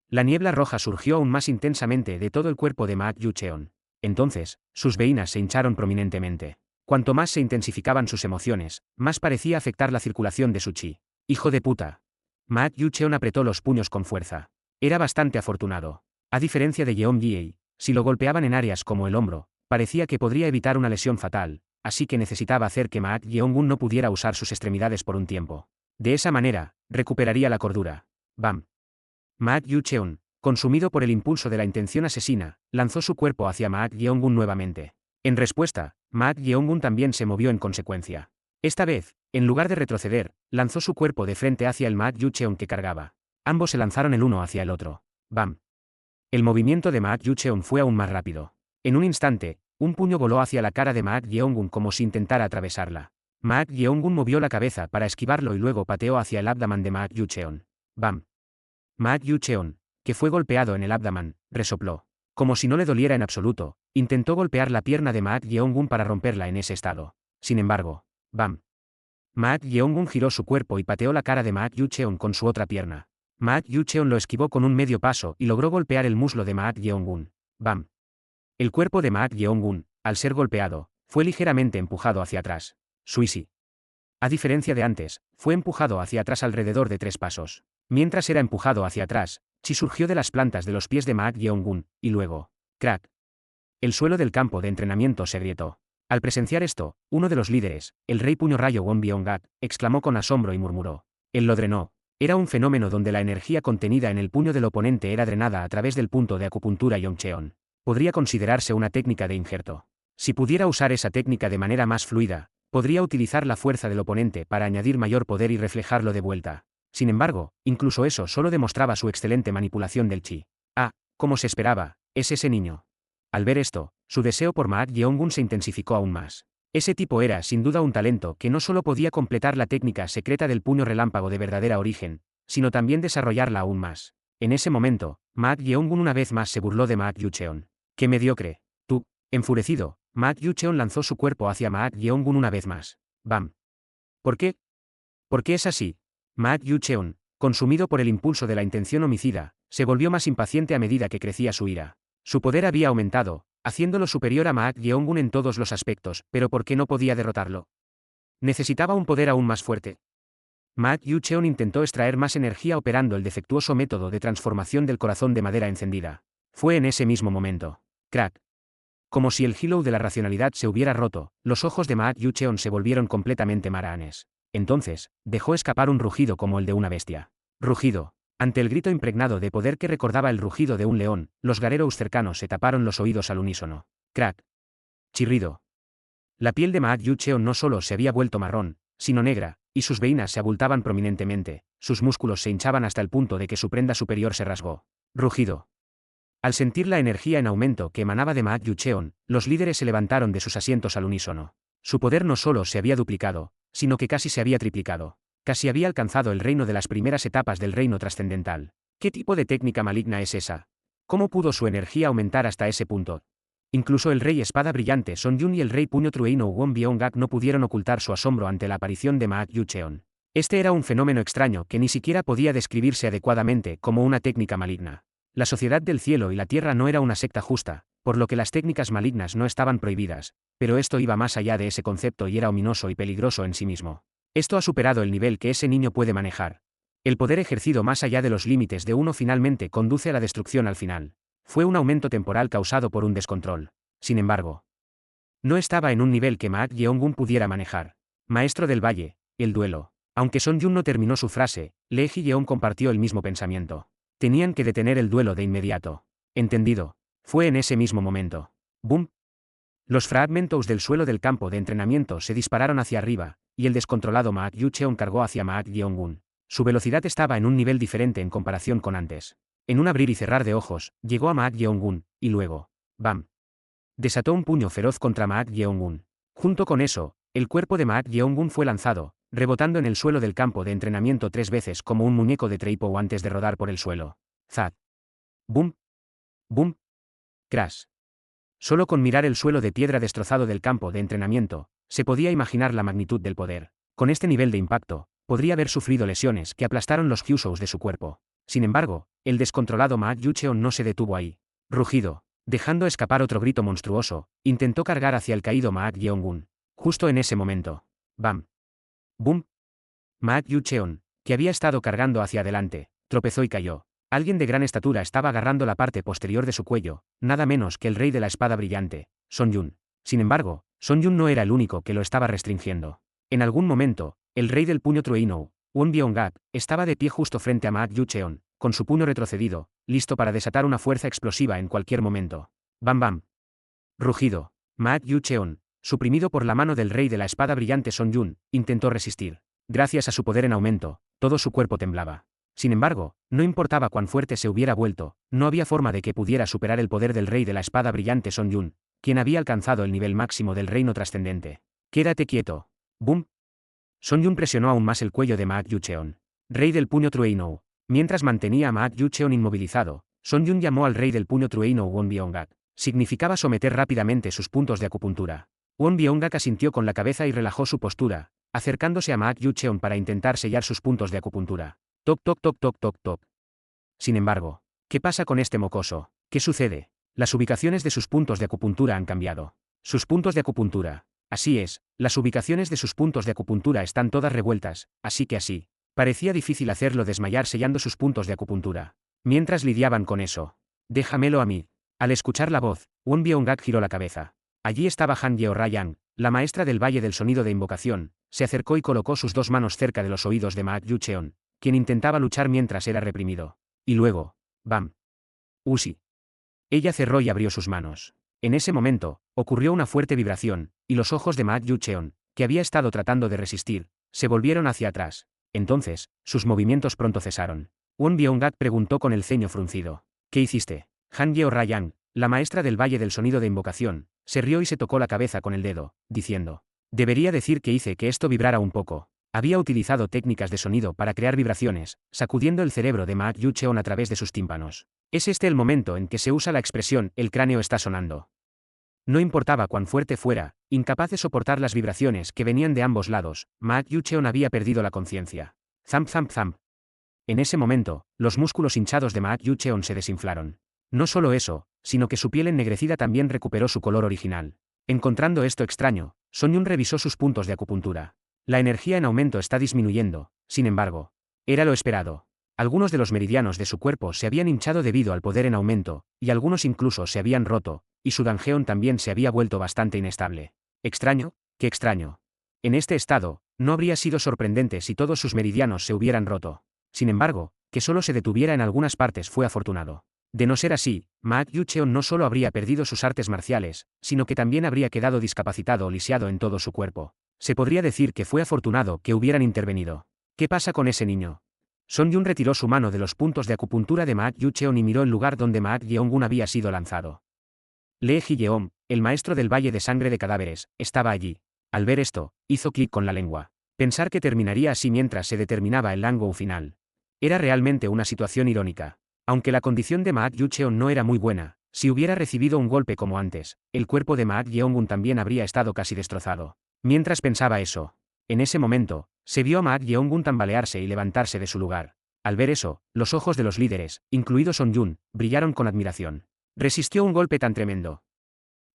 La niebla roja surgió aún más intensamente de todo el cuerpo de Maak Yu-cheon. Entonces, sus veinas se hincharon prominentemente. Cuanto más se intensificaban sus emociones, más parecía afectar la circulación de su chi. ¡Hijo de puta! Maak Yu-cheon apretó los puños con fuerza. Era bastante afortunado. A diferencia de Yeon Biei, si lo golpeaban en áreas como el hombro, parecía que podría evitar una lesión fatal, así que necesitaba hacer que Maak Yeong-gun no pudiera usar sus extremidades por un tiempo. De esa manera, recuperaría la cordura. ¡Bam! Maak Yu-cheon, consumido por el impulso de la intención asesina, lanzó su cuerpo hacia Maak Yeong-gun nuevamente. En respuesta, Maak Yeong-gun también se movió en consecuencia. Esta vez, en lugar de retroceder, lanzó su cuerpo de frente hacia el Maak Yu-cheon que cargaba. Ambos se lanzaron el uno hacia el otro. ¡Bam! El movimiento de Maak Yu-cheon fue aún más rápido. En un instante, un puño voló hacia la cara de Maak Yeong-gun como si intentara atravesarla. Maak Yeong-gun movió la cabeza para esquivarlo y luego pateó hacia el abdomen de Maak Yu-cheon. ¡Bam! Maak Yu-cheon, que fue golpeado en el abdomen, resopló. Como si no le doliera en absoluto, intentó golpear la pierna de Maak Yeong-gun para romperla en ese estado. Sin embargo, ¡bam! Maak Yeong-gun giró su cuerpo y pateó la cara de Maak Yu-cheon con su otra pierna. Maak Yu-cheon lo esquivó con un medio paso y logró golpear el muslo de Maak Yeong-gun. ¡Bam! El cuerpo de Maak Yeong-gun, al ser golpeado, fue ligeramente empujado hacia atrás. Suisi. A diferencia de antes, fue empujado hacia atrás alrededor de 3 pasos. Mientras era empujado hacia atrás, chi surgió de las plantas de los pies de Maak Yeong-gun, y luego, ¡crack! El suelo del campo de entrenamiento se agrietó. Al presenciar esto, uno de los líderes, el rey puño rayo Won Byung-gak, exclamó con asombro y murmuró. Él lo drenó. Era un fenómeno donde la energía contenida en el puño del oponente era drenada a través del punto de acupuntura Yongcheon. Podría considerarse una técnica de injerto. Si pudiera usar esa técnica de manera más fluida, podría utilizar la fuerza del oponente para añadir mayor poder y reflejarlo de vuelta. Sin embargo, incluso eso solo demostraba su excelente manipulación del chi. Ah, como se esperaba, es ese niño. Al ver esto, su deseo por Maak Yeong-gun se intensificó aún más. Ese tipo era sin duda un talento que no solo podía completar la técnica secreta del puño relámpago de verdadera origen, sino también desarrollarla aún más. En ese momento, Maak Yeong-gun una vez más se burló de Maak Yu-cheon. ¡Qué mediocre! Tú. Enfurecido, Maak Yu-cheon lanzó su cuerpo hacia Maak Yeong-gun una vez más. ¡Bam! ¿Por qué? ¿Por qué es así? Maak Yu-cheon, consumido por el impulso de la intención homicida, se volvió más impaciente a medida que crecía su ira. Su poder había aumentado, haciéndolo superior a Maak Yeong-gun en todos los aspectos, pero ¿por qué no podía derrotarlo? Necesitaba un poder aún más fuerte. Ma Yucheon intentó extraer más energía operando el defectuoso método de transformación del corazón de madera encendida. Fue en ese mismo momento. Crack. Como si el hilo de la racionalidad se hubiera roto, los ojos de Ma Yucheon se volvieron completamente maraanes. Entonces, dejó escapar un rugido como el de una bestia. Rugido. Ante el grito impregnado de poder que recordaba el rugido de un león, los Garerous cercanos se taparon los oídos al unísono. Crack. Chirrido. La piel de Ma Yucheon no solo se había vuelto marrón, sino negra, y sus veinas se abultaban prominentemente, sus músculos se hinchaban hasta el punto de que su prenda superior se rasgó. Rugido. Al sentir la energía en aumento que emanaba de Ma Yucheon, los líderes se levantaron de sus asientos al unísono. Su poder no solo se había duplicado, sino que casi se había triplicado. Casi había alcanzado el reino de las primeras etapas del reino trascendental. ¿Qué tipo de técnica maligna es esa? ¿Cómo pudo su energía aumentar hasta ese punto? Incluso el rey espada brillante Son Yun y el rey puño trueno Won Byung-gak no pudieron ocultar su asombro ante la aparición de Ma Yucheon. Este era un fenómeno extraño que ni siquiera podía describirse adecuadamente como una técnica maligna. La sociedad del cielo y la tierra no era una secta justa, por lo que las técnicas malignas no estaban prohibidas, pero esto iba más allá de ese concepto y era ominoso y peligroso en sí mismo. Esto ha superado el nivel que ese niño puede manejar. El poder ejercido más allá de los límites de uno finalmente conduce a la destrucción al final. Fue un aumento temporal causado por un descontrol. Sin embargo, no estaba en un nivel que Ma Yeongun pudiera manejar. Maestro del Valle, el duelo. Aunque Son Yun no terminó su frase, Lee Ji-yeon compartió el mismo pensamiento. Tenían que detener el duelo de inmediato. Entendido. Fue en ese mismo momento. ¡Bum! Los fragmentos del suelo del campo de entrenamiento se dispararon hacia arriba, y el descontrolado Ma Yucheon cargó hacia Ma Yeongun. Su velocidad estaba en un nivel diferente en comparación con antes. En un abrir y cerrar de ojos, llegó a Ma Yeongun, y luego, ¡bam! Desató un puño feroz contra Ma Yeongun. Junto con eso, el cuerpo de Ma Yeongun fue lanzado, rebotando en el suelo del campo de entrenamiento 3 veces como un muñeco de Treipo antes de rodar por el suelo. ¡Zat! ¡Bum! ¡Bum! ¡Crash! Solo con mirar el suelo de piedra destrozado del campo de entrenamiento, se podía imaginar la magnitud del poder. Con este nivel de impacto, podría haber sufrido lesiones que aplastaron los Kyushous de su cuerpo. Sin embargo, el descontrolado Ma Yucheon no se detuvo ahí. Rugido. Dejando escapar otro grito monstruoso, intentó cargar hacia el caído Ma Yeongun. Justo en ese momento. ¡Bam! ¡Bum! Ma Yucheon, que había estado cargando hacia adelante, tropezó y cayó. Alguien de gran estatura estaba agarrando la parte posterior de su cuello, nada menos que el rey de la espada brillante, Son Yun. Sin embargo, Son Yun no era el único que lo estaba restringiendo. En algún momento, el rey del puño trueno, Won Byung-gak, estaba de pie justo frente a Ma Yucheon, con su puño retrocedido, listo para desatar una fuerza explosiva en cualquier momento. ¡Bam bam! Rugido. Ma Yucheon, suprimido por la mano del rey de la espada brillante Son Yun, intentó resistir. Gracias a su poder en aumento, todo su cuerpo temblaba. Sin embargo, no importaba cuán fuerte se hubiera vuelto, no había forma de que pudiera superar el poder del rey de la espada brillante Son Yun, quien había alcanzado el nivel máximo del reino trascendente. ¡Quédate quieto! ¡Bum! Son Yun presionó aún más el cuello de Ma Yucheon. Rey del puño trueno. Mientras mantenía a Ma Yucheon inmovilizado, Son Yun llamó al rey del puño trueno Won Byung-gak. Significaba someter rápidamente sus puntos de acupuntura. Won Byung-gak asintió con la cabeza y relajó su postura, acercándose a Ma Yucheon para intentar sellar sus puntos de acupuntura. Toc toc toc toc toc toc. Sin embargo, ¿qué pasa con este mocoso? ¿Qué sucede? Las ubicaciones de sus puntos de acupuntura han cambiado. Sus puntos de acupuntura. Así es, las ubicaciones de sus puntos de acupuntura están todas revueltas, así que así. Parecía difícil hacerlo desmayar sellando sus puntos de acupuntura. Mientras lidiaban con eso. Déjamelo a mí. Al escuchar la voz, Won Byung-gak giró la cabeza. Allí estaba Han Yeo-ra-yang, la maestra del Valle del Sonido de Invocación, se acercó y colocó sus 2 manos cerca de los oídos de Ma Yucheon, quien intentaba luchar mientras era reprimido. Y luego, ¡bam! ¡Usi! Ella cerró y abrió sus manos. En ese momento, ocurrió una fuerte vibración, y los ojos de Ma Yucheon, que había estado tratando de resistir, se volvieron hacia atrás. Entonces, sus movimientos pronto cesaron. Won Byung-gak preguntó con el ceño fruncido. ¿Qué hiciste? Han Yeo-ra-yang, la maestra del Valle del Sonido de Invocación, se rió y se tocó la cabeza con el dedo, diciendo. Debería decir que hice que esto vibrara un poco. Había utilizado técnicas de sonido para crear vibraciones, sacudiendo el cerebro de Ma Yucheon a través de sus tímpanos. Es este el momento en que se usa la expresión «el cráneo está sonando». No importaba cuán fuerte fuera, incapaz de soportar las vibraciones que venían de ambos lados, Ma Yucheon había perdido la conciencia. Zamp zamp zamp. En ese momento, los músculos hinchados de Ma Yucheon se desinflaron. No solo eso, sino que su piel ennegrecida también recuperó su color original. Encontrando esto extraño, Son Yun revisó sus puntos de acupuntura. La energía en aumento está disminuyendo, sin embargo. Era lo esperado. Algunos de los meridianos de su cuerpo se habían hinchado debido al poder en aumento, y algunos incluso se habían roto, y su Dangeon también se había vuelto bastante inestable. ¿Extraño? ¿Qué extraño? En este estado, no habría sido sorprendente si todos sus meridianos se hubieran roto. Sin embargo, que solo se detuviera en algunas partes fue afortunado. De no ser así, Ma Yucheon no solo habría perdido sus artes marciales, sino que también habría quedado discapacitado o lisiado en todo su cuerpo. Se podría decir que fue afortunado que hubieran intervenido. ¿Qué pasa con ese niño? Son Yun retiró su mano de los puntos de acupuntura de Ma Yucheon y miró el lugar donde Ma Yeongun había sido lanzado. Lee Ji-yeom, el maestro del Valle de Sangre de Cadáveres, estaba allí. Al ver esto, hizo clic con la lengua. Pensar que terminaría así mientras se determinaba el Langou final. Era realmente una situación irónica. Aunque la condición de Ma Yucheon no era muy buena, si hubiera recibido un golpe como antes, el cuerpo de Ma Yeongun también habría estado casi destrozado. Mientras pensaba eso, en ese momento, se vio a Ma Yeongun tambalearse y levantarse de su lugar. Al ver eso, los ojos de los líderes, incluido Son Yun, brillaron con admiración. Resistió un golpe tan tremendo.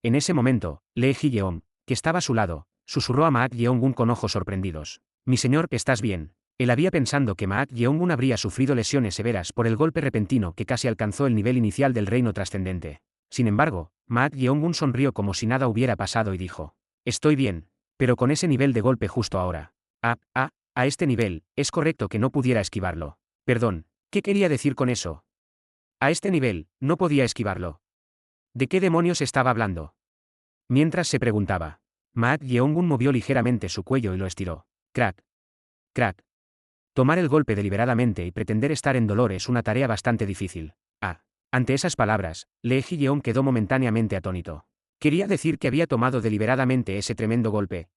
En ese momento, Lee Ji-yeom, que estaba a su lado, susurró a Ma Yeongun con ojos sorprendidos. Mi señor, ¿estás bien? Él había pensado que Ma Yeongun habría sufrido lesiones severas por el golpe repentino que casi alcanzó el nivel inicial del reino trascendente. Sin embargo, Ma Yeongun sonrió como si nada hubiera pasado y dijo: Estoy bien, pero con ese nivel de golpe justo ahora. A este nivel, es correcto que no pudiera esquivarlo. Perdón, ¿qué quería decir con eso? A este nivel, no podía esquivarlo. ¿De qué demonios estaba hablando? Mientras se preguntaba, Ma Yeongun movió ligeramente su cuello y lo estiró. Crack. Crack. Tomar el golpe deliberadamente y pretender estar en dolor es una tarea bastante difícil. Ante esas palabras, Lee Ji-yeom quedó momentáneamente atónito. Quería decir que había tomado deliberadamente ese tremendo golpe.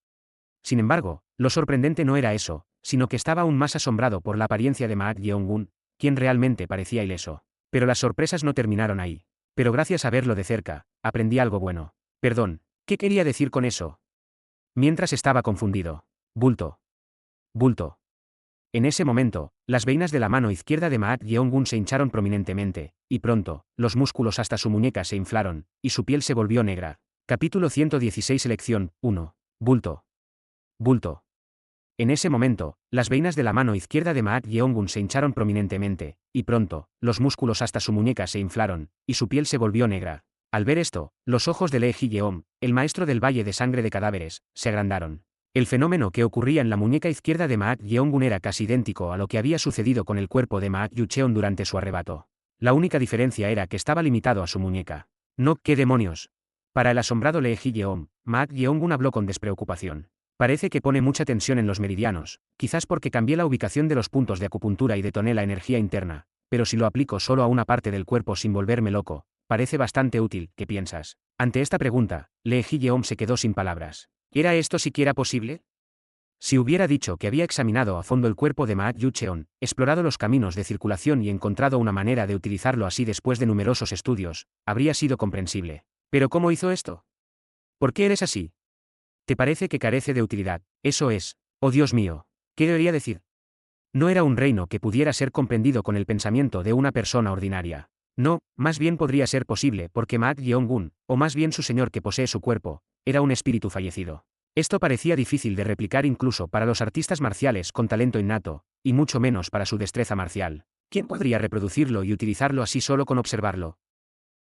Sin embargo, lo sorprendente no era eso, sino que estaba aún más asombrado por la apariencia de Ma Yeongun, quien realmente parecía ileso. Pero las sorpresas no terminaron ahí. Pero gracias a verlo de cerca, aprendí algo bueno. Perdón, ¿qué quería decir con eso? Mientras estaba confundido. Bulto. Bulto. En ese momento, las veinas de la mano izquierda de Ma Yeongun se hincharon prominentemente, y pronto, los músculos hasta su muñeca se inflaron, y su piel se volvió negra. Capítulo 116 Selección 1. Bulto. Bulto. En ese momento, las veinas de la mano izquierda de Ma Yeongun se hincharon prominentemente, y pronto, los músculos hasta su muñeca se inflaron, y su piel se volvió negra. Al ver esto, los ojos de Lee Ji-yeom, el maestro del Valle de Sangre de Cadáveres, se agrandaron. El fenómeno que ocurría en la muñeca izquierda de Ma Yeongun era casi idéntico a lo que había sucedido con el cuerpo de Ma Yucheon durante su arrebato. La única diferencia era que estaba limitado a su muñeca. No, ¿qué demonios? Para el asombrado Lee Ji-yeom, Ma Yeongun habló con despreocupación. Parece que pone mucha tensión en los meridianos, quizás porque cambié la ubicación de los puntos de acupuntura y detoné la energía interna, pero si lo aplico solo a una parte del cuerpo sin volverme loco, parece bastante útil. ¿Qué piensas? Ante esta pregunta, Lee Ji-yeom se quedó sin palabras. ¿Era esto siquiera posible? Si hubiera dicho que había examinado a fondo el cuerpo de Ma Yucheon, explorado los caminos de circulación y encontrado una manera de utilizarlo así después de numerosos estudios, habría sido comprensible. ¿Pero cómo hizo esto? ¿Por qué eres así? ¿Te parece que carece de utilidad? Eso es. Oh Dios mío. ¿Qué debería decir? No era un reino que pudiera ser comprendido con el pensamiento de una persona ordinaria. No, más bien podría ser posible porque Ma Yeongun, o más bien su señor que posee su cuerpo, era un espíritu fallecido. Esto parecía difícil de replicar incluso para los artistas marciales con talento innato, y mucho menos para su destreza marcial. ¿Quién podría reproducirlo y utilizarlo así solo con observarlo?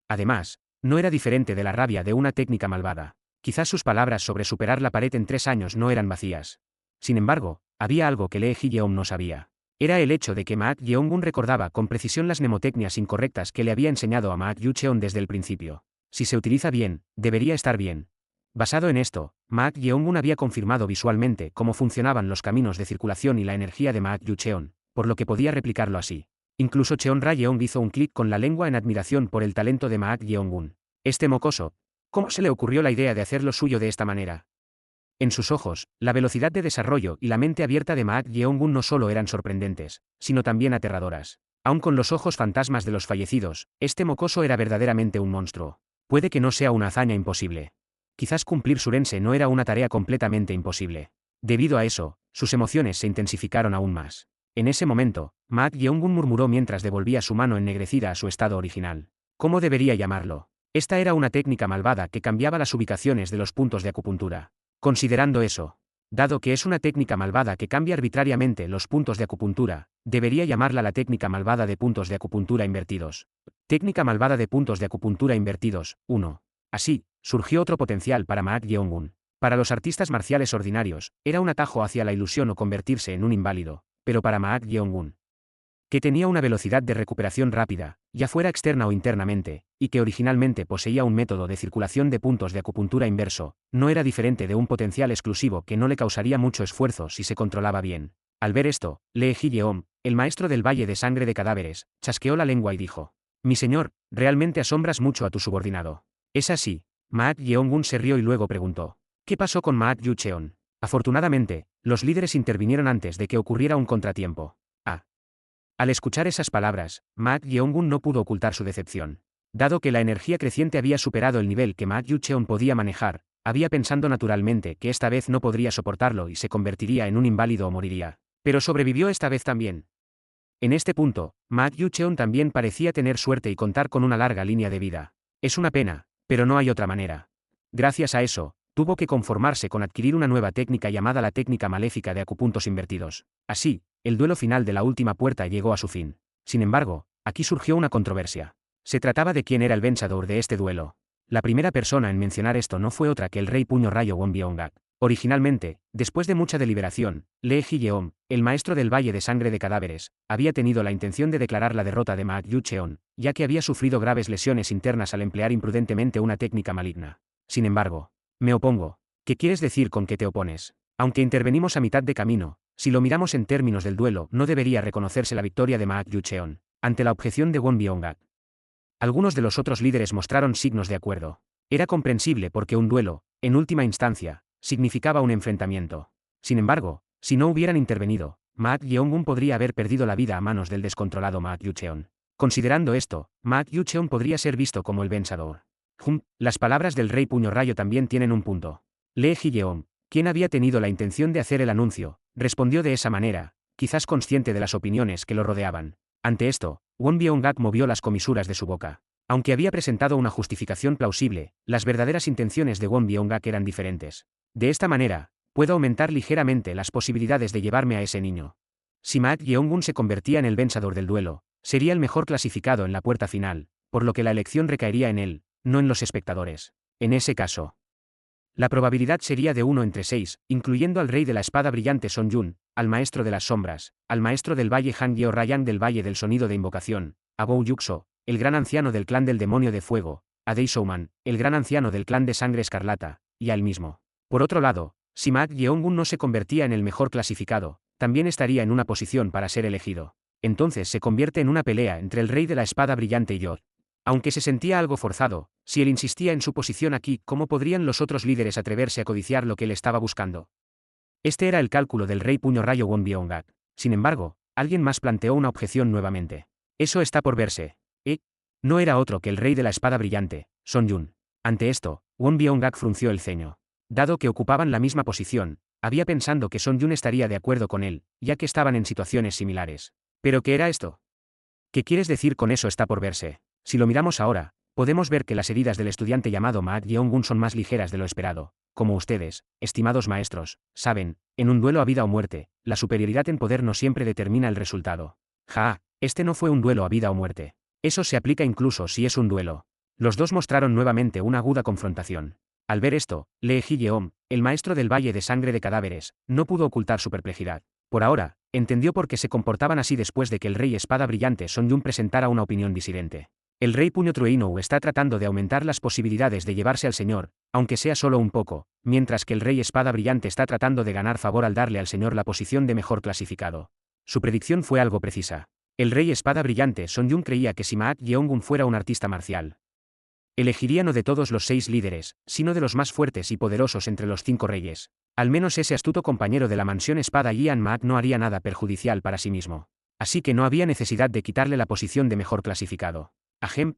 Además, no era diferente de la rabia de una técnica malvada. Quizás sus palabras sobre superar la pared en 3 años no eran vacías. Sin embargo, había algo que Lee Ji-yeom no sabía. Era el hecho de que Ma Yeongun recordaba con precisión las mnemotecnias incorrectas que le había enseñado a Ma Yucheon desde el principio. Si se utiliza bien, debería estar bien. Basado en esto, Ma Yeongun había confirmado visualmente cómo funcionaban los caminos de circulación y la energía de Ma Yucheon, por lo que podía replicarlo así. Incluso Cheon Ra-yeong hizo un clic con la lengua en admiración por el talento de Ma Yeongun. Este mocoso, ¿cómo se le ocurrió la idea de hacerlo suyo de esta manera? En sus ojos, la velocidad de desarrollo y la mente abierta de Ma Yeongun no solo eran sorprendentes, sino también aterradoras. Aun con los ojos fantasmas de los fallecidos, este mocoso era verdaderamente un monstruo. Puede que no sea una hazaña imposible. Quizás cumplir Surense no era una tarea completamente imposible. Debido a eso, sus emociones se intensificaron aún más. En ese momento, Ma Yeongun murmuró mientras devolvía su mano ennegrecida a su estado original. ¿Cómo debería llamarlo? Esta era una técnica malvada que cambiaba las ubicaciones de los puntos de acupuntura. Considerando eso, Dado que es una técnica malvada que cambia arbitrariamente los puntos de acupuntura, debería llamarla la técnica malvada de puntos de acupuntura invertidos. Técnica malvada de puntos de acupuntura invertidos, 1. Así, surgió otro potencial para Maak Yeong-gun. Para los artistas marciales ordinarios, era un atajo hacia la ilusión o convertirse en un inválido, pero para Maak Yeong-gun, que tenía una velocidad de recuperación rápida, ya fuera externa o internamente, y que originalmente poseía un método de circulación de puntos de acupuntura inverso, no era diferente de un potencial exclusivo que no le causaría mucho esfuerzo si se controlaba bien. Al ver esto, Lee Ji-yeom, el maestro del Valle de Sangre de Cadáveres, chasqueó la lengua y dijo: «Mi señor, realmente asombras mucho a tu subordinado». «¿Es así?». Maak Yeong-gun se rió y luego preguntó: «¿Qué pasó con Maak Yu-cheon?». Afortunadamente, los líderes intervinieron antes de que ocurriera un contratiempo. Al escuchar esas palabras, Maak Yeong-gun no pudo ocultar su decepción. Dado que la energía creciente había superado el nivel que Maak Yu-cheon podía manejar, había pensado naturalmente que esta vez no podría soportarlo y se convertiría en un inválido o moriría. Pero sobrevivió esta vez también. En este punto, Maak Yu-cheon también parecía tener suerte y contar con una larga línea de vida. Es una pena, pero no hay otra manera. Gracias a eso, tuvo que conformarse con adquirir una nueva técnica llamada la técnica maléfica de acupuntos invertidos. Así, el duelo final de la última puerta llegó a su fin. Sin embargo, aquí surgió una controversia. Se trataba de quién era el vencedor de este duelo. La primera persona en mencionar esto no fue otra que el rey puño rayo Won Byung-gak. Originalmente, después de mucha deliberación, Lee Ji-yeom, el maestro del Valle de Sangre de Cadáveres, había tenido la intención de declarar la derrota de Maak Yu-cheon, ya que había sufrido graves lesiones internas al emplear imprudentemente una técnica maligna. Sin embargo, me opongo. ¿Qué quieres decir con que te opones? Aunque intervenimos a mitad de camino, si lo miramos en términos del duelo, no debería reconocerse la victoria de Maak Yu-cheon, ante la objeción de Won Byung-gak. Algunos de los otros líderes mostraron signos de acuerdo. Era comprensible porque un duelo, en última instancia, significaba un enfrentamiento. Sin embargo, si no hubieran intervenido, Maak Yeong-gun podría haber perdido la vida a manos del descontrolado Maak Yu-cheon. Considerando esto, Maak Yu-cheon podría ser visto como el vencedor. Las palabras del rey puño rayo también tienen un punto. Lee Ji-yeom, quien había tenido la intención de hacer el anuncio, respondió de esa manera, quizás consciente de las opiniones que lo rodeaban. Ante esto, Won Byung-gak movió las comisuras de su boca. Aunque había presentado una justificación plausible, las verdaderas intenciones de Won Byung-gak eran diferentes. De esta manera, puedo aumentar ligeramente las posibilidades de llevarme a ese niño. Si Maak Yeong-gun se convertía en el vencedor del duelo, sería el mejor clasificado en la puerta final, por lo que la elección recaería en él, no en los espectadores. En ese caso, la probabilidad sería de 1 entre 6, incluyendo al rey de la espada brillante Son Yun, al maestro de las sombras, al maestro del valle Han Yeo Ryan del valle del sonido de invocación, a Bou Yuxo, el gran anciano del clan del demonio de fuego, a Dei Shouman, el gran anciano del clan de sangre escarlata, y a él mismo. Por otro lado, si Maak Yeong-gun no se convertía en el mejor clasificado, también estaría en una posición para ser elegido. Entonces se convierte en una pelea entre el rey de la espada brillante y yo. Aunque se sentía algo forzado, si él insistía en su posición aquí, ¿cómo podrían los otros líderes atreverse a codiciar lo que él estaba buscando? Este era el cálculo del rey puño rayo Won Byung-gak. Sin embargo, alguien más planteó una objeción nuevamente. Eso está por verse. No era otro que el rey de la espada brillante, Son Yun. Ante esto, Won Byung-gak frunció el ceño. Dado que ocupaban la misma posición, había pensado que Son Yun estaría de acuerdo con él, ya que estaban en situaciones similares. ¿Pero qué era esto? ¿Qué quieres decir con eso está por verse? Si lo miramos ahora, podemos ver que las heridas del estudiante llamado Maak Yeong-gun son más ligeras de lo esperado. Como ustedes, estimados maestros, saben, en un duelo a vida o muerte, la superioridad en poder no siempre determina el resultado. Este no fue un duelo a vida o muerte. Eso se aplica incluso si es un duelo. Los dos mostraron nuevamente una aguda confrontación. Al ver esto, Lee Ji-yeom, el maestro del Valle de Sangre de Cadáveres, no pudo ocultar su perplejidad. Por ahora, entendió por qué se comportaban así después de que el rey espada brillante Son Yun presentara una opinión disidente. El rey puño trueno está tratando de aumentar las posibilidades de llevarse al señor, aunque sea solo un poco, mientras que el rey espada brillante está tratando de ganar favor al darle al señor la posición de mejor clasificado. Su predicción fue algo precisa. El rey espada brillante Son Yun creía que si Maak Yeong-gun fuera un artista marcial, elegiría no de todos los 6 líderes, sino de los más fuertes y poderosos entre los 5 reyes. Al menos ese astuto compañero de la mansión espada Ian Maak no haría nada perjudicial para sí mismo. Así que no había necesidad de quitarle la posición de mejor clasificado.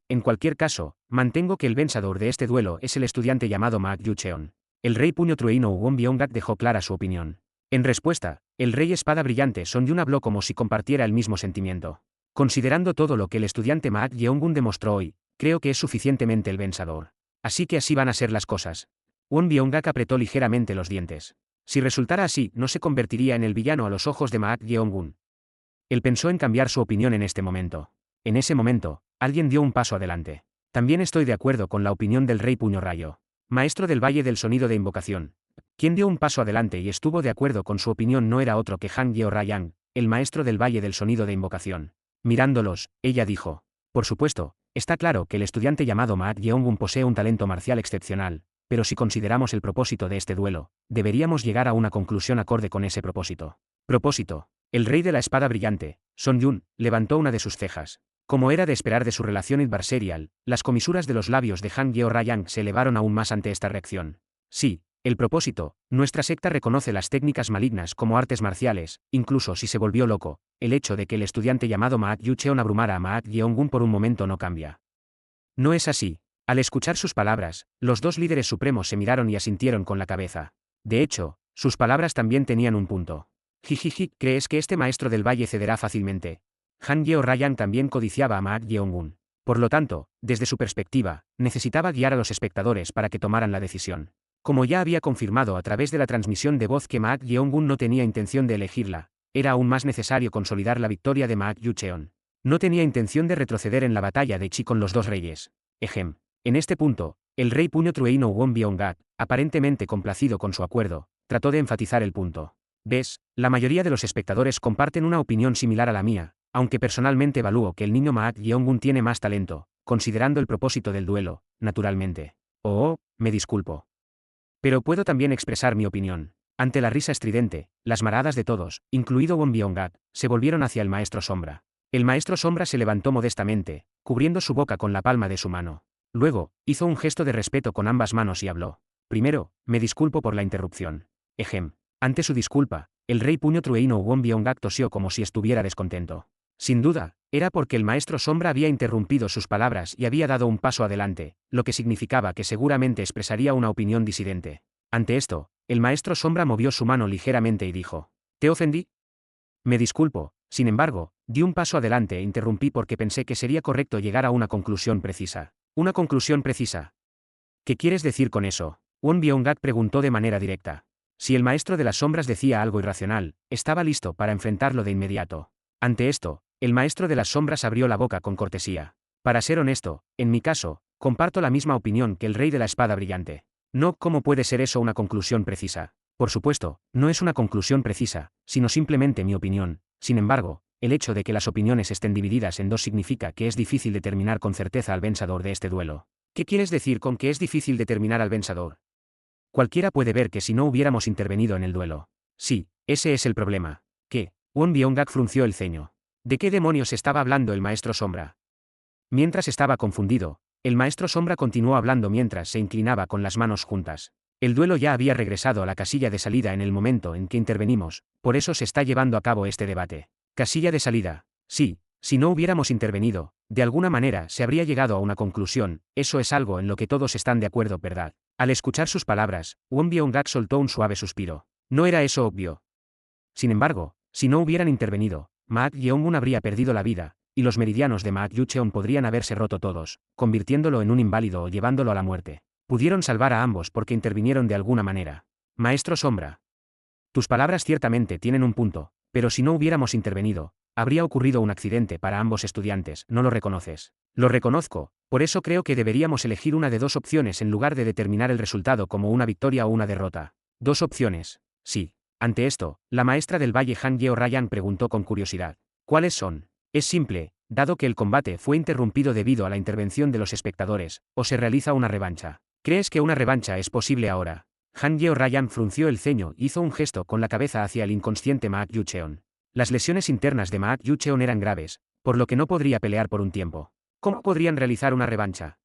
En cualquier caso, mantengo que el vencedor de este duelo es el estudiante llamado Maak Yu-cheon. El rey puño trueno Won Byung-gak dejó clara su opinión. En respuesta, el rey espada brillante Son Yun habló como si compartiera el mismo sentimiento. Considerando todo lo que el estudiante Maak Yeong-gun demostró hoy, creo que es suficientemente el vencedor. Así que así van a ser las cosas. Won Byung-gak apretó ligeramente los dientes. Si resultara así, no se convertiría en el villano a los ojos de Maak Yeong-gun. Él pensó en cambiar su opinión en este momento. En ese momento, alguien dio un paso adelante. También estoy de acuerdo con la opinión del Rey Puño Rayo, maestro del Valle del Sonido de Invocación. Quien dio un paso adelante y estuvo de acuerdo con su opinión no era otro que Han Yeo-rayang, el maestro del Valle del Sonido de Invocación. Mirándolos, ella dijo: por supuesto, está claro que el estudiante llamado Maak Yeong-gun posee un talento marcial excepcional, pero si consideramos el propósito de este duelo, deberíamos llegar a una conclusión acorde con ese propósito. Propósito. El rey de la espada brillante, Son Yun, levantó una de sus cejas. Como era de esperar de su relación adversarial, las comisuras de los labios de Han Yeo-rayang se elevaron aún más ante esta reacción. Sí, el propósito. Nuestra secta reconoce las técnicas malignas como artes marciales, incluso si se volvió loco. El hecho de que el estudiante llamado Maak Yu-cheon abrumara a Maak Yeong-gun por un momento no cambia. No es así. Al escuchar sus palabras, los dos líderes supremos se miraron y asintieron con la cabeza. De hecho, sus palabras también tenían un punto. Jijiji, ¿crees que este maestro del valle cederá fácilmente? Han Yeo-rayang también codiciaba a Maak Yeong-gun. Por lo tanto, desde su perspectiva, necesitaba guiar a los espectadores para que tomaran la decisión. Como ya había confirmado a través de la transmisión de voz que Maak Yeong-gun no tenía intención de elegirla, era aún más necesario consolidar la victoria de Maak Yu-cheon. No tenía intención de retroceder en la batalla de Chi con los dos reyes. Ejem. En este punto, el rey Puño Trueino Won Byung-gak, aparentemente complacido con su acuerdo, trató de enfatizar el punto. ¿Ves? La mayoría de los espectadores comparten una opinión similar a la mía, aunque personalmente evalúo que el niño Maak Yeong-gun tiene más talento, considerando el propósito del duelo, naturalmente. Me disculpo. Pero puedo también expresar mi opinión. Ante la risa estridente, las miradas de todos, incluido Won Byung-gak, se volvieron hacia el maestro Sombra. El maestro Sombra se levantó modestamente, cubriendo su boca con la palma de su mano. Luego, hizo un gesto de respeto con ambas manos y habló. Primero, me disculpo por la interrupción. Ejem. Ante su disculpa, el rey Puño Trueino Won Byung-gak tosió como si estuviera descontento. Sin duda, era porque el maestro Sombra había interrumpido sus palabras y había dado un paso adelante, lo que significaba que seguramente expresaría una opinión disidente. Ante esto, el maestro Sombra movió su mano ligeramente y dijo: ¿te ofendí? Me disculpo, sin embargo, di un paso adelante e interrumpí porque pensé que sería correcto llegar a una conclusión precisa. ¿Una conclusión precisa? ¿Qué quieres decir con eso? Won Byung-gak preguntó de manera directa. Si el maestro de las sombras decía algo irracional, estaba listo para enfrentarlo de inmediato. Ante esto, el maestro de las sombras abrió la boca con cortesía. Para ser honesto, en mi caso, comparto la misma opinión que el rey de la espada brillante. No, ¿cómo puede ser eso una conclusión precisa? Por supuesto, no es una conclusión precisa, sino simplemente mi opinión. Sin embargo, el hecho de que las opiniones estén divididas en dos significa que es difícil determinar con certeza al vencedor de este duelo. ¿Qué quieres decir con que es difícil determinar al vencedor? Cualquiera puede ver que si no hubiéramos intervenido en el duelo. Sí, ese es el problema. ¿Qué? Won Byung-gak frunció el ceño. ¿De qué demonios estaba hablando el maestro Sombra? Mientras estaba confundido, el maestro Sombra continuó hablando mientras se inclinaba con las manos juntas. El duelo ya había regresado a la casilla de salida en el momento en que intervenimos, por eso se está llevando a cabo este debate. Casilla de salida. Sí, si no hubiéramos intervenido, de alguna manera se habría llegado a una conclusión, eso es algo en lo que todos están de acuerdo, ¿verdad? Al escuchar sus palabras, Won Byung-gak soltó un suave suspiro. ¿No era eso obvio? Sin embargo, si no hubieran intervenido, Maak Yeong-gun habría perdido la vida, y los meridianos de Maak Yu-cheon podrían haberse roto todos, convirtiéndolo en un inválido o llevándolo a la muerte. Pudieron salvar a ambos porque intervinieron de alguna manera. Maestro Sombra. Tus palabras ciertamente tienen un punto, pero si no hubiéramos intervenido, habría ocurrido un accidente para ambos estudiantes, ¿no lo reconoces? Lo reconozco, por eso creo que deberíamos elegir una de dos opciones en lugar de determinar el resultado como una victoria o una derrota. Dos opciones. Sí. Ante esto, la maestra del Valle Han Yeo-rayang preguntó con curiosidad. ¿Cuáles son? Es simple, dado que el combate fue interrumpido debido a la intervención de los espectadores, o se realiza una revancha. ¿Crees que una revancha es posible ahora? Han Yeo-rayang frunció el ceño y hizo un gesto con la cabeza hacia el inconsciente Maak Yu-cheon. Las lesiones internas de Maak Yu-cheon eran graves, por lo que no podría pelear por un tiempo. ¿Cómo podrían realizar una revancha?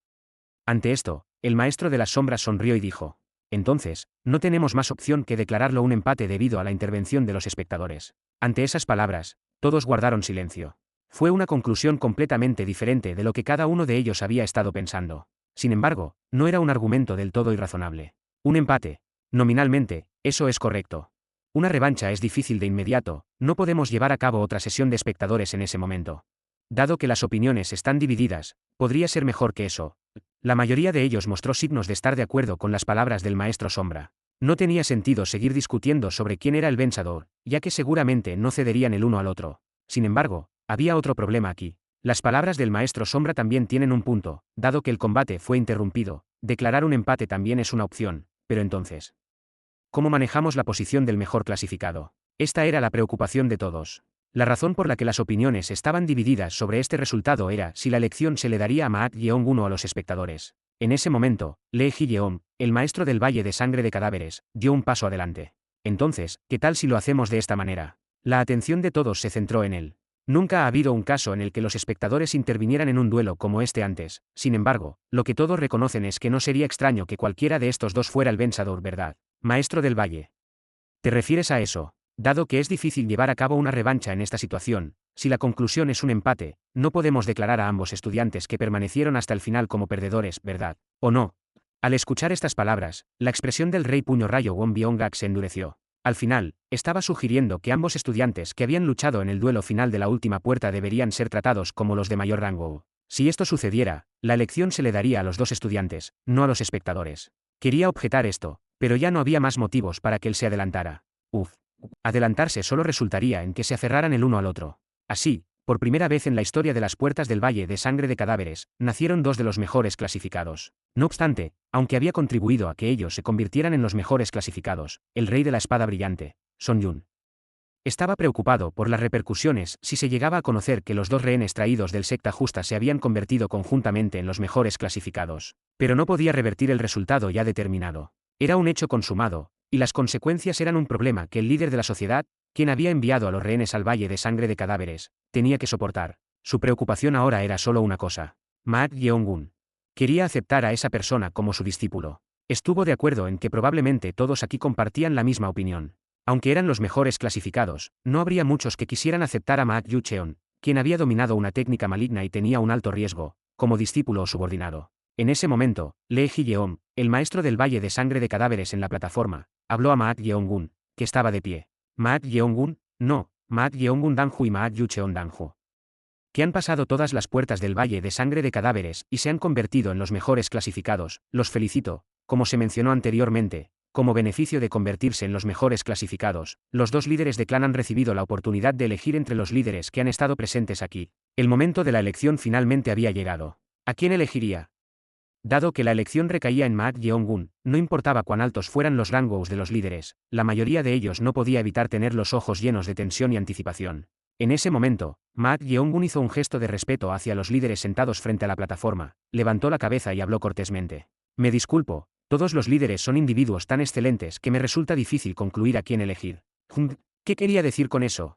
Ante esto, el maestro de las sombras sonrió y dijo: entonces, no tenemos más opción que declararlo un empate debido a la intervención de los espectadores. Ante esas palabras, todos guardaron silencio. Fue una conclusión completamente diferente de lo que cada uno de ellos había estado pensando. Sin embargo, no era un argumento del todo irrazonable. Un empate. Nominalmente, eso es correcto. Una revancha es difícil de inmediato, no podemos llevar a cabo otra sesión de espectadores en ese momento. Dado que las opiniones están divididas, podría ser mejor que eso. La mayoría de ellos mostró signos de estar de acuerdo con las palabras del maestro Sombra. No tenía sentido seguir discutiendo sobre quién era el vencedor, ya que seguramente no cederían el uno al otro. Sin embargo, había otro problema aquí. Las palabras del maestro Sombra también tienen un punto, dado que el combate fue interrumpido, declarar un empate también es una opción, pero entonces, ¿cómo manejamos la posición del mejor clasificado? Esta era la preocupación de todos. La razón por la que las opiniones estaban divididas sobre este resultado era si la elección se le daría a Maat Yeong-un o a los espectadores. En ese momento, Lee Ji-yeon, el maestro del Valle de Sangre de Cadáveres, dio un paso adelante. Entonces, ¿qué tal si lo hacemos de esta manera? La atención de todos se centró en él. Nunca ha habido un caso en el que los espectadores intervinieran en un duelo como este antes. Sin embargo, lo que todos reconocen es que no sería extraño que cualquiera de estos dos fuera el vencedor, ¿verdad? Maestro del Valle. ¿Te refieres a eso? Dado que es difícil llevar a cabo una revancha en esta situación, si la conclusión es un empate, no podemos declarar a ambos estudiantes que permanecieron hasta el final como perdedores, ¿verdad? ¿O no? Al escuchar estas palabras, la expresión del rey Puño Rayo Won Byung-gak se endureció. Al final, estaba sugiriendo que ambos estudiantes que habían luchado en el duelo final de la última puerta deberían ser tratados como los de mayor rango. Si esto sucediera, la elección se le daría a los dos estudiantes, no a los espectadores. Quería objetar esto, pero ya no había más motivos para que él se adelantara. Adelantarse solo resultaría en que se aferraran el uno al otro. Así, por primera vez en la historia de las puertas del Valle de Sangre de Cadáveres, nacieron dos de los mejores clasificados. No obstante, aunque había contribuido a que ellos se convirtieran en los mejores clasificados, el rey de la espada brillante, Son Yun, estaba preocupado por las repercusiones si se llegaba a conocer que los dos rehenes traídos del secta justa se habían convertido conjuntamente en los mejores clasificados. Pero no podía revertir el resultado ya determinado. Era un hecho consumado, y las consecuencias eran un problema que el líder de la sociedad, quien había enviado a los rehenes al Valle de Sangre de Cadáveres, tenía que soportar. Su preocupación ahora era solo una cosa. Maat Yeong-un quería aceptar a esa persona como su discípulo. Estuvo de acuerdo en que probablemente todos aquí compartían la misma opinión. Aunque eran los mejores clasificados, no habría muchos que quisieran aceptar a Maat Yu-cheon, quien había dominado una técnica maligna y tenía un alto riesgo, como discípulo o subordinado. En ese momento, Lee Ji-yeon, el maestro del Valle de Sangre de Cadáveres en la plataforma, habló a Maat Yeong-un, que estaba de pie. Maat Yeong-un, no, Maat Yeong-un Danju y Maat Yu-cheon Danju, que han pasado todas las puertas del Valle de Sangre de Cadáveres y se han convertido en los mejores clasificados, los felicito. Como se mencionó anteriormente, como beneficio de convertirse en los mejores clasificados, los dos líderes de clan han recibido la oportunidad de elegir entre los líderes que han estado presentes aquí. El momento de la elección finalmente había llegado. ¿A quién elegiría? Dado que la elección recaía en Maat Yeong-un, no importaba cuán altos fueran los rangos de los líderes, la mayoría de ellos no podía evitar tener los ojos llenos de tensión y anticipación. En ese momento, Maat Yeong-un hizo un gesto de respeto hacia los líderes sentados frente a la plataforma, levantó la cabeza y habló cortésmente. Me disculpo, todos los líderes son individuos tan excelentes que me resulta difícil concluir a quién elegir. ¿Qué quería decir con eso?